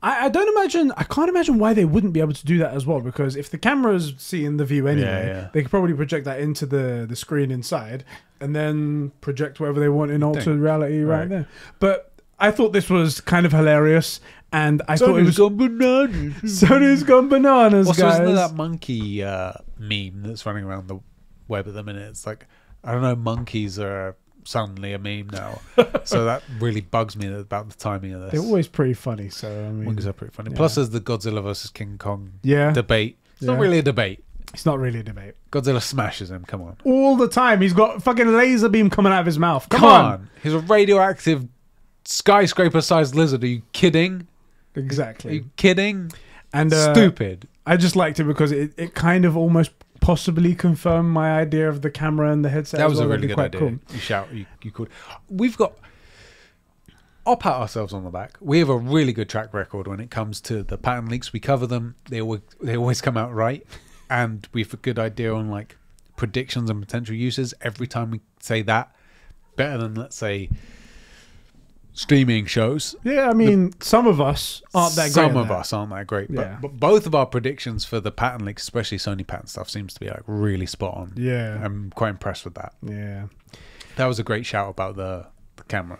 I can't imagine why they wouldn't be able to do that as well, because if the camera's seeing the view anyway, they could probably project that into the screen inside and then project whatever they want in altered reality right there. But I thought this was kind of hilarious, and I thought it was gone bananas. Sony's gone bananas, guys. Wasn't there that monkey meme that's running around the web at the minute? It's like, I don't know, monkeys are suddenly a meme now. So that really bugs me about the timing of this. They're always pretty funny. So I mean, monkeys are pretty funny. Plus there's the Godzilla versus King Kong debate. It's not really a debate. It's not really a debate. Godzilla smashes him. Come on. All the time. He's got fucking laser beam coming out of his mouth. Come on. He's a radioactive skyscraper-sized lizard. Are you kidding? Exactly. Are you kidding? And stupid. I just liked it because it kind of almost possibly confirmed my idea of the camera and the headset. That was a really good idea. Cool. You could. I'll pat ourselves on the back. We have a really good track record when it comes to the patent leaks. We cover them. They always come out right, and we have a good idea on like predictions and potential uses every time we say that. Better than, let's say, streaming shows. Yeah, I mean, some of us aren't that great. Some of us aren't that great. But both of our predictions for the patent leaks, especially Sony patent stuff, seems to be like really spot on. Yeah. I'm quite impressed with that. Yeah. That was a great shout about the camera.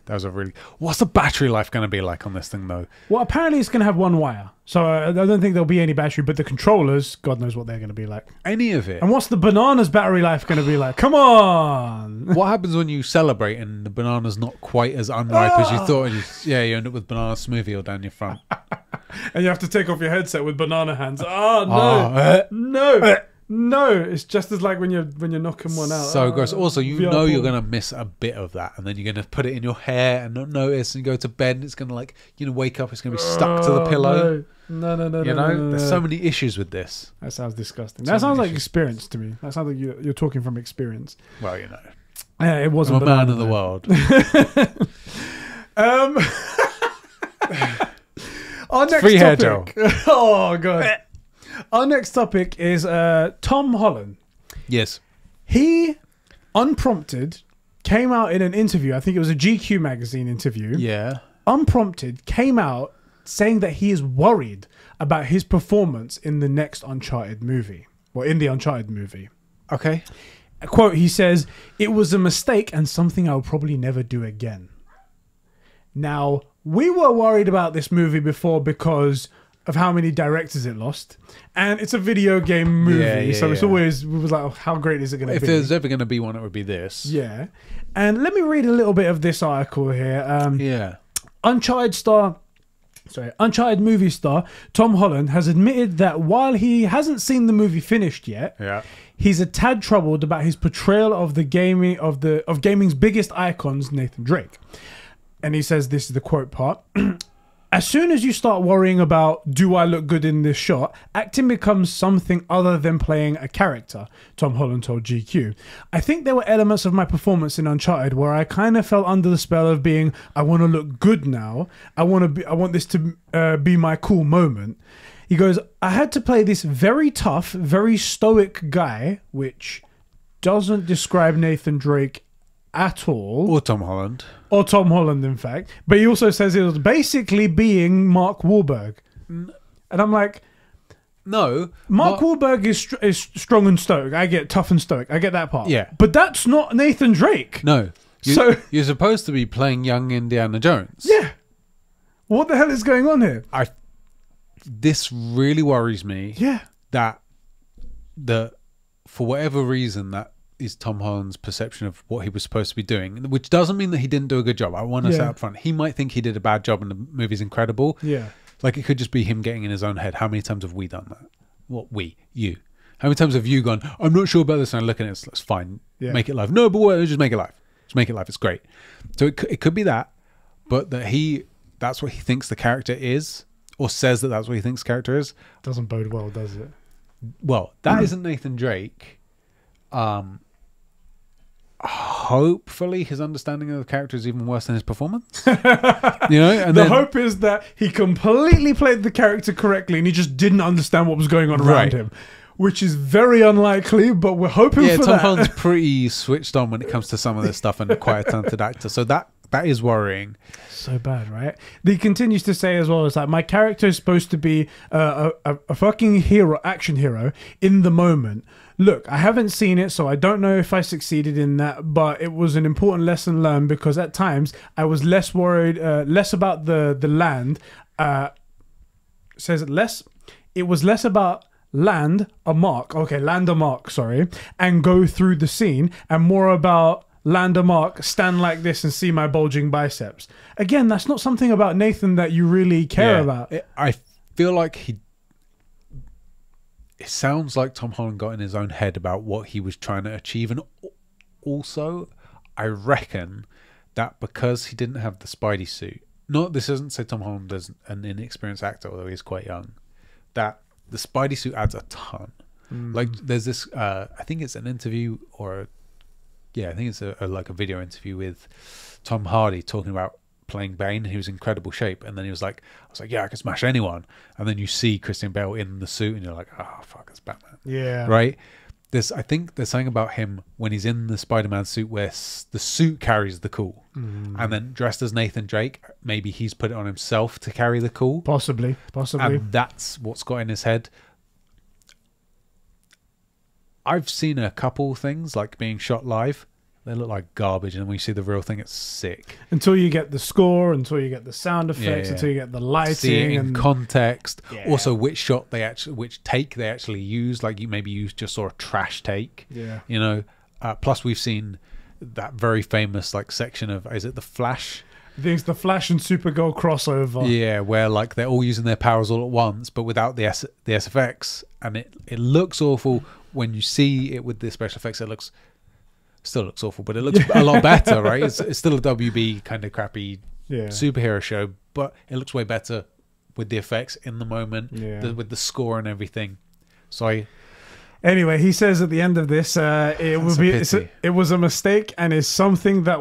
That was a really... What's the battery life going to be like on this thing, though? Well, apparently it's going to have one wire. So I don't think there'll be any battery, but the controllers, God knows what they're going to be like. Any of it. And what's the banana's battery life going to be like? Come on! What happens when you celebrate and the banana's not quite as unripe as you thought? And you end up with banana smoothie all down your front. And you have to take off your headset with banana hands. Oh, no. No. No, it's just as like when you're knocking one out. So gross. Also, you're going to miss a bit of that, and then you're going to put it in your hair and not notice, and you go to bed, and it's going to like wake up, it's going to be stuck to the pillow. No. There's so many issues with this. That sounds disgusting. That sounds like experience to me. That sounds like you're talking from experience. Well, it wasn't. I'm a man of the world. Our next free topic. Hair gel. Oh god. Our next topic is Tom Holland. Yes. He, unprompted, came out in an interview. I think it was a GQ magazine interview. Yeah. Unprompted, came out saying that he is worried about his performance in the next Uncharted movie. Or in the Uncharted movie. Okay. A quote, he says, "It was a mistake and something I'll probably never do again." Now, we were worried about this movie before because of how many directors it lost, and it's a video game movie, so it's always, we was like, oh, how great is it going to be? If there's ever going to be one, it would be this. Yeah. And let me read a little bit of this article here. Uncharted movie star Tom Holland has admitted that while he hasn't seen the movie finished yet, he's a tad troubled about his portrayal of the gaming's biggest icons, Nathan Drake. And he says, this is the quote part. As soon as you start worrying about, do I look good in this shot, acting becomes something other than playing a character, Tom Holland told GQ. I think there were elements of my performance in Uncharted where I kind of fell under the spell of being, I want to look good now. I want this to be my cool moment. He goes, I had to play this very tough, very stoic guy, which doesn't describe Nathan Drake at all. Or Tom Holland. Or Tom Holland, in fact. But he also says it was basically being Mark Wahlberg. And I'm like... No. Mark Wahlberg is strong and stoic. I get tough and stoic. I get that part. Yeah. But that's not Nathan Drake. No. You're supposed to be playing young Indiana Jones. Yeah. What the hell is going on here? This really worries me. Yeah. That for whatever reason, that is Tom Holland's perception of what he was supposed to be doing, which doesn't mean that he didn't do a good job. I want to say up front, he might think he did a bad job and the movie's incredible. Yeah. Like, it could just be him getting in his own head. How many times have we done that? What, you? How many times have you gone, I'm not sure about this, and I look at it, it's fine, make it live. No, but what, just make it live. Just make it live, it's great. So it could be that, but that's what he thinks the character is, or says that that's what he thinks the character is. Doesn't bode well, does it? Well, that isn't Nathan Drake. Hopefully his understanding of the character is even worse than his performance. And the hope is that he completely played the character correctly and he just didn't understand what was going on around him, which is very unlikely, but we're hoping for that. Tom Holland's pretty switched on when it comes to some of this stuff and quite a talented actor, so that is worrying. So bad, right? He continues to say as well, it's like, my character is supposed to be a fucking hero, action hero in the moment. Look, I haven't seen it, so I don't know if I succeeded in that, but it was an important lesson learned because at times I was less worried, less about the land. It was less about land a mark, and go through the scene, and more about land a mark, stand like this and see my bulging biceps. Again, that's not something about Nathan that you really care about. I feel like it sounds like Tom Holland got in his own head about what he was trying to achieve, and also I reckon that because he didn't have the Spidey suit, this doesn't say Tom Holland is an inexperienced actor, although he's quite young, that the Spidey suit adds a ton. Like, there's this I think it's an interview I think it's a video interview with Tom Hardy talking about playing Bane. He was in incredible shape, and then he was like, I can smash anyone. And then you see Christian Bale in the suit, and you're like, oh fuck, it's Batman. Yeah, right. I think there's something about him when he's in the Spider-Man suit where the suit carries the cool, and then dressed as Nathan Drake, maybe he's put it on himself to carry the cool. Possibly. And that's what's got in his head. I've seen a couple things like being shot live. They look like garbage, and when you see the real thing, it's sick. Until you get the score, until you get the sound effects, until you get the lighting, see it in context. Also, which take they actually use. Like, you just saw a trash take. Yeah, plus we've seen that very famous section of, is it the Flash? I think it's the Flash and Supergirl crossover. Yeah, where they're all using their powers all at once, but without the SFX, and it looks awful when you see it with the special effects. Still looks awful, but it looks a lot better, right? It's still a WB kind of crappy superhero show, but it looks way better with the effects in the moment, with the score and everything. So anyway, he says at the end of this, it was a mistake, and is something that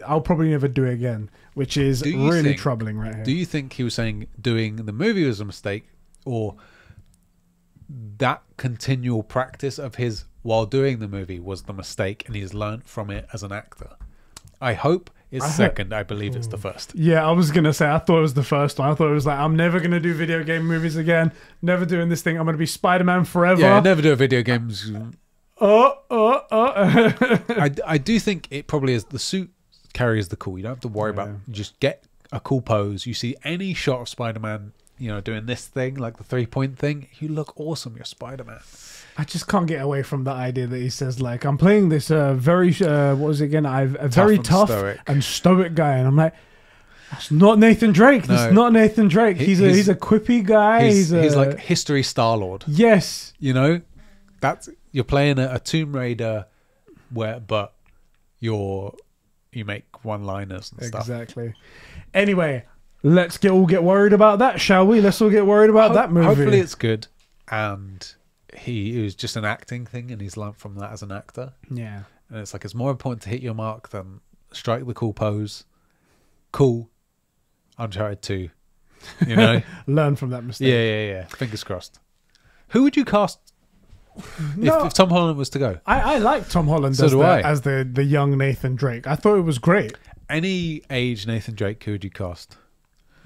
I'll probably never do again, which is really troubling right here. Do you think he was saying doing the movie was a mistake, or that continual practice of his while doing the movie was the mistake and he's learned from it as an actor? I hope it's second. I believe it's the first. Yeah, I was going to say, I thought it was the first one. I thought it was like, I'm never going to do video game movies again. Never doing this thing. I'm going to be Spider-Man forever. Yeah, never do video games. I do think it probably is. The suit carries the cool. You don't have to worry about. You just get a cool pose. You see any shot of Spider-Man, you know, doing this thing, like the 3-point thing. You look awesome. You're Spider-Man. I just can't get away from the idea that he says, like, I'm playing this very, what was it again? A very tough and stoic guy. And I'm like, that's not Nathan Drake. That's not Nathan Drake. He's a quippy guy. He's like history Star-Lord. Yes. You know, you're playing a Tomb Raider but you make one-liners and stuff. Exactly. Anyway, let's all get worried about that, shall we? Let's all get worried about that movie. Hopefully it's good. And it was just an acting thing, and he's learned from that as an actor. Yeah. And it's like, it's more important to hit your mark than strike the cool pose. Cool. Uncharted 2. You know? Learn from that mistake. Yeah. Fingers crossed. Who would you cast if Tom Holland was to go? I like Tom Holland as the young Nathan Drake. I thought it was great. Any age Nathan Drake, who would you cast?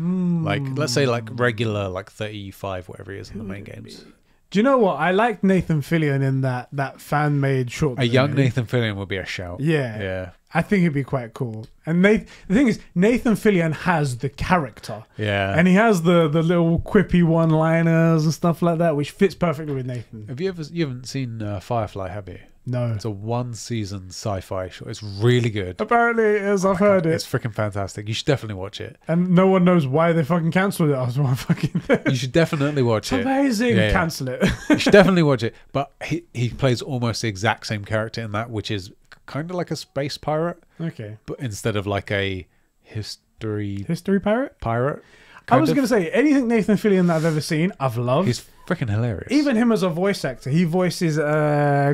Like, let's say like regular, like 35, whatever he is in the main games. Do you know what? I liked Nathan Fillion in that fan-made short. A young Nathan Fillion would be a shout. Yeah. I think it'd be quite cool. And the thing is, Nathan Fillion has the character. Yeah. And he has the little quippy one-liners and stuff like that, which fits perfectly with Nathan. You haven't seen Firefly, have you? No. It's a 1-season sci-fi show. It's really good. Apparently it is. I've heard it. It's freaking fantastic. You should definitely watch it. And no one knows why they fucking cancelled it after one fucking thing. You should definitely watch it. Amazing. Yeah. Cancel it. You should definitely watch it. But he plays almost the exact same character in that, which is kind of like a space pirate. Okay. But instead of like a history pirate? I was going to say, anything Nathan Fillion that I've ever seen, I've loved. He's freaking hilarious. Even him as a voice actor. He voices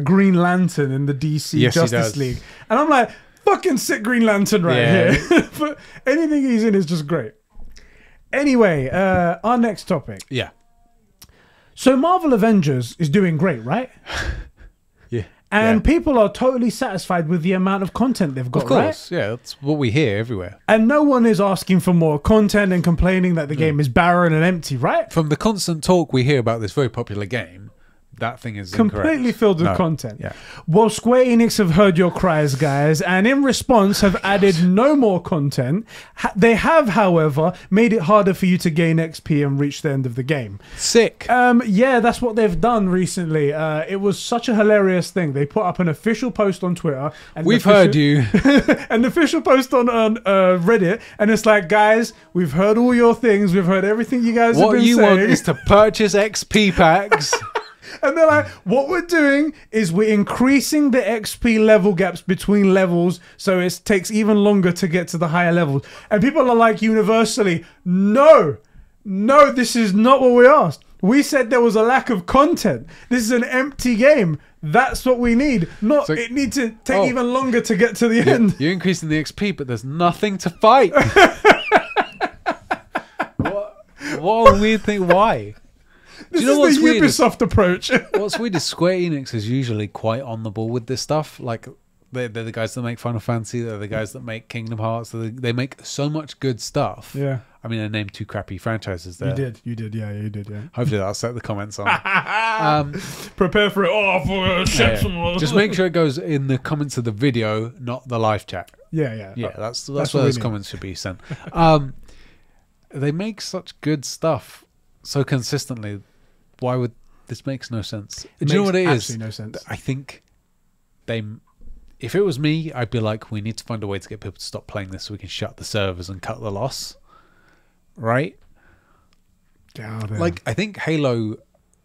Green Lantern in the DC Justice League. And I'm like, fucking sick Green Lantern here. But anything he's in is just great. Anyway, our next topic. Yeah. So Marvel Avengers is doing great, right? Yeah. And people are totally satisfied with the amount of content they've got, right? Of course, yeah. That's what we hear everywhere. And no one is asking for more content and complaining that the game is barren and empty, right? From the constant talk we hear about this very popular game, that thing is completely filled with content. Yeah. Well, Square Enix have heard your cries, guys, and in response have added no more content. They have, however, made it harder for you to gain XP and reach the end of the game. Sick. Yeah, that's what they've done recently. It was such a hilarious thing. They put up an official post on Twitter. And we've heard you. An official post on Reddit, and it's like, guys, we've heard all your things. We've heard everything you guys have been saying. What you want is to purchase XP packs. And they're like, what we're doing is we're increasing the XP level gaps between levels so it takes even longer to get to the higher levels. And people are like, universally, no, this is not what we asked. We said there was a lack of content. This is an empty game. That's what we need. Not it needs to take even longer to get to the end. You're increasing the XP, but there's nothing to fight. What a weird thing. Why? This is the Ubisoft approach. What's weird is Square Enix is usually quite on the ball with this stuff. Like, they're the guys that make Final Fantasy. They're the guys that make Kingdom Hearts. They make so much good stuff. Yeah. I mean, I named 2 crappy franchises there. You did. Yeah. Hopefully that'll set the comments on. Prepare for it. Just make sure it goes in the comments of the video, not the live chat. Yeah. Yeah, that's where those comments should be sent. They make such good stuff so consistently. Why would this makes no sense? Do you know what it is? Absolutely no sense. I think if it was me, I'd be like, we need to find a way to get people to stop playing this so we can shut the servers and cut the loss. Right? Like, I think Halo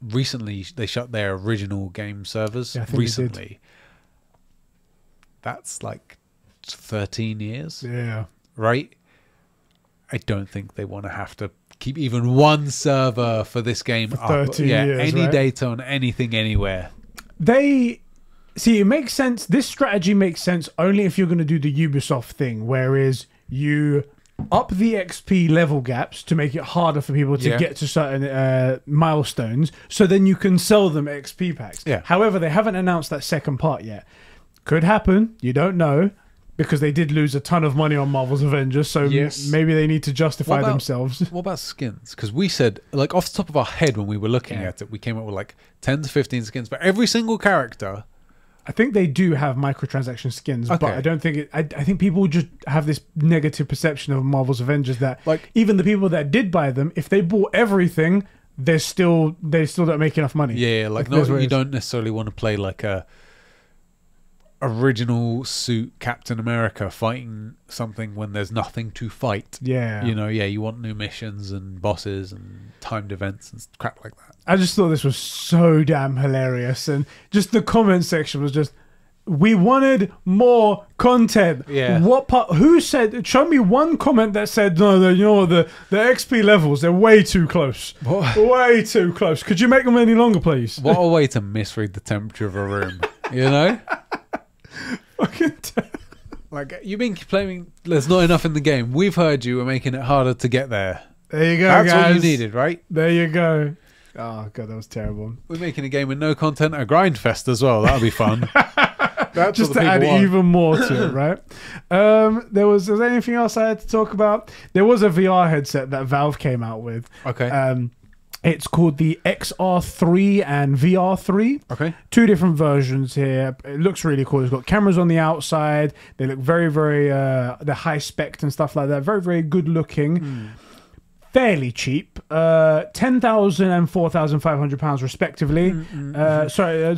recently, they shut their original game servers recently. That's like 13 years. Yeah. Right? I don't think they want to have to keep even one server for this game for 13 years, any data on anything anywhere. It makes sense. This strategy makes sense only if you're going to do the Ubisoft thing, whereas you up the XP level gaps to make it harder for people to get to certain milestones, so then you can sell them XP packs. Yeah. However, they haven't announced that second part yet. Could happen. You don't know. Because they did lose a ton of money on Marvel's Avengers, so maybe they need to justify themselves. What about skins? Because we said, like, off the top of our head when we were looking at it, we came up with like 10 to 15 skins for every single character, I think they do have microtransaction skins, but I don't think it. I think people just have this negative perception of Marvel's Avengers that like even the people that did buy them, if they bought everything, they still don't make enough money. Yeah, like no, you don't necessarily want to play like a original suit Captain America fighting something when there's nothing to fight. Yeah, you know, you want new missions and bosses and timed events and crap like that. I just thought this was so damn hilarious, and just the comment section was just, we wanted more content. Yeah. What part? Who said? Show me one comment that said no. You know the XP levels, they're way too close. What? Way too close. Could you make them any longer, please? What a way to misread the temperature of a room. You know. Fucking. Like you've been complaining there's not enough in the game. We've heard you. We're making it harder to get there. There you go, That's guys. what you needed, right? There you go. Oh god, that was terrible. We're making a game with no content, a grind fest as well. That'll be fun. That's just to add even more to it, right? Was there anything else I had to talk about? There was a VR headset that Valve came out with. Okay. It's called the XR3 and VR3. Okay. 2 different versions here. It looks really cool. It's got cameras on the outside. They look very, very they're high spec and stuff like that. Very, very good looking. Fairly cheap, £10,000 and £4,500 respectively. Sorry,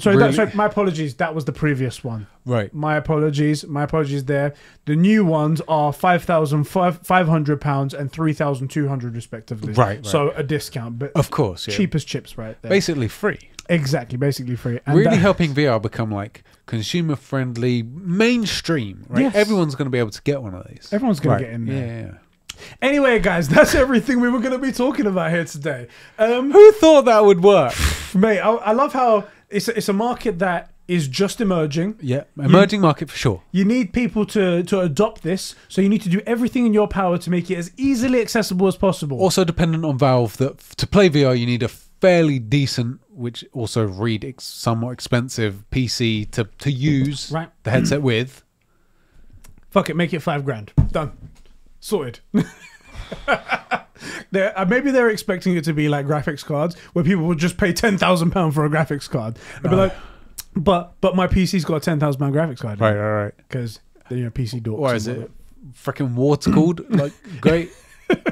my apologies. That was the previous one. Right. My apologies there. The new ones are £5,500 and £3,200 respectively. Right. So a discount, but of course, cheap as chips, right there. Basically free. Exactly, basically free. And really helping VR become like consumer friendly, mainstream. Right. Yes. Everyone's going to be able to get one of these. Everyone's going to get in there. Yeah. Anyway, guys, that's everything we were going to be talking about here today. Who thought that would work? Mate, I love how it's a market that is just emerging. Yeah, emerging market for sure. You need people to adopt this, so you need to do everything in your power to make it as easily accessible as possible. Also dependent on Valve that to play VR you need a fairly decent, which also somewhat expensive PC to use the headset with. Fuck it, make it $5,000. Done. Sorted. Maybe they're expecting it to be like graphics cards where people would just pay £10,000 for a graphics card. They'd be like, but my PC's got a £10,000 graphics card. Right. Because they're PC dorks. Why is it freaking water cooled? Like, great.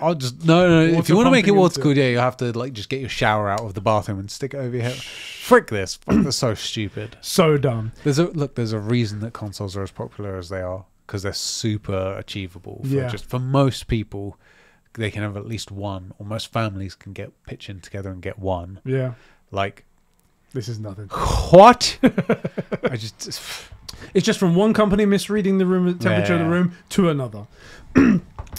I'll just no. If you want to make it water cooled, you have to like just get your shower out of the bathroom and stick it over your head. Frick this. That's so stupid. So dumb. There's a reason that consoles are as popular as they are. Because they're super achievable for most people. They can have at least one, or most families can get pitch in together and get one. Yeah, like this is nothing. What? It's just from one company misreading the room temperature of the room to another.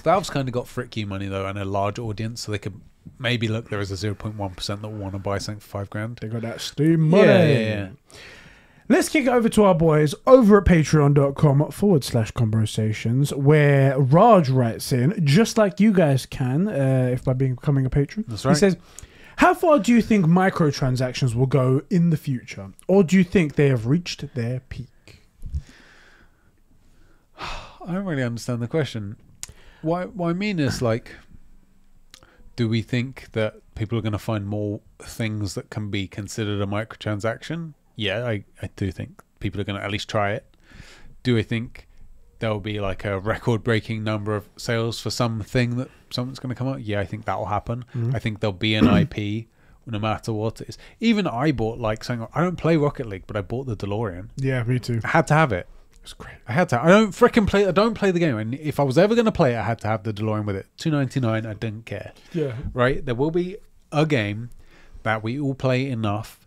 Valve's kind of got frick you money though, and a large audience, so they could maybe look. There is a 0.1% that want to buy something for $5,000. They got that Steam money. Yeah. Let's kick it over to our boys over at patreon.com/conversations, where Raj writes in, just like you guys can, if by becoming a patron. That's right. He says, how far do you think microtransactions will go in the future? Or do you think they have reached their peak? I don't really understand the question. What I mean is, like, do we think that people are going to find more things that can be considered a microtransaction? Yeah, I do think people are going to at least try it. Do I think there'll be like a record-breaking number of sales for something that something's going to come out? Yeah, I think that will happen. I think there'll be an IP no matter what it is. Even I bought like something. I don't play Rocket League, but I bought the DeLorean. Yeah, me too. I had to have it. It's great. I had to. I don't play the game. And if I was ever going to play it, I had to have the DeLorean with it. $2.99. I didn't care. Yeah. Right. There will be a game that we all play enough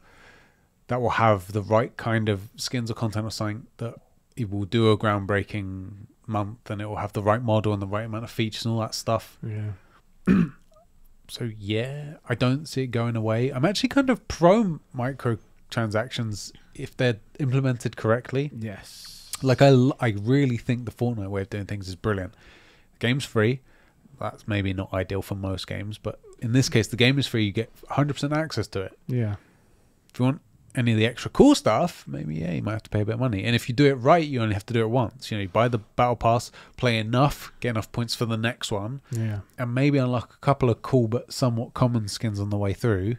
that will have the right kind of skins or content or something that it will do a groundbreaking month, and it will have the right model and the right amount of features and all that stuff. Yeah. So yeah, I don't see it going away. I'm actually kind of pro microtransactions if they're implemented correctly. Yes. Like I really think the Fortnite way of doing things is brilliant. The game's free. That's maybe not ideal for most games, but in this case, the game is free. You get 100% access to it. Yeah. If you want any of the extra cool stuff, maybe you might have to pay a bit of money. And if you do it right, you only have to do it once. You buy the battle pass, play enough, get enough points for the next one, and maybe unlock a couple of cool but somewhat common skins on the way through,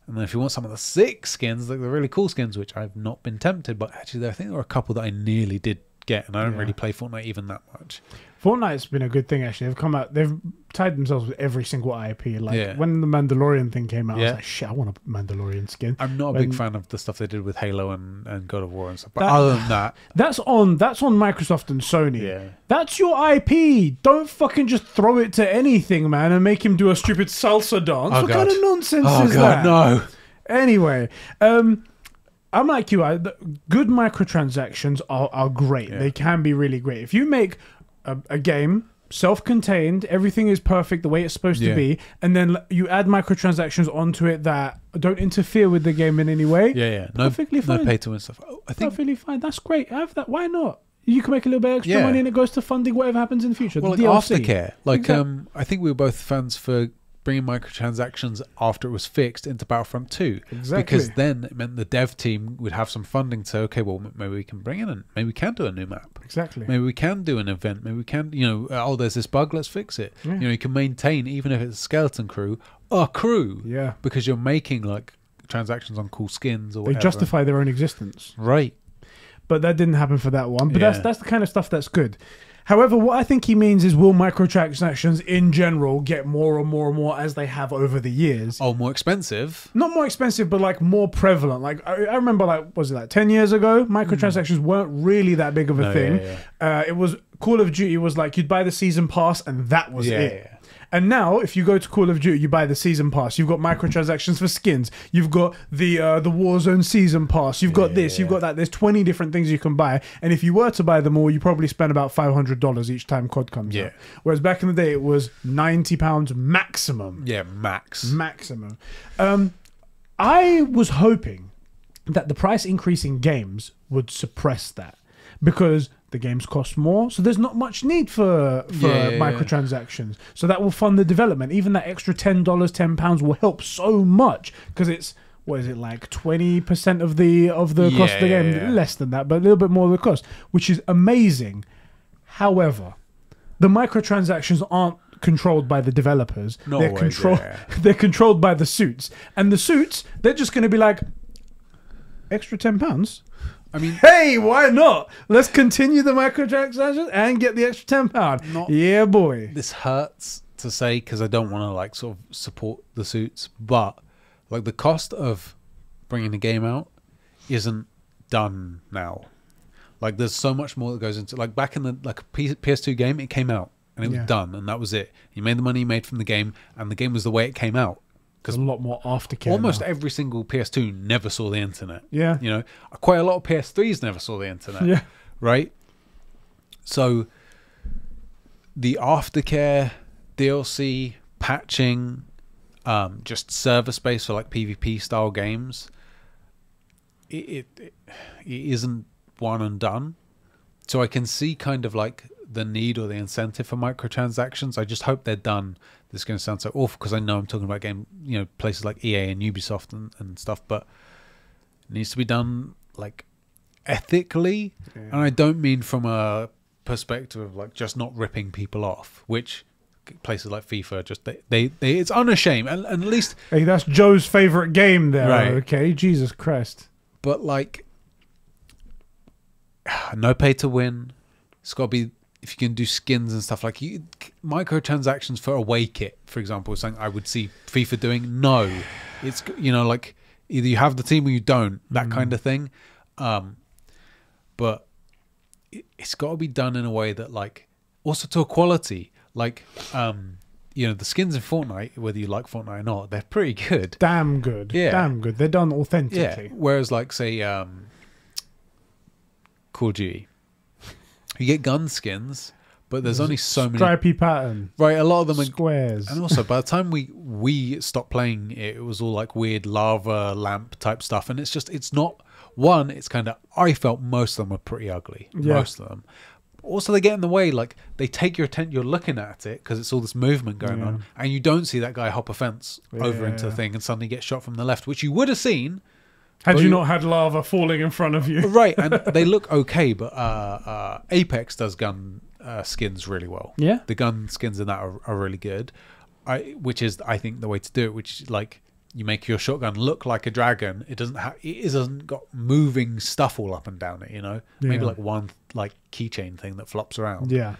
And then if you want some of the sick skins, like the really cool skins, which I've not been tempted, but actually I think there were a couple that I nearly did get, and I don't really play Fortnite even that much. Fortnite's been a good thing, actually. They've tied themselves with every single IP. Like when the Mandalorian thing came out, I was like, shit, I want a Mandalorian skin. I'm not a big fan of the stuff they did with Halo and God of War and stuff. But other than that, that's on Microsoft and Sony. Yeah. That's your IP. Don't fucking just throw it to anything, man, and make him do a stupid salsa dance. What kind of nonsense is that? No. Anyway, I'm like you. Good microtransactions are great. They can be really great. If you make a game self-contained, everything is perfect the way it's supposed to be, and then you add microtransactions onto it that don't interfere with the game in any way. Perfectly fine. No pay to win stuff. I think perfectly fine. That's great. Have that. Why not? You can make a little bit extra money, and it goes to funding whatever happens in the future. Well, like aftercare. Like I think we were both fans for bringing microtransactions after it was fixed into Battlefront 2. Exactly. Because then it meant the dev team would have some funding to, okay, well, maybe we can bring in and maybe we can do a new map. Exactly. Maybe we can do an event. Maybe we can, there's this bug, let's fix it. Yeah. You can maintain, even if it's a skeleton crew, a crew. Yeah. Because you're making like transactions on cool skins or whatever. They justify their own existence. Right. But that didn't happen for that one. But that's the kind of stuff that's good. However, what I think he means is, will microtransactions in general get more and more and more as they have over the years? Oh, more expensive? Not more expensive, but like more prevalent. Like I remember, like, was it like 10 years ago? Microtransactions weren't really that big of a thing. It was Call of Duty was like you'd buy the season pass and that was it. Yeah. And now, if you go to Call of Duty, you buy the season pass. You've got microtransactions for skins. You've got the Warzone season pass. You've got this. You've got that. There's 20 different things you can buy. And if you were to buy them all, you probably spend about $500 each time COD comes out. Whereas back in the day, it was £90 maximum. Yeah, max. Maximum. I was hoping that the price increase in games would suppress that, because the games cost more, so there's not much need for microtransactions. So that will fund the development. Even that extra $10, £10 will help so much, because it's, what is it, like 20% of the cost of the game? Yeah. Less than that, but a little bit more of the cost, which is amazing. However, the microtransactions aren't controlled by the developers. They're controlled by the suits. And the suits, they're just going to be like, extra £10? I mean, hey, why not? Let's continue the microtransactions and get the extra £10. Yeah, boy. This hurts to say, because I don't want to like sort of support the suits, but like the cost of bringing the game out isn't done now. Like there's so much more that goes into, like back in the like PS2 game, it came out and it was done, and that was it. You made the money you made from the game, and the game was the way it came out. There's a lot more aftercare. Almost every single PS2 never saw the internet. Yeah. Quite a lot of PS3s never saw the internet. Yeah. Right? So the aftercare, DLC, patching, just server space for like PvP style games, it isn't one and done. So I can see kind of like the need or the incentive for microtransactions. I just hope they're done. This is going to sound so awful because I know I'm talking about places like EA and Ubisoft and stuff, but it needs to be done like ethically. And I don't mean from a perspective of like just not ripping people off, which places like FIFA just they it's unashamed, and at least, hey, that's Joe's favorite game there, right? Okay, Jesus Christ. But like, no pay to win. It's got to be, if you can do skins and stuff, like microtransactions for away kit, for example, is something I would see FIFA doing. No, it's like either you have the team or you don't, that kind of thing. But it's got to be done in a way that like also to a quality, like the skins in Fortnite, whether you like Fortnite or not, they're pretty good. Damn good. Yeah, damn good. They're done authentically. Yeah. Whereas like say Call of Duty, you get gun skins, but there's only so many stripy pattern. Right, a lot of them are squares. And also, by the time we stopped playing, it was all like weird lava lamp type stuff, and it's not one. It's kind of, I felt most of them were pretty ugly. Yeah. Most of them. Also, they get in the way. Like they take your attention. You're looking at it because it's all this movement going on, and you don't see that guy hop a fence over into the thing and suddenly get shot from the left, which you would have seen. Had you not had lava falling in front of you. Right, and they look okay, but Apex does gun skins really well. Yeah. The gun skins in that are really good, which is, I think, the way to do it, which like you make your shotgun look like a dragon. It doesn't got moving stuff all up and down it, you know. Maybe like one like keychain thing that flops around. Yeah.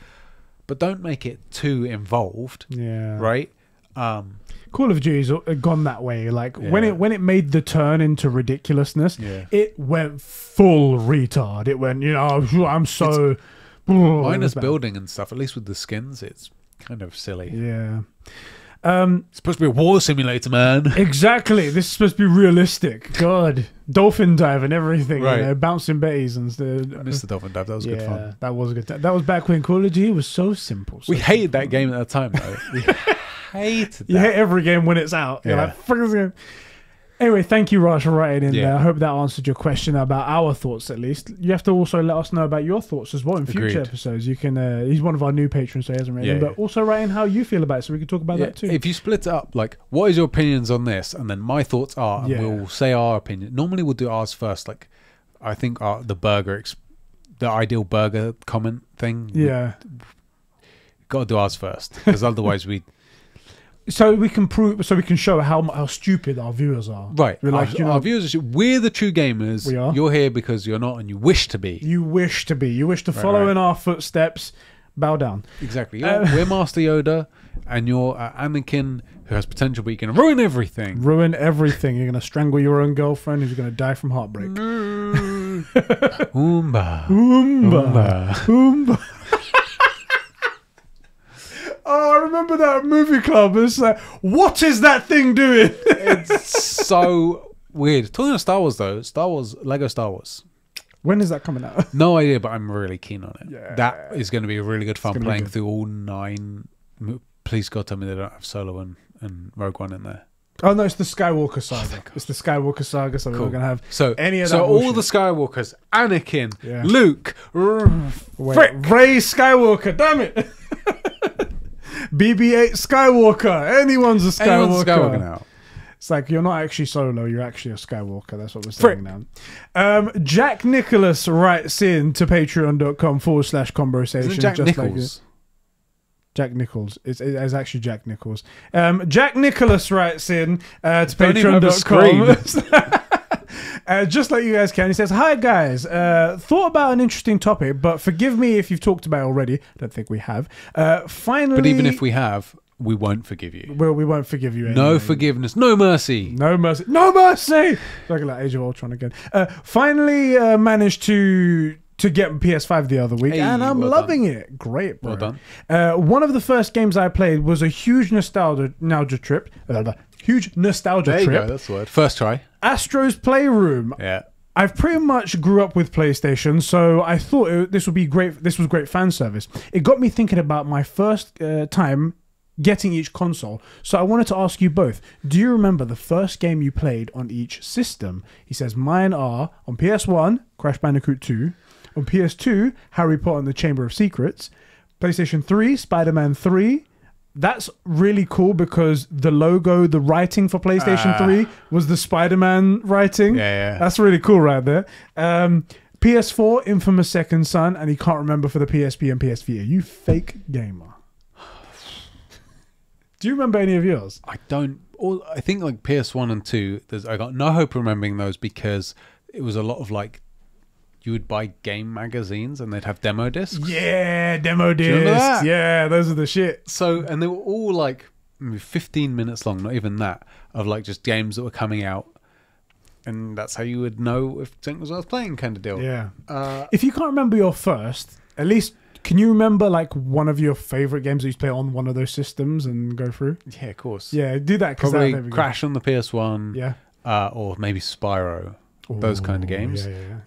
But don't make it too involved. Yeah. Right? Call of Duty's gone that way. Like when it made the turn into ridiculousness, it went full retard. It went, you know, I'm so minus building and stuff. At least with the skins, it's kind of silly. Yeah. It's supposed to be a war simulator, man. Exactly. This is supposed to be realistic. God, dolphin dive and everything. Right. You know, bouncing betties and stuff. I missed the dolphin dive. That was good fun. That was good. That was back when Call of Duty was so simple. We hated that game at the time, though. We hated that. You hate every game when it's out. You're like, fuck this game. Anyway, thank you, Raj, for writing in there. I hope that answered your question about our thoughts, at least. You have to also let us know about your thoughts as well in future episodes. You can. He's one of our new patrons, so he hasn't written in, but also write in how you feel about it, so we can talk about that too. If you split it up, like, what is your opinions on this? And then my thoughts are, and we'll say our opinion. Normally, we'll do ours first. Like, I think the ideal burger comment thing. Yeah. Got to do ours first, because otherwise we... So we can show how stupid our viewers are. Right. We're like, our viewers are, we're the true gamers. We are. You're here because you're not, and you wish to be. You wish to be. You wish to follow in our footsteps. Bow down. Exactly. We're Master Yoda, and you're Anakin, who has potential, but you can ruin everything. Ruin everything. You're going to strangle your own girlfriend, who's going to die from heartbreak. Oomba. Oomba. Oomba. Oomba. Oh, I remember that movie club. It's like, what is that thing doing? It's so weird. Talking of Star Wars, though, Lego Star Wars. When is that coming out? No idea, but I'm really keen on it. Yeah. That is going to be really good fun playing through all 9. Please God, tell me they don't have Solo and Rogue One in there. Oh no, it's the Skywalker saga. It's the Skywalker saga, so we're not going to have any of that. So bullshit. all the Skywalkers, Anakin, Luke, Rey Skywalker, damn it. BB-8 Skywalker. Anyone's a Skywalker. Anyone's a Skywalker now. It's like, you're not actually Solo, you're actually a Skywalker. That's what we're saying now. Jack Nicholas writes in to patreon.com/conversations. Isn't Jack Nichols? Jack Nichols. It's actually Jack Nichols. Jack Nicholas writes in to patreon.com. Just like you guys can. He says, hi guys, thought about an interesting topic, but forgive me if you've talked about it already. I don't think we have. Finally, but even if we have, we won't forgive you. Well, we won't forgive you anyway. No forgiveness, no mercy. No mercy. No mercy! Like Age of Ultron again. Finally managed to get PS5 the other week, and I'm loving it. Great, bro. Well done. One of the first games I played was a huge nostalgia trip. Huge nostalgia there you trip. Go, that's the word. First try. Astro's Playroom. Yeah. I've pretty much grew up with PlayStation, so I thought this would be great. This was great fan service. It got me thinking about my first time getting each console. So I wanted to ask you both, do you remember the first game you played on each system? He says, mine are on PS1, Crash Bandicoot 2, on PS2, Harry Potter and the Chamber of Secrets, PlayStation 3, Spider-Man 3. That's really cool because the logo, the writing for PlayStation 3 was the Spider-Man writing. Yeah. That's really cool right there. PS4, Infamous Second Son, and he can't remember for the PSP and PS Vita. You fake gamer. Do you remember any of yours? I don't. I think like PS1 and 2, I got no hope of remembering those because it was a lot of like, you would buy game magazines and they'd have demo discs. Yeah, demo discs. Yeah, those are the shit. So, and they were all like 15 minutes long, not even that, of like just games that were coming out. And that's how you would know if something was worth playing, kind of deal. Yeah. If you can't remember your first, at least can you remember like one of your favorite games that you play on one of those systems and go through? Yeah, of course. Yeah, do that. Probably Crash on the PS1. Yeah. Or maybe Spyro. Those kind of games. Or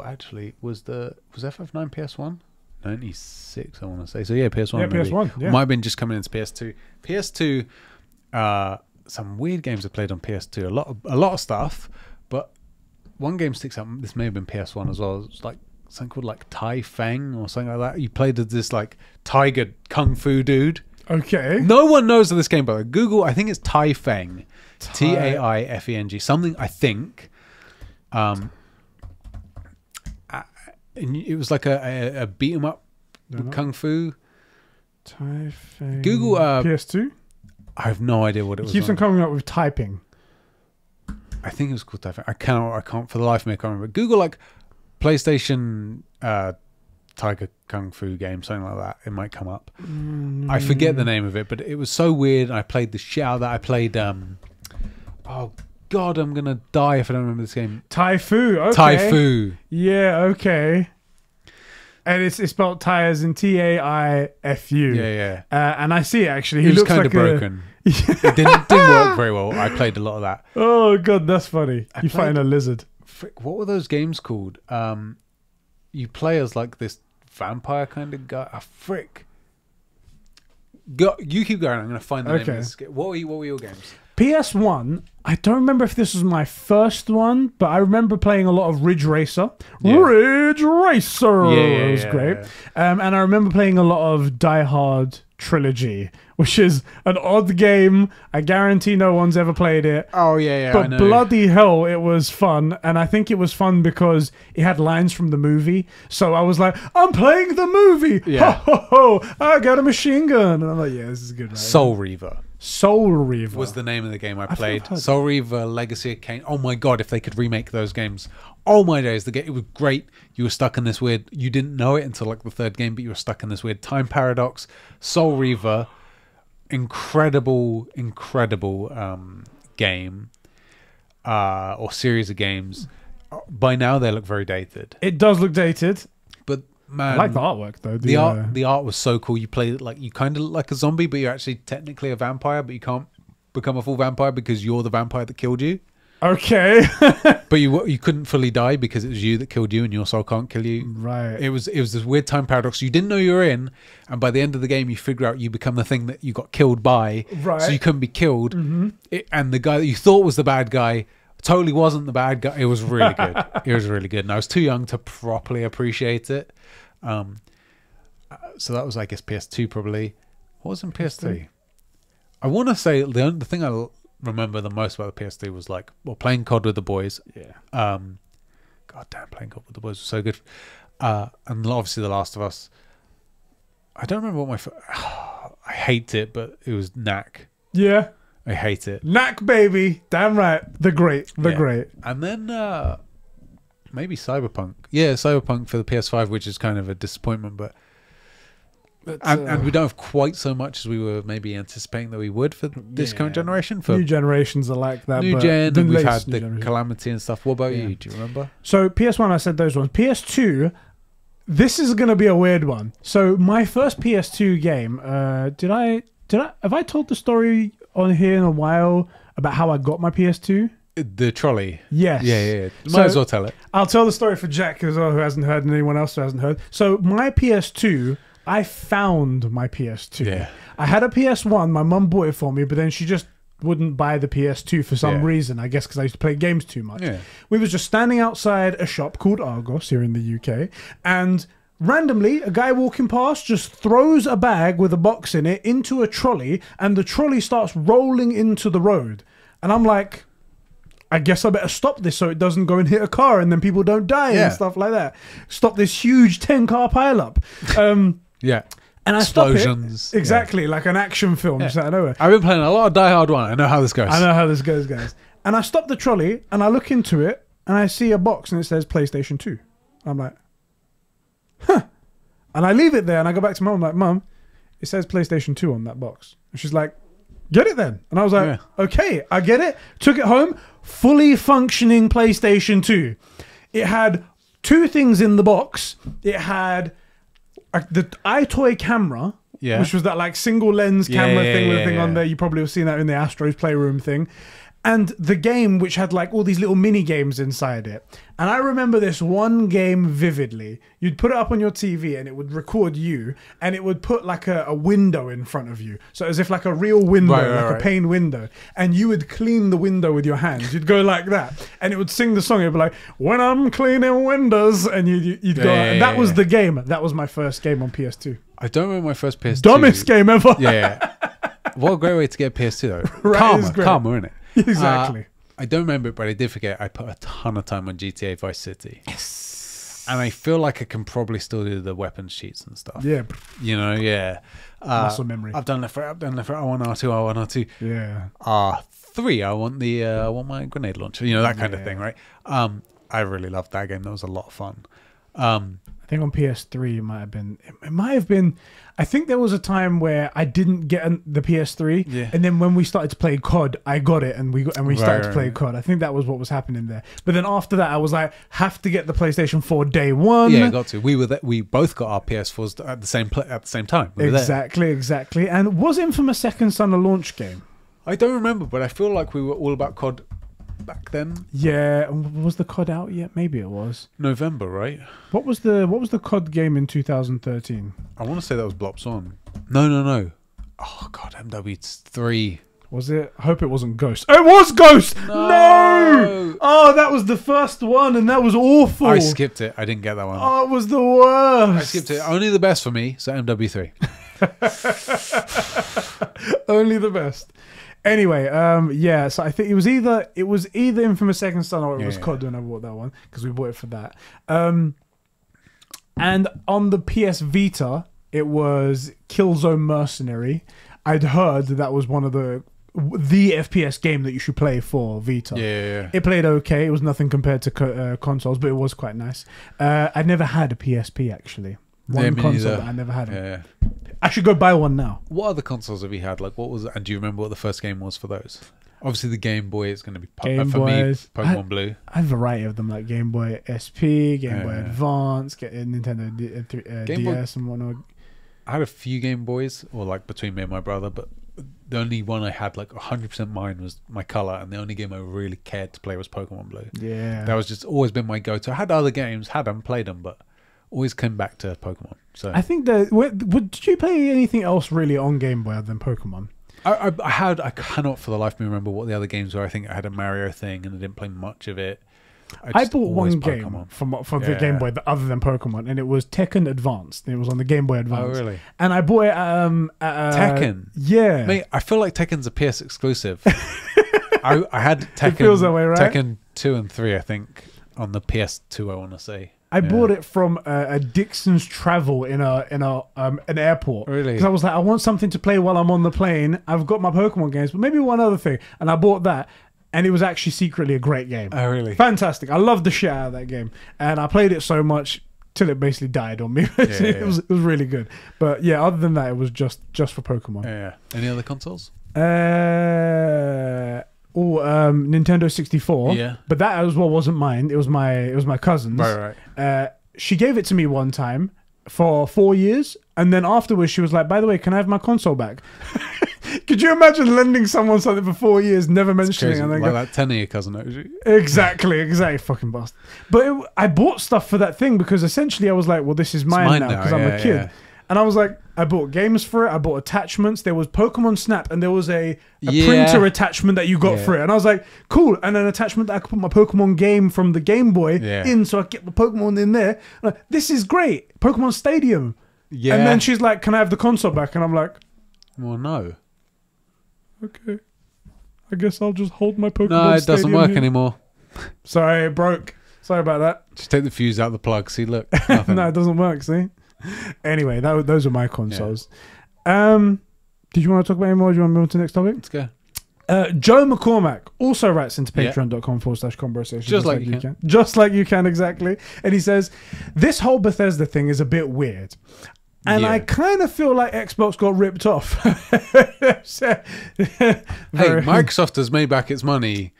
actually, was FF9 PS1? 96, I want to say. So yeah, PS1. Yeah, maybe. PS1. Yeah. Might have been just coming into PS2. PS2. Some weird games I played on PS2. A lot of stuff, but one game sticks out. This may have been PS1 as well. It's like something called like Tai Feng or something like that. You played as this like tiger kung fu dude. Okay. No one knows of this game, but Google. I think it's Tai Feng. TAIFENG, something I think. And it was like a beat 'em up with kung fu. Tai Feng. Google PS2. I have no idea what it was. It keeps on coming up with typing. I think it was called typing. I can't for the life of me. I can't remember. Google like PlayStation Tiger Kung Fu game, something like that. It might come up. I forget the name of it, but it was so weird. I played the shit out of that. I played. Oh God, I'm gonna die if I don't remember this game. Taifu. Okay. Taifu. Yeah. Okay. And it's spelled Ty as in Taifu. Yeah. And I see it actually. He looks was kind like of broken. It didn't work very well. I played a lot of that. Oh God, that's funny. You fighting a lizard. Frick, what were those games called? You play as like this vampire kind of guy. Frick. You keep going. I'm going to find the name of this. What were your games? PS1, I don't remember if this was my first one, but I remember playing a lot of Ridge Racer. Yeah. Ridge Racer! It was great. Yeah. And I remember playing a lot of Die Hard Trilogy, which is an odd game. I guarantee no one's ever played it. Oh, yeah. But bloody hell, it was fun. And I think it was fun because it had lines from the movie. So I was like, I'm playing the movie! Yeah. Ho, ho, ho! I got a machine gun! And I'm like, yeah, this is good. Right? Soul Reaver. Soul Reaver was the name of the game I played. Soul Reaver, Legacy of Kain. Oh my God, if they could remake those games. Oh my days, it was great. You were stuck in this weird, you didn't know it until like the third game, but you were stuck in this weird time paradox. Soul Reaver, incredible game or series of games. By now they look very dated. It does look dated. But man, I like the artwork though. The art was so cool. You play it like you kind of look like a zombie, but you're actually technically a vampire, but you can't become a full vampire because you're the vampire that killed you. Okay. But you couldn't fully die because it was you that killed you and your soul can't kill you. Right. It was this weird time paradox you didn't know you were in, and by the end of the game you figure out you become the thing that you got killed by. Right. So you couldn't be killed. And the guy that you thought was the bad guy totally wasn't the bad guy. It was really good. It was really good. And I was too young to properly appreciate it. So that was, I guess, PS2 probably. What was in PS3? I want to say the thing I remember the most about the PS3 was like, well, playing COD with the boys. Yeah. God damn, playing COD with the boys was so good. And obviously The Last of Us. I don't remember what I hate it, but it was Knack. Yeah. I hate it. Knack, baby. Damn right. The great. And then maybe Cyberpunk. Yeah, Cyberpunk for the PS5, which is kind of a disappointment, but and we don't have quite so much as we were maybe anticipating that we would for this current generation. For new generations are like that. New gen, and we've had the Calamity and stuff. What about you? Do you remember? So PS1, I said those ones. PS2, this is going to be a weird one. So my first PS2 game, have I told the story on here in a while about how I got my PS2? The trolley. Yes. Yeah. Might as well tell it. I'll tell the story for Jack as well, who hasn't heard, and anyone else who hasn't heard. So my PS2, I found my PS2. Yeah. I had a PS1. My mum bought it for me, but then she just wouldn't buy the PS2 for some reason. I guess because I used to play games too much. Yeah. We was just standing outside a shop called Argos here in the UK, and randomly a guy walking past just throws a bag with a box in it into a trolley, and the trolley starts rolling into the road. And I'm like, I guess I better stop this so it doesn't go and hit a car and then people don't die and stuff like that. Stop this huge 10-car pileup. Yeah. And I Explosions. stop it. Exactly, like an action film. Just out of nowhere. I've been playing a lot of Die Hard 1. I know how this goes. I know how this goes, guys. And I stop the trolley and I look into it and I see a box and it says PlayStation 2. I'm like, huh. And I leave it there and I go back to Mum. I'm like, Mum, it says PlayStation 2 on that box. And she's like, get it then. And I was like, okay, I get it. Took it home. Fully functioning PlayStation 2. It had two things in the box. It had the iToy camera, which was that like single lens camera thing with a thing on there. You probably have seen that in the Astro's Playroom thing. And the game, which had like all these little mini games inside it. And I remember this one game vividly. You'd put it up on your TV and it would record you, and it would put like a window in front of you. So as if like a real window, a pane window. And you would clean the window with your hands. You'd go like that. And it would sing the song. It'd be like, when I'm cleaning windows. And you'd go. And that was the game. That was my first game on PS2. I don't remember my first PS2. Dumbest game ever. Yeah. What a great way to get PS2 though. Karma, isn't it? Exactly. I don't remember it, but I did forget I put a ton of time on GTA Vice City. Yes. And I feel like I can probably still do the weapons cheats and stuff. Yeah. You know, yeah. Muscle memory. I've done left right, I've done left right, R1, R2, R1, R2. Yeah. R3, I want my grenade launcher, you know, that kind of thing, right? I really loved that game. That was a lot of fun. I think on PS3 it might have been. I think there was a time where I didn't get the PS3, and then when we started to play COD, I got it, and we started to play COD. I think that was what was happening there. But then after that, I was like, have to get the PlayStation 4 day one. Yeah, got to. We both got our PS4s at the same time. Exactly. And was Infamous Second Son a launch game? I don't remember, but I feel like we were all about COD back then. Yeah, was the COD out yet? Maybe it was November, right? What was the COD game in 2013? I want to say that was Blops On. No. Oh god, MW3. Was it? I hope it wasn't Ghost. It was Ghost. No! Oh, that was the first one, and that was awful. I skipped it. I didn't get that one. Oh, it was the worst. I skipped it. Only the best for me. So MW3. Only the best. Anyway, yeah. So I think it was either Infamous Second Son or it was COD when I bought that one, because we bought it for that. And on the PS Vita, it was Killzone Mercenary. I'd heard that was one of the FPS game that you should play for Vita. Yeah. It played okay. It was nothing compared to consoles, but it was quite nice. I never had a PSP actually. One console that I never had. Yeah. I should go buy one now. What other consoles have you had? Like, what was it? And do you remember what the first game was for those? Obviously, the Game Boy is going to be for me. Pokemon Blue. I have a variety of them, like Game Boy SP, Game Boy Advance, Nintendo DS, and whatnot. I had a few Game Boys, or like between me and my brother, but the only one I had like 100% mine was my color, and the only game I really cared to play was Pokemon Blue. Yeah, that was just always been my go-to. I had other games, played them, but always came back to Pokemon. So I think that did you play anything else really on Game Boy other than Pokemon? I cannot for the life of me remember what the other games were. I think I had a Mario thing, and I didn't play much of it. I bought one game from the Game Boy other than Pokemon, and it was Tekken Advanced. It was on the Game Boy Advance. Oh, really? And I bought it Tekken? Yeah. Mate, I feel like Tekken's a PS exclusive. I had Tekken, it feels that way, right? Tekken 2 and 3, I think, on the PS2, I want to say. I bought it from a Dixon's Travel in an airport. Really? Because I was like, I want something to play while I'm on the plane. I've got my Pokemon games, but maybe one other thing. And I bought that. And it was actually secretly a great game. Oh, really? Fantastic. I loved the shit out of that game. And I played it so much till it basically died on me. It was really good. But yeah, other than that, it was just for Pokemon. Yeah. Any other consoles? Nintendo 64. Yeah. But that as well wasn't mine. It was my cousin's. Right. She gave it to me one time for 4 years. And then afterwards, she was like, by the way, can I have my console back? Could you imagine lending someone something for 4 years, never mentioning it? And then like that 10 of your cousin owes you. Exactly, fucking bastard. But I bought stuff for that thing because essentially I was like, well, this is mine now because I'm a kid. Yeah. And I was like, I bought games for it. I bought attachments. There was Pokemon Snap, and there was a printer attachment that you got for it. And I was like, cool. And an attachment that I could put my Pokemon game from the Game Boy in, so I could get my Pokemon in there. I'm like, this is great. Pokemon Stadium. Yeah. And then she's like, can I have the console back? And I'm like, well, no. Okay. I guess I'll just hold my Pokemon No, it doesn't work here. anymore. Sorry, it broke. Sorry about that. Just take the fuse out of the plug. See, look. Nothing. No, it doesn't work, see? Anyway, those are my consoles. Yeah. Did you want to talk about any more? Do you want to move on to the next topic? Let's go. Joe McCormack also writes into patreon.com/conversations. Just like you can. Just like you can, exactly. And he says, this whole Bethesda thing is a bit weird. And I kind of feel like Xbox got ripped off. Hey, Microsoft has made back its money.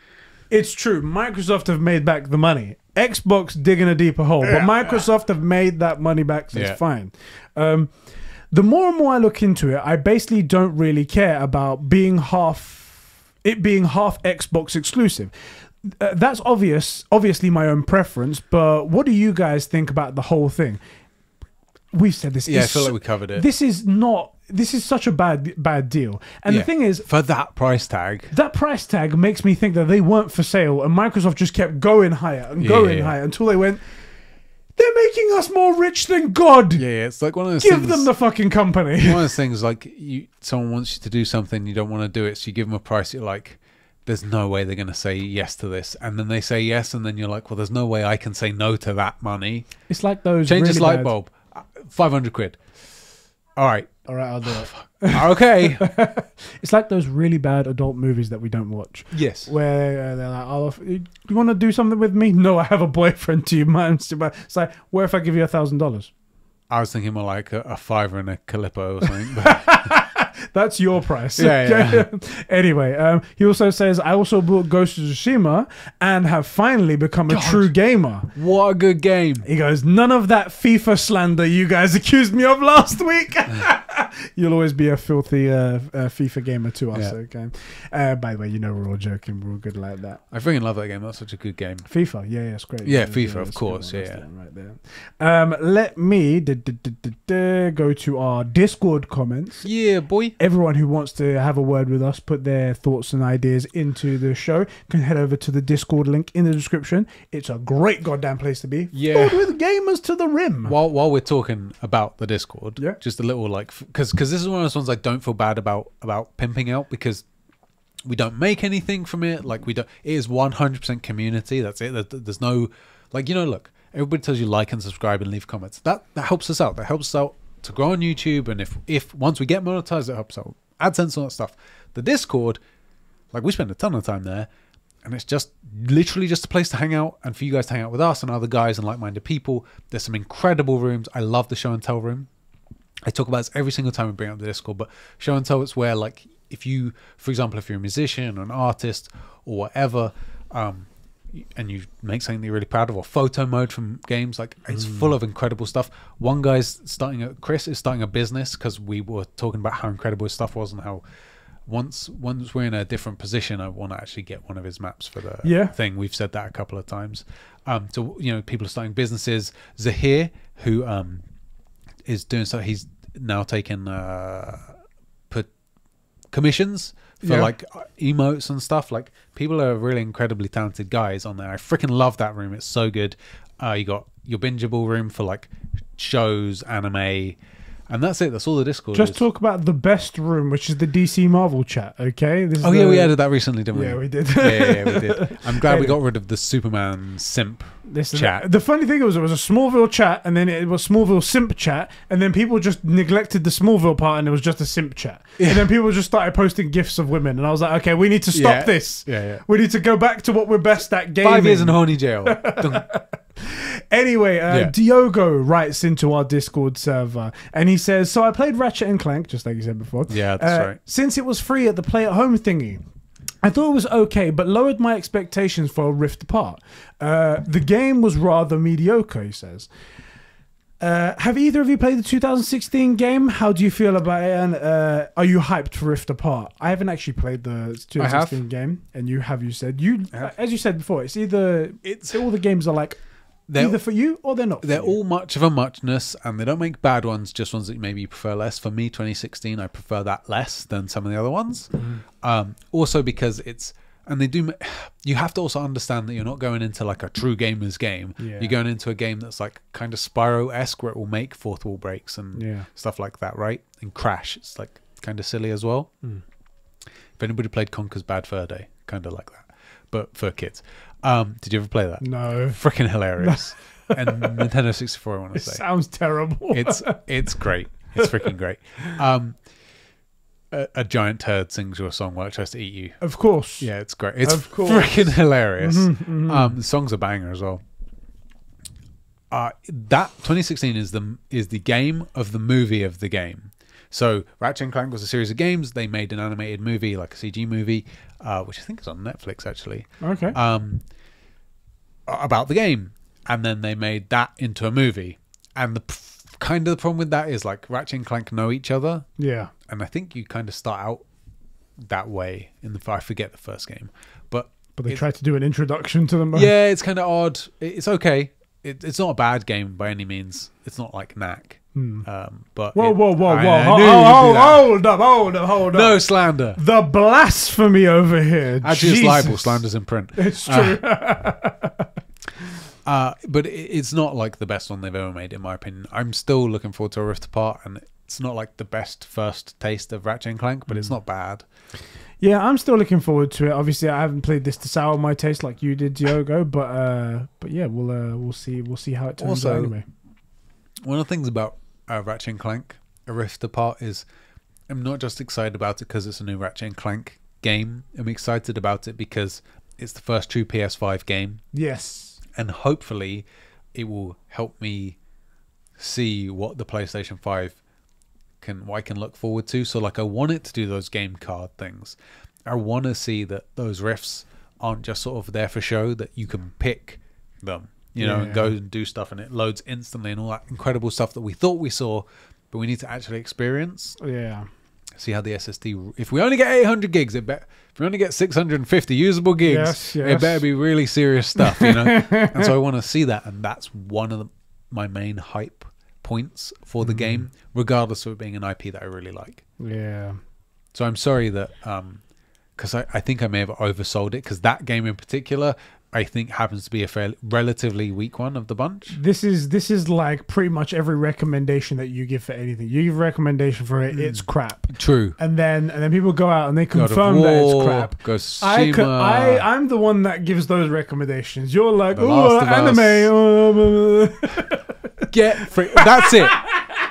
It's true. Microsoft have made back the money. Xbox digging a deeper hole. But Microsoft have made that money back, so it's fine. The more and more I look into it, I basically don't really care about it being half Xbox exclusive. That's obviously my own preference, but what do you guys think about the whole thing? We've said this. Yeah, I feel like we covered it. This is such a bad deal. And the thing is, for that price tag makes me think that they weren't for sale, and Microsoft just kept going higher and going higher until they went, they're making us more rich than God. Yeah, it's like one of those things. Give them the fucking company. One of those things, like someone wants you to do something, you don't want to do it, so you give them a price you're like, there's no way they're going to say yes to this. And then they say yes, and then you're like, well, there's no way I can say no to that money. It's like those Change really this light bad- bulb. 500 quid. All right. All right, I'll do it. Okay. It's like those really bad adult movies that we don't watch. Yes. Where they're like, oh, you want to do something with me? No, I have a boyfriend. Do you mind? It's like, where if I give you $1,000? I was thinking more like a fiver and a Calippo or something. That's your price. Yeah. Anyway, he also says, I also bought Ghost of Tsushima and have finally become a true gamer. What a good game. He goes, none of that FIFA slander you guys accused me of last week. You'll always be a filthy FIFA gamer to us, okay? By the way, you know we're all joking. We're all good like that. I freaking love that game. That's such a good game. FIFA, yeah, it's great. Yeah, FIFA, of course, That's yeah. the one right there. Let me go to our Discord comments. Yeah, boy. Everyone who wants to have a word with us, put their thoughts and ideas into the show, can head over to the Discord link in the description. It's a great goddamn place to be. Yeah. Filled with gamers to the rim. While we're talking about the Discord, Yeah. just a little like, because this is one of those ones I don't feel bad about pimping out, because we don't make anything from it. Like, we don't. It is 100% community. That's it. There's no, like, look, everybody tells you like and subscribe and leave comments. That helps us out. That helps us out to grow on YouTube, and if once we get monetized, it helps out AdSense and all that stuff. The Discord, like, we spend a ton of time there, and it's just literally just a place to hang out and for you guys to hang out with us and other guys and like-minded people. There's some incredible rooms. I love the show and tell room. I talk about this every single time we bring up the Discord, but show and tell, it's where, like, if you, for example, if you're a musician or an artist or whatever, and you make something that you're really proud of, or photo mode from games, like, it's full of incredible stuff. One guy's Chris is starting a business, because we were talking about how incredible his stuff was and how once we're in a different position, I want to actually get one of his maps for the thing. We've said that a couple of times. So, people are starting businesses. Zahir, who is doing so, he's now taken commissions for like emotes and stuff. Like, people are really incredibly talented guys on there. I freaking love that room. It's so good. You got your bingeable room for like shows, anime, and that's it. That's all the Discord Just is. talk about the best room, which is the DC Marvel chat, okay? This is yeah, we added that recently, didn't we? Yeah, we did. yeah, we did. I'm glad we got rid of the Superman simp chat. The funny thing was, it was a Smallville chat, and then it was Smallville simp chat, and then people just neglected the Smallville part, and it was just a simp chat. And then people just started posting gifs of women, and I was like, okay, we need to stop this. Yeah. We need to go back to what we're best at, gaming. 5 years in horny jail. Anyway, Diogo writes into our Discord server, and he says, so I played Ratchet and Clank, just like you said before. Yeah, that's right. Since it was free at the Play at Home thingy. I thought it was okay, but lowered my expectations for Rift Apart. The game was rather mediocre, he says. Have either of you played the 2016 game? How do you feel about it? And are you hyped for Rift Apart? I haven't actually played the 2016 game, and you said as you said before, it's all the games are like either for you or they're not. They're all much of a muchness, and they don't make bad ones, just ones that maybe you prefer less. For me, 2016, I prefer that less than some of the other ones. Also because you have to also understand that you're not going into like a true gamer's game. You're going into a game that's like kind of Spyro-esque, where it will make fourth wall breaks and stuff like that, right? And crash. It's like kind of silly as well. If anybody played Conker's Bad Fur Day, kind of like that, but for kids. Did you ever play that? No. Freaking hilarious. And Nintendo 64, I want to say. Sounds terrible. It's great. It's freaking great. A giant turd sings your song while it tries to eat you. Of course. Yeah, it's great. It's freaking hilarious. The song's a banger as well. That 2016 is the game of the movie of the game. So Ratchet and Clank was a series of games. They made an animated movie, like a CG movie, which I think is on Netflix actually. Okay. About the game, and then they made that into a movie. And the problem with that is, like, Ratchet and Clank know each other. Yeah. And I think you kind of start out that way I forget the first game, but they tried to do an introduction to them. Yeah, it's kind of odd. It's okay. It's not a bad game by any means. It's not like Knack. But whoa! Hold up! No slander. The blasphemy over here. Actually, it's libel. Slander's in print. It's true. But it's not like the best one they've ever made, in my opinion. I'm still looking forward to a Rift Apart, and it's not like the best first taste of Ratchet and Clank, but it's not bad. Yeah, I'm still looking forward to it. Obviously, I haven't played this to sour my taste like you did, Diogo. But yeah, we'll see how it turns out anyway. One of the things about Ratchet and Clank A Rift Apart is I'm not just excited about it because it's a new Ratchet and Clank game. I'm excited about it because it's the first true PS5 game. Yes, and hopefully it will help me see what the PlayStation 5 what I can look forward to. So like I want it to do those game card things. I want to see that those rifts aren't just sort of there for show, that you can pick them, you know, and go and do stuff and it loads instantly and all that incredible stuff that we thought we saw, but we need to actually experience. Yeah. See how the SSD, if we only get 800 gigs, if we only get 650 usable gigs, it better be really serious stuff, you know. And so I want to see that, and that's one of my main hype points for the game, regardless of it being an IP that I really like. Yeah. So I'm sorry that because I think I may have oversold it, because that game in particular I think happens to be a relatively weak one of the bunch. This is like pretty much every recommendation that you give for anything. You give a recommendation for it, it's crap. True. And then people go out and they confirm that it's crap. I'm the one that gives those recommendations. You're like, oh, anime.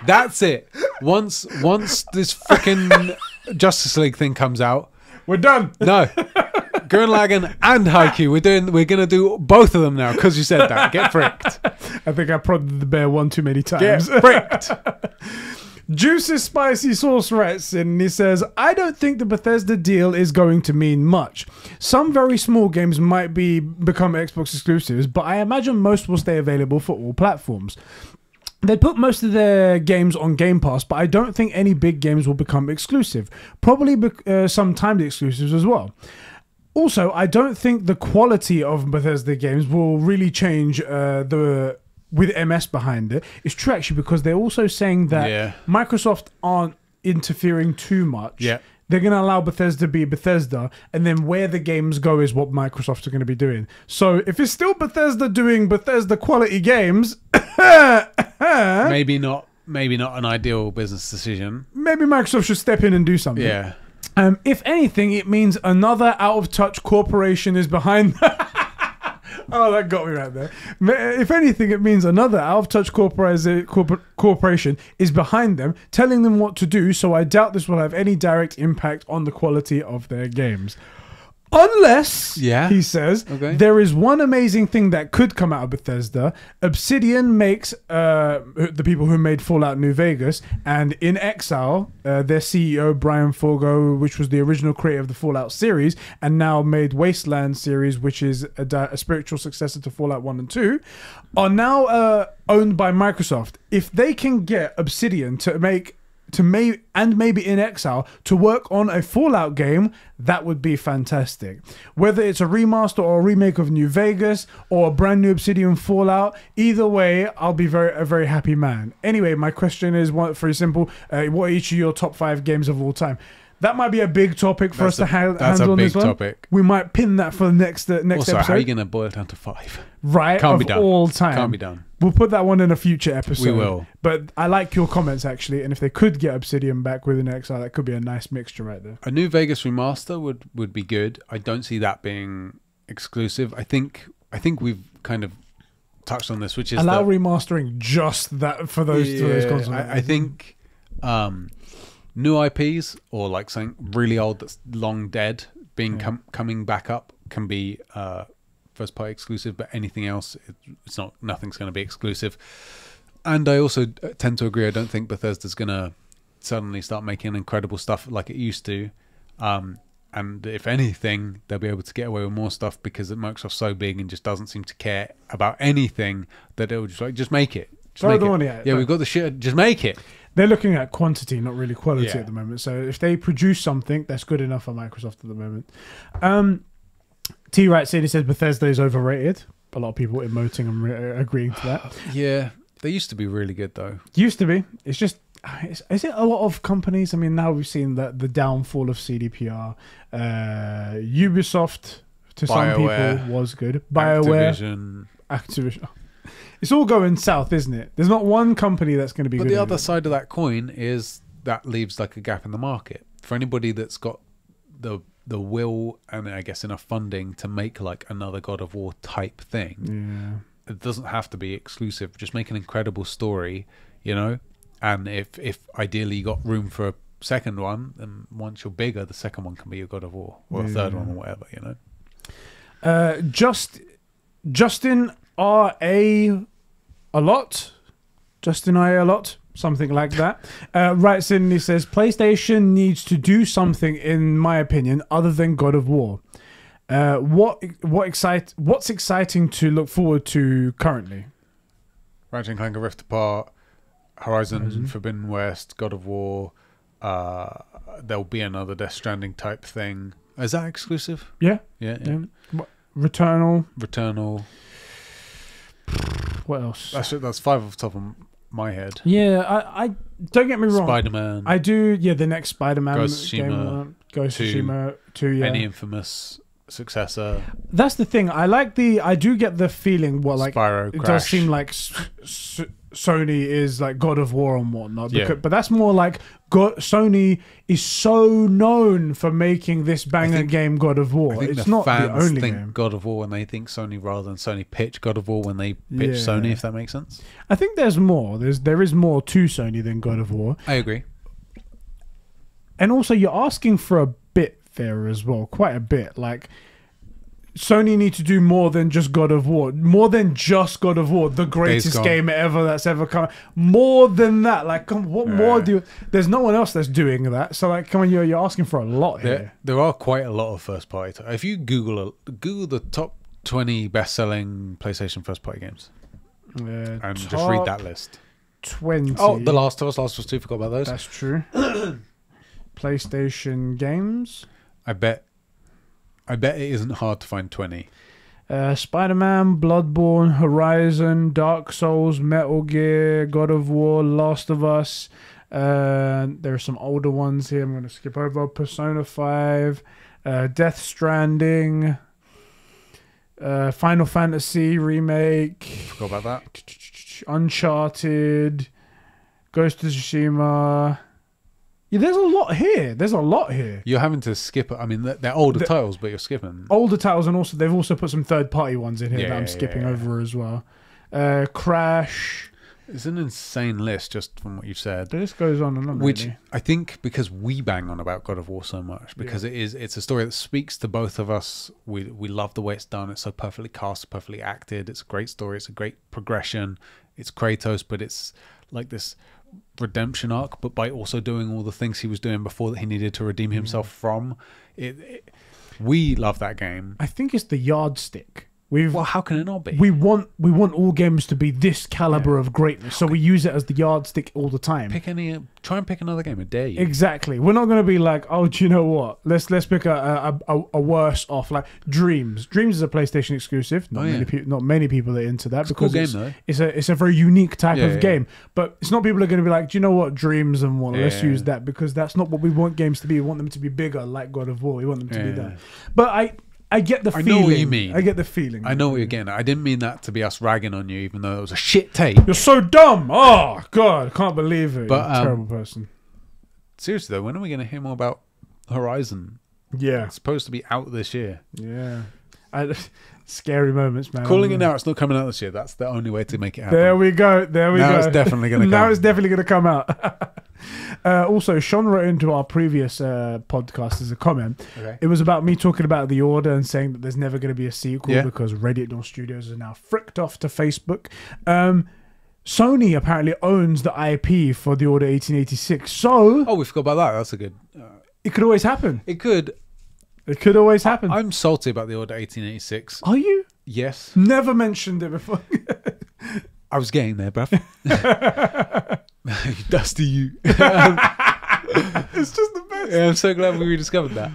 That's it. Once this freaking Justice League thing comes out, we're done. No. Gurren Lagann and Haikyuu. We're gonna do both of them now because you said that. Get fricked. I think I prodded the bear one too many times. Get fricked. Juicy Spicy Sauce writes in and he says, I don't think the Bethesda deal is going to mean much. Some very small games might become Xbox exclusives, but I imagine most will stay available for all platforms. They put most of their games on Game Pass, but I don't think any big games will become exclusive. Probably some timed exclusives as well. Also, I don't think the quality of Bethesda games will really change with MS behind it. It's true, actually, because they're also saying that Microsoft aren't interfering too much. Yeah. They're going to allow Bethesda to be Bethesda, and then where the games go is what Microsoft are going to be doing. So if it's still Bethesda doing Bethesda quality games, maybe not an ideal business decision. Maybe Microsoft should step in and do something. Yeah. If anything, it means another out-of-touch corporation is behind. Oh, that got me right there. If anything, it means another out-of-touch corporation is behind them, telling them what to do, so I doubt this will have any direct impact on the quality of their games. Unless, he says, there is one amazing thing that could come out of Bethesda. Obsidian makes, the people who made Fallout New Vegas, and In Exile, their CEO, Brian Fogo, which was the original creator of the Fallout series, and now made Wasteland series, which is a spiritual successor to Fallout 1 and 2, are now owned by Microsoft. If they can get Obsidian maybe In Exile to work on a Fallout game, that would be fantastic. Whether it's a remaster or a remake of New Vegas or a brand new Obsidian Fallout, either way, I'll be a very happy man. Anyway, my question is very simple. What are each of your top 5 games of all time? That might be a big topic for us to handle on this one. That's a big topic. We might pin that for the next episode. How are you going to boil it down to 5? Right, Can't be done. All time. Can't be done. We'll put that one in a future episode. We will. But I like your comments, actually. And if they could get Obsidian back with an XR, that could be a nice mixture right there. A New Vegas remaster would be good. I don't see that being exclusive. I think we've kind of touched on this, which is allow remastering just that for those consoles. I think new IPs or like something really old that's long dead being coming back up can be first party exclusive, but anything else, nothing's going to be exclusive. And I also tend to agree. I don't think Bethesda's going to suddenly start making incredible stuff like it used to. And if anything, they'll be able to get away with more stuff because Microsoft's so big and just doesn't seem to care about anything that it'll just make it. We've got the shit. Just make it. They're looking at quantity, not really quality at the moment. So if they produce something, that's good enough for Microsoft at the moment. T-Right said, he says Bethesda is overrated. A lot of people emoting and agreeing to that. Yeah, they used to be really good though. Used to be. It's just, is it a lot of companies? I mean, now we've seen the downfall of CDPR. Ubisoft, to some people, was good. BioWare. Activision. It's all going south, isn't it? There's not one company that's going to be good. But the other side of that coin is that leaves like a gap in the market. For anybody that's got the the will and I guess enough funding to make like another God of War type thing. It doesn't have to be exclusive. Just make an incredible story, you know. And if ideally you got room for a second one, then once you're bigger, the second one can be your God of War or a third one or whatever, you know. Justin R.A. a lot. Justin R.A. a lot. Something like that. Writes in and he says, PlayStation needs to do something, in my opinion, other than God of War. What's exciting to look forward to currently? Ratchet and Clank Rift Apart, Horizon Forbidden West, God of War. There'll be another Death Stranding type thing. Is that exclusive? Yeah. Returnal. What else? That's 5 off the top of my head. Yeah, I don't get me wrong. Spider-Man. I do. Yeah, the next Spider-Man Ghost game. Ghost of Tsushima 2. Yeah. Any infamous successor. That's the thing. I do get the feeling. Spyro, it Crash. does seem like Sony is like God of War and whatnot. Yeah. But that's more like Sony is so known for making this banger game God of War. It's not the only game. God of War when they think Sony rather than Sony pitch God of War when they pitch Sony, if that makes sense. I think there's more. There is more to Sony than God of War. I agree. And also you're asking for a bit there as well. Quite a bit. Like Sony need to do more than just God of War. More than just God of War, the greatest game ever that's ever come. More than that. Like, what more do you... There's no one else that's doing that. So, like, come on, you're asking for a lot here. There are quite a lot of first-party... If you Google the top 20 best-selling PlayStation first-party games, and just read that list. 20. Oh, The Last of Us, Last of Us 2, forgot about those. That's true. PlayStation games. I bet it isn't hard to find 20. Spider-Man, Bloodborne, Horizon, Dark Souls, Metal Gear, God of War, Last of Us. There are some older ones here I'm going to skip over. Persona 5, Death Stranding, Final Fantasy Remake. Forgot about that. Uncharted, Ghost of Tsushima. Yeah, there's a lot here. You're having to skip it. I mean, they're older titles, but you're skipping. Older titles, and also they've also put some third-party ones in here that I'm skipping over as well. Crash. It's an insane list, just from what you've said. The list goes on and on. Which really. I think because we bang on about God of War so much, because it's a story that speaks to both of us. We love the way it's done. It's so perfectly cast, perfectly acted. It's a great story. It's a great progression. It's Kratos, but it's like this redemption arc, but by also doing all the things he was doing before that he needed to redeem himself from. We love that game. I think it's the yardstick. Well, how can it not be? We want all games to be this caliber of greatness, so we use it as the yardstick all the time. Try and pick another game. I dare you. Exactly. We're not going to be like, oh, do you know what? Let's pick a worse off, like Dreams. Dreams is a PlayStation exclusive. Not many people are into that, because it's a cool game, though. It's a very unique type of game. But it's not people are going to be like, do you know what? Dreams and what? Let's use that, because that's not what we want games to be. We want them to be bigger, like God of War. We want them to be that. But I get the feeling. I know what you mean. I get the feeling. I know what you're getting at. I didn't mean that to be us ragging on you, even though it was a shit tape. You're so dumb. Oh, God. I can't believe it. But, you're a terrible person. Seriously, though, when are we going to hear more about Horizon? Yeah. It's supposed to be out this year. Yeah. Scary moments, man. Calling it now, it's not coming out this year. That's the only way to make it happen. There we go. Now it's definitely going to come. Now it's definitely going to come out. Also, Sean wrote into our previous podcast as a comment. Okay. It was about me talking about The Order and saying that there's never going to be a sequel because Reddit Dawn Studios is now fricked off to Facebook. Sony apparently owns the IP for The Order 1886. So... Oh, we forgot about that. That's a good... it could always happen. It could. It could always happen. I'm salty about The Order 1886. Are you? Yes. Never mentioned it before. I was getting there, bruv. Dusty you. It's just the best. Yeah, I'm so glad we rediscovered that.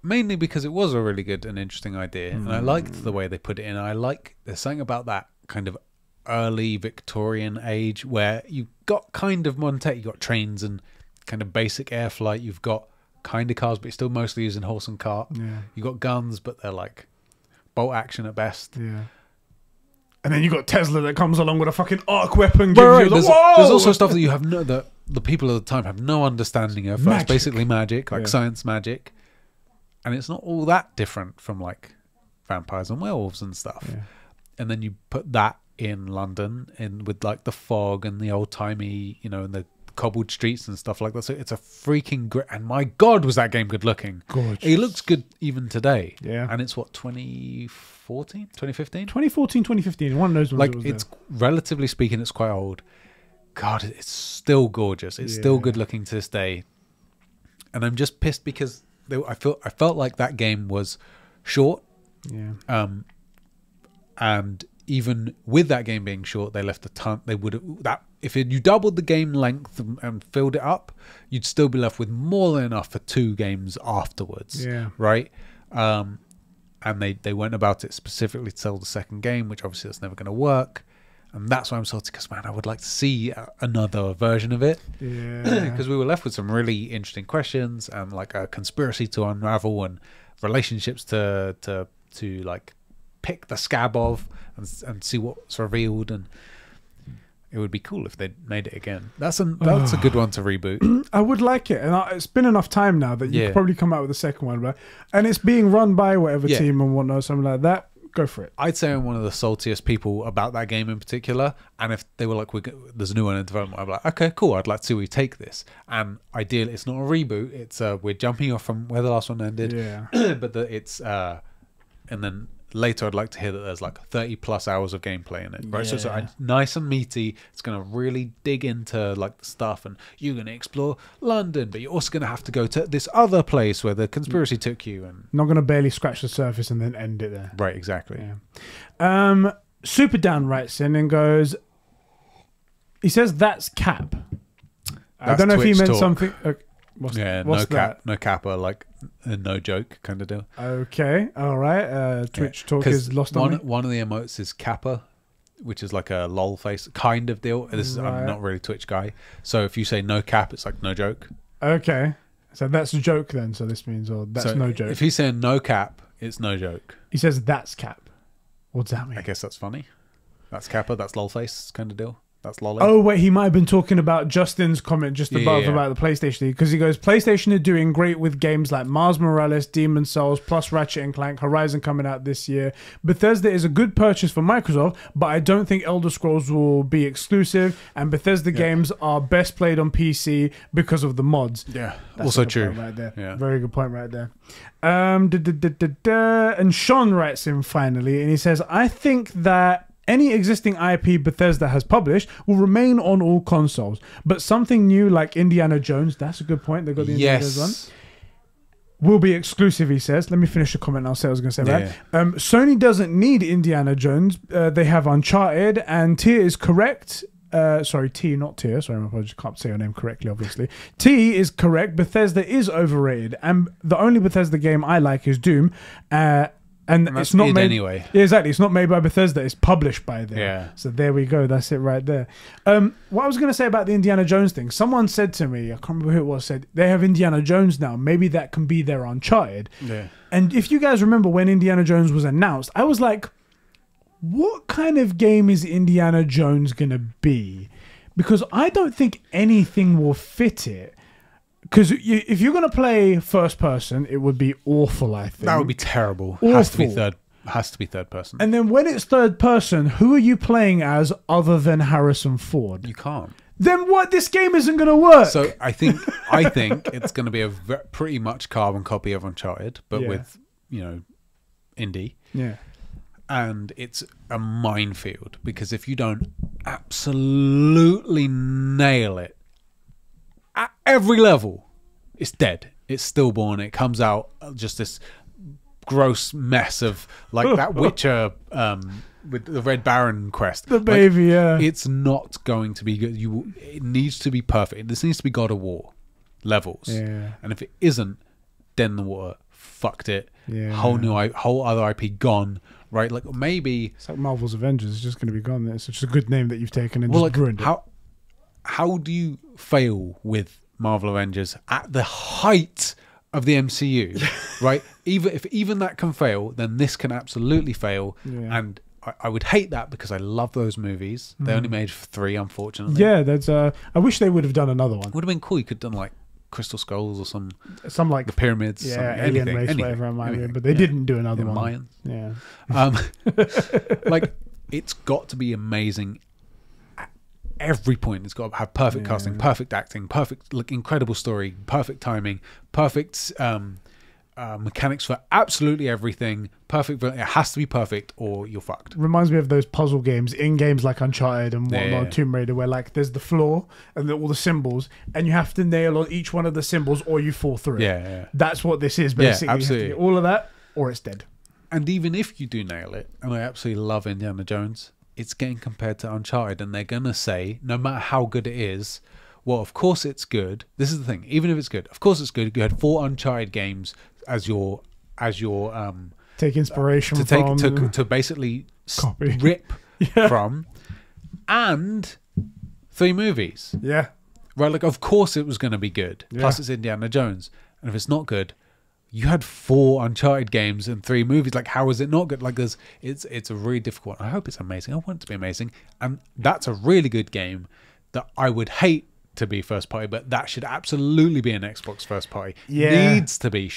Mainly because it was a really good and interesting idea, and I liked the way they put it in. There's something about that kind of early Victorian age where you've got kind of modern tech. You've got trains and kind of basic air flight. You've got kind of cars, but you're still mostly using horse and cart. Yeah. You've got guns, but they're like bolt action at best. Yeah. And then you got Tesla that comes along with a fucking arc weapon. There's also stuff that you have that the people at the time have no understanding of. It's basically magic, like science magic. and it's not all that different from like vampires and werewolves and stuff. Yeah. And then you put that in London, with like the fog and the old timey, you know, and the cobbled streets and stuff like that. So it's a freaking great. And my God, was that game good looking? Gorgeous. It looks good even today. Yeah. And it's what, 2014, 2015? 2014, 2015. One of those ones. Like it's relatively speaking, it's quite old. God, it's still gorgeous. It's still good looking to this day. And I'm just pissed because I felt like that game was short. Yeah. And even with that game being short, they left a ton. They would that if you doubled the game length and filled it up, you'd still be left with more than enough for 2 games afterwards. Yeah. Right. And they went about it specifically to sell the second game, which obviously that's never going to work. And that's why I'm salty, because man, I would like to see another version of it. Yeah. Because we were left with some really interesting questions and like a conspiracy to unravel and relationships to like pick the scab of and see what's revealed. And it would be cool if they made it again. That's a good one to reboot. I would like it, and it's been enough time now that you could probably come out with a second one, and it's being run by whatever team and whatnot, something like that. Go for it. I'd say I'm one of the saltiest people about that game in particular. And if they were like, there's a new one in development, I'd be like, okay, cool. I'd like to see where you take this. And ideally, it's not a reboot. It's we're jumping off from where the last one ended. Yeah. But it's and then later I'd like to hear that there's like 30 plus hours of gameplay in it, right? So it's nice and meaty. It's going to really dig into like the stuff, and you're going to explore London, but you're also going to have to go to this other place where the conspiracy took you, and not going to barely scratch the surface and then end it there. Right, exactly. Yeah. Super Dan writes in and goes, he says that's cap. I don't know if he meant something. What's that? No kappa, like a no joke kind of deal. Okay, all right. Twitch talk is lost on me. One of the emotes is kappa, which is like a lol face kind of deal. I'm not really a Twitch guy, so if you say no cap, it's like no joke. Okay, so that's a joke then. So this means, or that's no joke. If he's saying no cap, it's no joke. He says that's cap. What's that mean? I guess that's funny. That's kappa. That's lol face kind of deal. That's lolly. Oh, wait, he might have been talking about Justin's comment just above about the PlayStation, because he goes, PlayStation are doing great with games like Miles Morales, Demon's Souls, plus Ratchet and Clank, Horizon coming out this year. Bethesda is a good purchase for Microsoft, but I don't think Elder Scrolls will be exclusive, and Bethesda games are best played on PC because of the mods. Yeah, that's also true. Right there. Yeah. Very good point right there. And Sean writes in finally, and he says, I think that any existing IP Bethesda has published will remain on all consoles, but something new like Indiana Jones, that's a good point, they got the Indiana Jones one, will be exclusive, he says. Let me finish the comment and I'll say what I was going to say about it. Sony doesn't need Indiana Jones. They have Uncharted, and Tier is correct. Sorry, T, not Tier. Sorry, I just can't say your name correctly, obviously. T is correct. Bethesda is overrated, and the only Bethesda game I like is Doom. And it's not made anyway. Yeah, exactly. It's not made by Bethesda. It's published by them. Yeah. So there we go. That's it right there. What I was going to say about the Indiana Jones thing. Someone said to me, I can't remember who it was, said they have Indiana Jones now. Maybe that can be their Uncharted. Yeah. And if you guys remember when Indiana Jones was announced, I was like, what kind of game is Indiana Jones going to be? Because I don't think anything will fit it. Because if you're going to play first person, it would be awful, I think. That would be terrible. Awful. Has to be third person. And then when it's third person, who are you playing as other than Harrison Ford? You can't. Then what? This game isn't going to work. So I think it's going to be a pretty much carbon copy of Uncharted, but with, indie. Yeah. And it's a minefield, because if you don't absolutely nail it at every level, it's dead. It's stillborn. It comes out just this gross mess of like that Witcher with the Red Baron quest. The baby, It's not going to be good. It needs to be perfect. This needs to be God of War levels. Yeah. And if it isn't, then the water fucked it. Yeah. Whole other IP gone. Right? Like maybe it's like Marvel's Avengers. It's just going to be gone. It's just a good name that you've taken and just ruined it. How do you fail with Marvel Avengers at the height of the MCU, right? If even that can fail, then this can absolutely fail. Yeah. And I would hate that, because I love those movies. They only made 3, unfortunately. Yeah, I wish they would have done another one. Would have been cool. You could have done like crystal skulls or some like the pyramids, alien race, whatever it might be. But they didn't do another one. Mayans. Yeah. Like, it's got to be amazing at every point. It's got to have perfect casting, perfect acting, perfect, like, incredible story, perfect timing, perfect mechanics for absolutely everything. Perfect. It has to be perfect or you're fucked. Reminds me of those puzzle games in games like Uncharted and whatnot, Tomb Raider, where like there's the floor and all the symbols, and you have to nail on each one of the symbols or you fall through it. Yeah. That's what this is basically. Yeah, absolutely. You have to get all of that or it's dead. And even if you do nail it, and I absolutely love Indiana Jones, it's getting compared to Uncharted, and they're gonna say, no matter how good it is, well, of course it's good. This is the thing. Even if it's good, of course it's good. You had 4 Uncharted games as your take inspiration to basically rip from, and 3 movies. Yeah. Right, like, of course it was going to be good. Plus it's Indiana Jones. And if it's not good, you had 4 Uncharted games and 3 movies. Like, how is it not good? Like, it's a really difficult one. I hope it's amazing. I want it to be amazing. And that's a really good game that I would hate to be first party, but that should absolutely be an Xbox first party. Needs to be.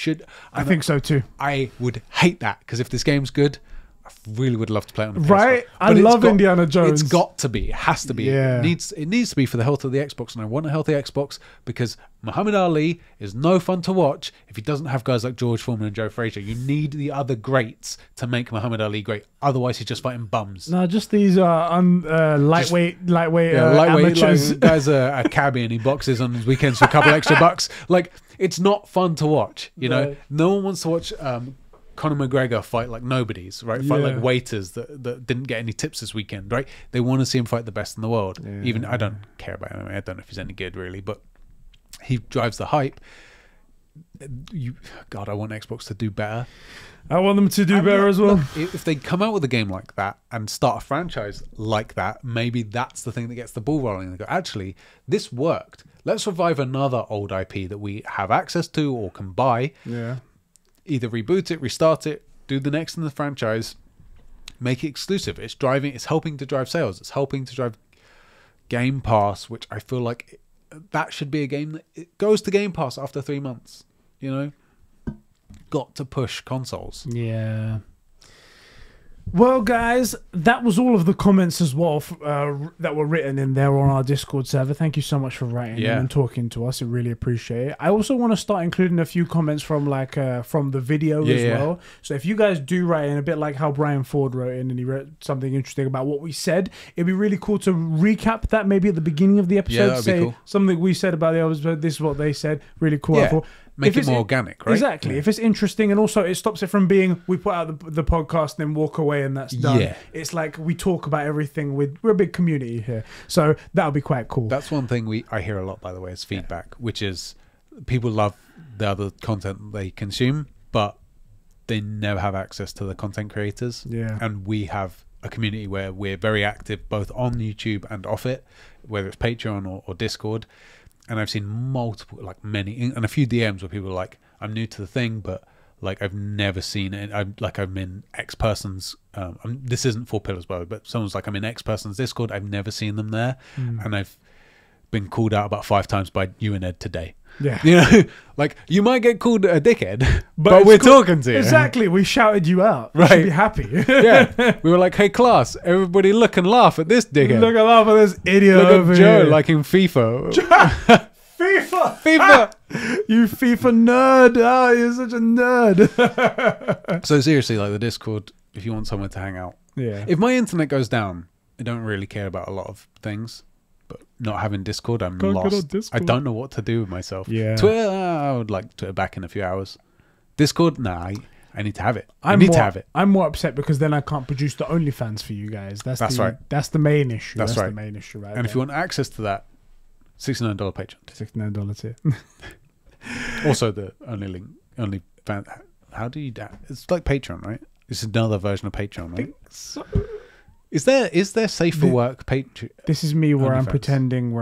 I think so too. I would hate that, because if this game's good, I really would love to play it on the PS5. Right? I love Indiana Jones. It's got to be. It has to be. Yeah. It needs to be for the health of the Xbox, and I want a healthy Xbox, because Muhammad Ali is no fun to watch if he doesn't have guys like George Foreman and Joe Frazier. You need the other greats to make Muhammad Ali great. Otherwise, he's just fighting bums. No, just these lightweight amateurs. Like, guy's a cabbie and he boxes on his weekends for a couple extra bucks. Like, it's not fun to watch. You know, no one wants to watch Conor McGregor fight like nobodies, right? Fight like waiters that didn't get any tips this weekend, right? They want to see him fight the best in the world. Even I don't care about him. I don't know if he's any good really, but he drives the hype. God, I want Xbox to do better. I want them to do better as well. Look, if they come out with a game like that and start a franchise like that, maybe that's the thing that gets the ball rolling. They go, actually, this worked. Let's revive another old IP that we have access to or can buy. Yeah. Either reboot it, restart it, do the next in the franchise, make it exclusive. It's helping to drive sales. It's helping to drive Game Pass, which I feel like that should be a game that it goes to Game Pass after 3 months. You know, got to push consoles. Yeah. Well, guys, that was all of the comments as well that were written in there on our Discord server. Thank you so much for writing in and talking to us. I really appreciate it. I also want to start including a few comments from from the video as well. So if you guys do write in, a bit like how Brian Ford wrote in, and he wrote something interesting about what we said, it'd be really cool to recap that maybe at the beginning of the episode. That'd be cool. Something we said about the episode. This is what they said. Really cool. Yeah. Make it more organic, right? Exactly. If it's interesting, and also it stops it from being we put out the podcast and then walk away and that's done. Yeah. It's like we talk about everything. We're a big community here, so that'll be quite cool. That's one thing I hear a lot, by the way, is feedback, which is people love the other content they consume, but they never have access to the content creators. Yeah. And we have a community where we're very active both on YouTube and off it, whether it's Patreon or Discord. And I've seen multiple, like many, and a few DMs where people are like, I'm new to the thing, but like I've never seen it. I'm in X person's, this isn't 4 Pillars, but someone's like, I'm in X person's Discord. I've never seen them there. And I've been called out about 5 times by you and Ed today. Yeah. You know, like you might get called a dickhead, but we're talking to you. Exactly. We shouted you out. Right. You should be happy. Yeah. We were like, hey, class, everybody look and laugh at this dickhead. Look and laugh at this idiot look over at Joe, here. like in FIFA. FIFA. You FIFA nerd. Oh, you're such a nerd. So seriously, like the Discord, if you want somewhere to hang out. Yeah. If my internet goes down, I don't really care about a lot of things. But not having Discord, I'm lost. I don't know what to do with myself. Yeah. Twitter, I would like Twitter back in a few hours. Discord, nah, I need to have it. I need to have it. I'm more upset because then I can't produce the OnlyFans for you guys. That's right. That's the main issue. That's right. The main issue, right? And if you want access to that, $69 Patreon. $69 here. Also, the only fan. How do you? It's like Patreon, right? It's another version of Patreon, right? I think so. Is there safe for work Patreon? This is me where I'm pretending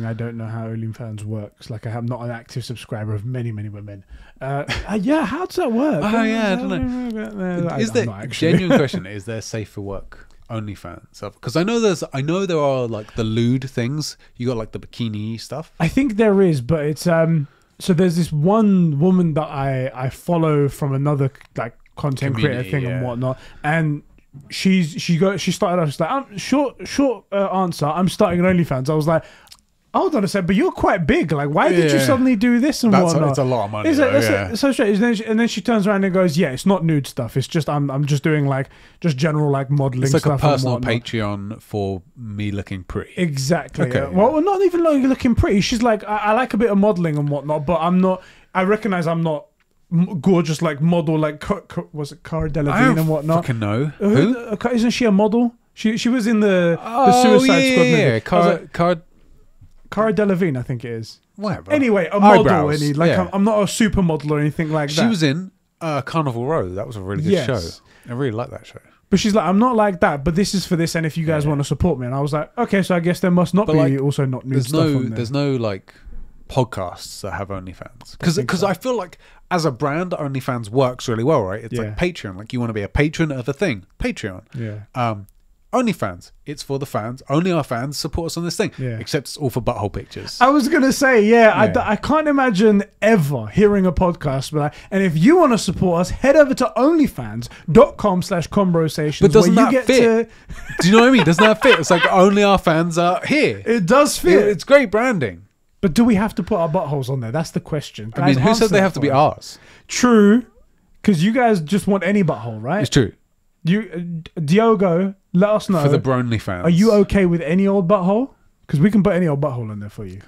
I don't know how OnlyFans works. Like I'm not an active subscriber of many women. Yeah, how does that work? Oh yeah, I don't know. Is there genuine question? Is there safe for work OnlyFans? Because I know there are like the lewd things. You got like the bikini stuff. I think there is, but it's so there's this one woman that I follow from another like content creator thing and whatnot, and she started off, she's like, short answer, I'm starting an OnlyFans. I was like, hold on a sec, but you're quite big. Like, why did you suddenly do this and whatnot? It's a lot of money. So straight. And then she turns around and goes, yeah, it's not nude stuff. It's just I'm just doing like just general like modeling stuff. It's like a personal Patreon for me looking pretty. Exactly. Okay. Well, not even looking pretty. She's like, I like a bit of modeling and whatnot, but I'm not. I recognize I'm not gorgeous like model like was it Cara Delevingne and whatnot. Fucking know. Who? Isn't she a model? She was in the Suicide Squad movie. Cara Delevingne, I think it is. Whatever. Anyway, a model. I'm not a supermodel or anything like that. She was in Carnival Row. That was a really good show. I really like that show. But she's like, I'm not like that, but this is for this, and if you guys want to support me. And I was like, okay, so I guess there must not be also not nude stuff on there. There's no like podcasts that have OnlyFans. Because I feel like as a brand, OnlyFans works really well, right? It's like Patreon. Like you want to be a patron of a thing. Patreon. Yeah. OnlyFans, it's for the fans. Only our fans support us on this thing. Yeah. Except it's all for butthole pictures. I was going to say, I can't imagine ever hearing a podcast like, and if you want to support us, head over to onlyfans.com/conversations. But doesn't that fit? Do you know what I mean? Doesn't that fit? It's like only our fans are here. It does fit. It's great branding. But do we have to put our buttholes on there? That's the question. Guys, I mean, who said they have to be ours? True. Because you guys just want any butthole, right? It's true. Diogo, let us know. For the Bronley fans. Are you okay with any old butthole? Because we can put any old butthole in there for you.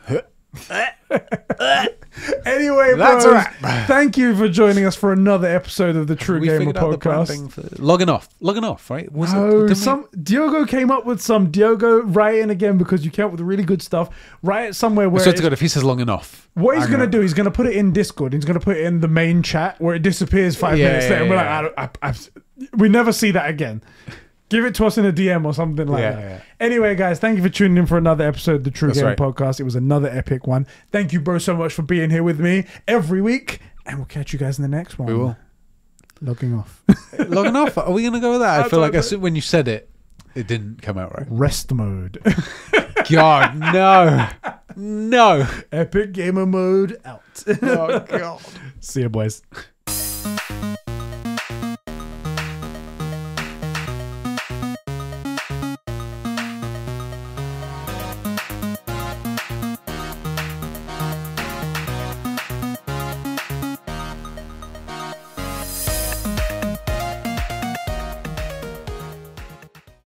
Anyway, that's bros, thank you for joining us for another episode of the True Gamer Podcast. Logging off, right? Diogo came up with some. Diogo, write in again because you came up with really good stuff. Write it somewhere where. So it's good if he says long enough. What he's going to do, he's going to put it in Discord. He's going to put it in the main chat where it disappears 5 minutes later. And we're like, we never see that again. Give it to us in a DM or something like that. Yeah. Anyway, guys, thank you for tuning in for another episode of the True Gamer Podcast. It was another epic one. Thank you, bro, so much for being here with me every week. And we'll catch you guys in the next one. We will. Logging off. Logging off? Are we going to go with that? I feel like when you said it, it didn't come out right. Rest mode. God, no. No. Epic gamer mode out. Oh, God. See you, boys.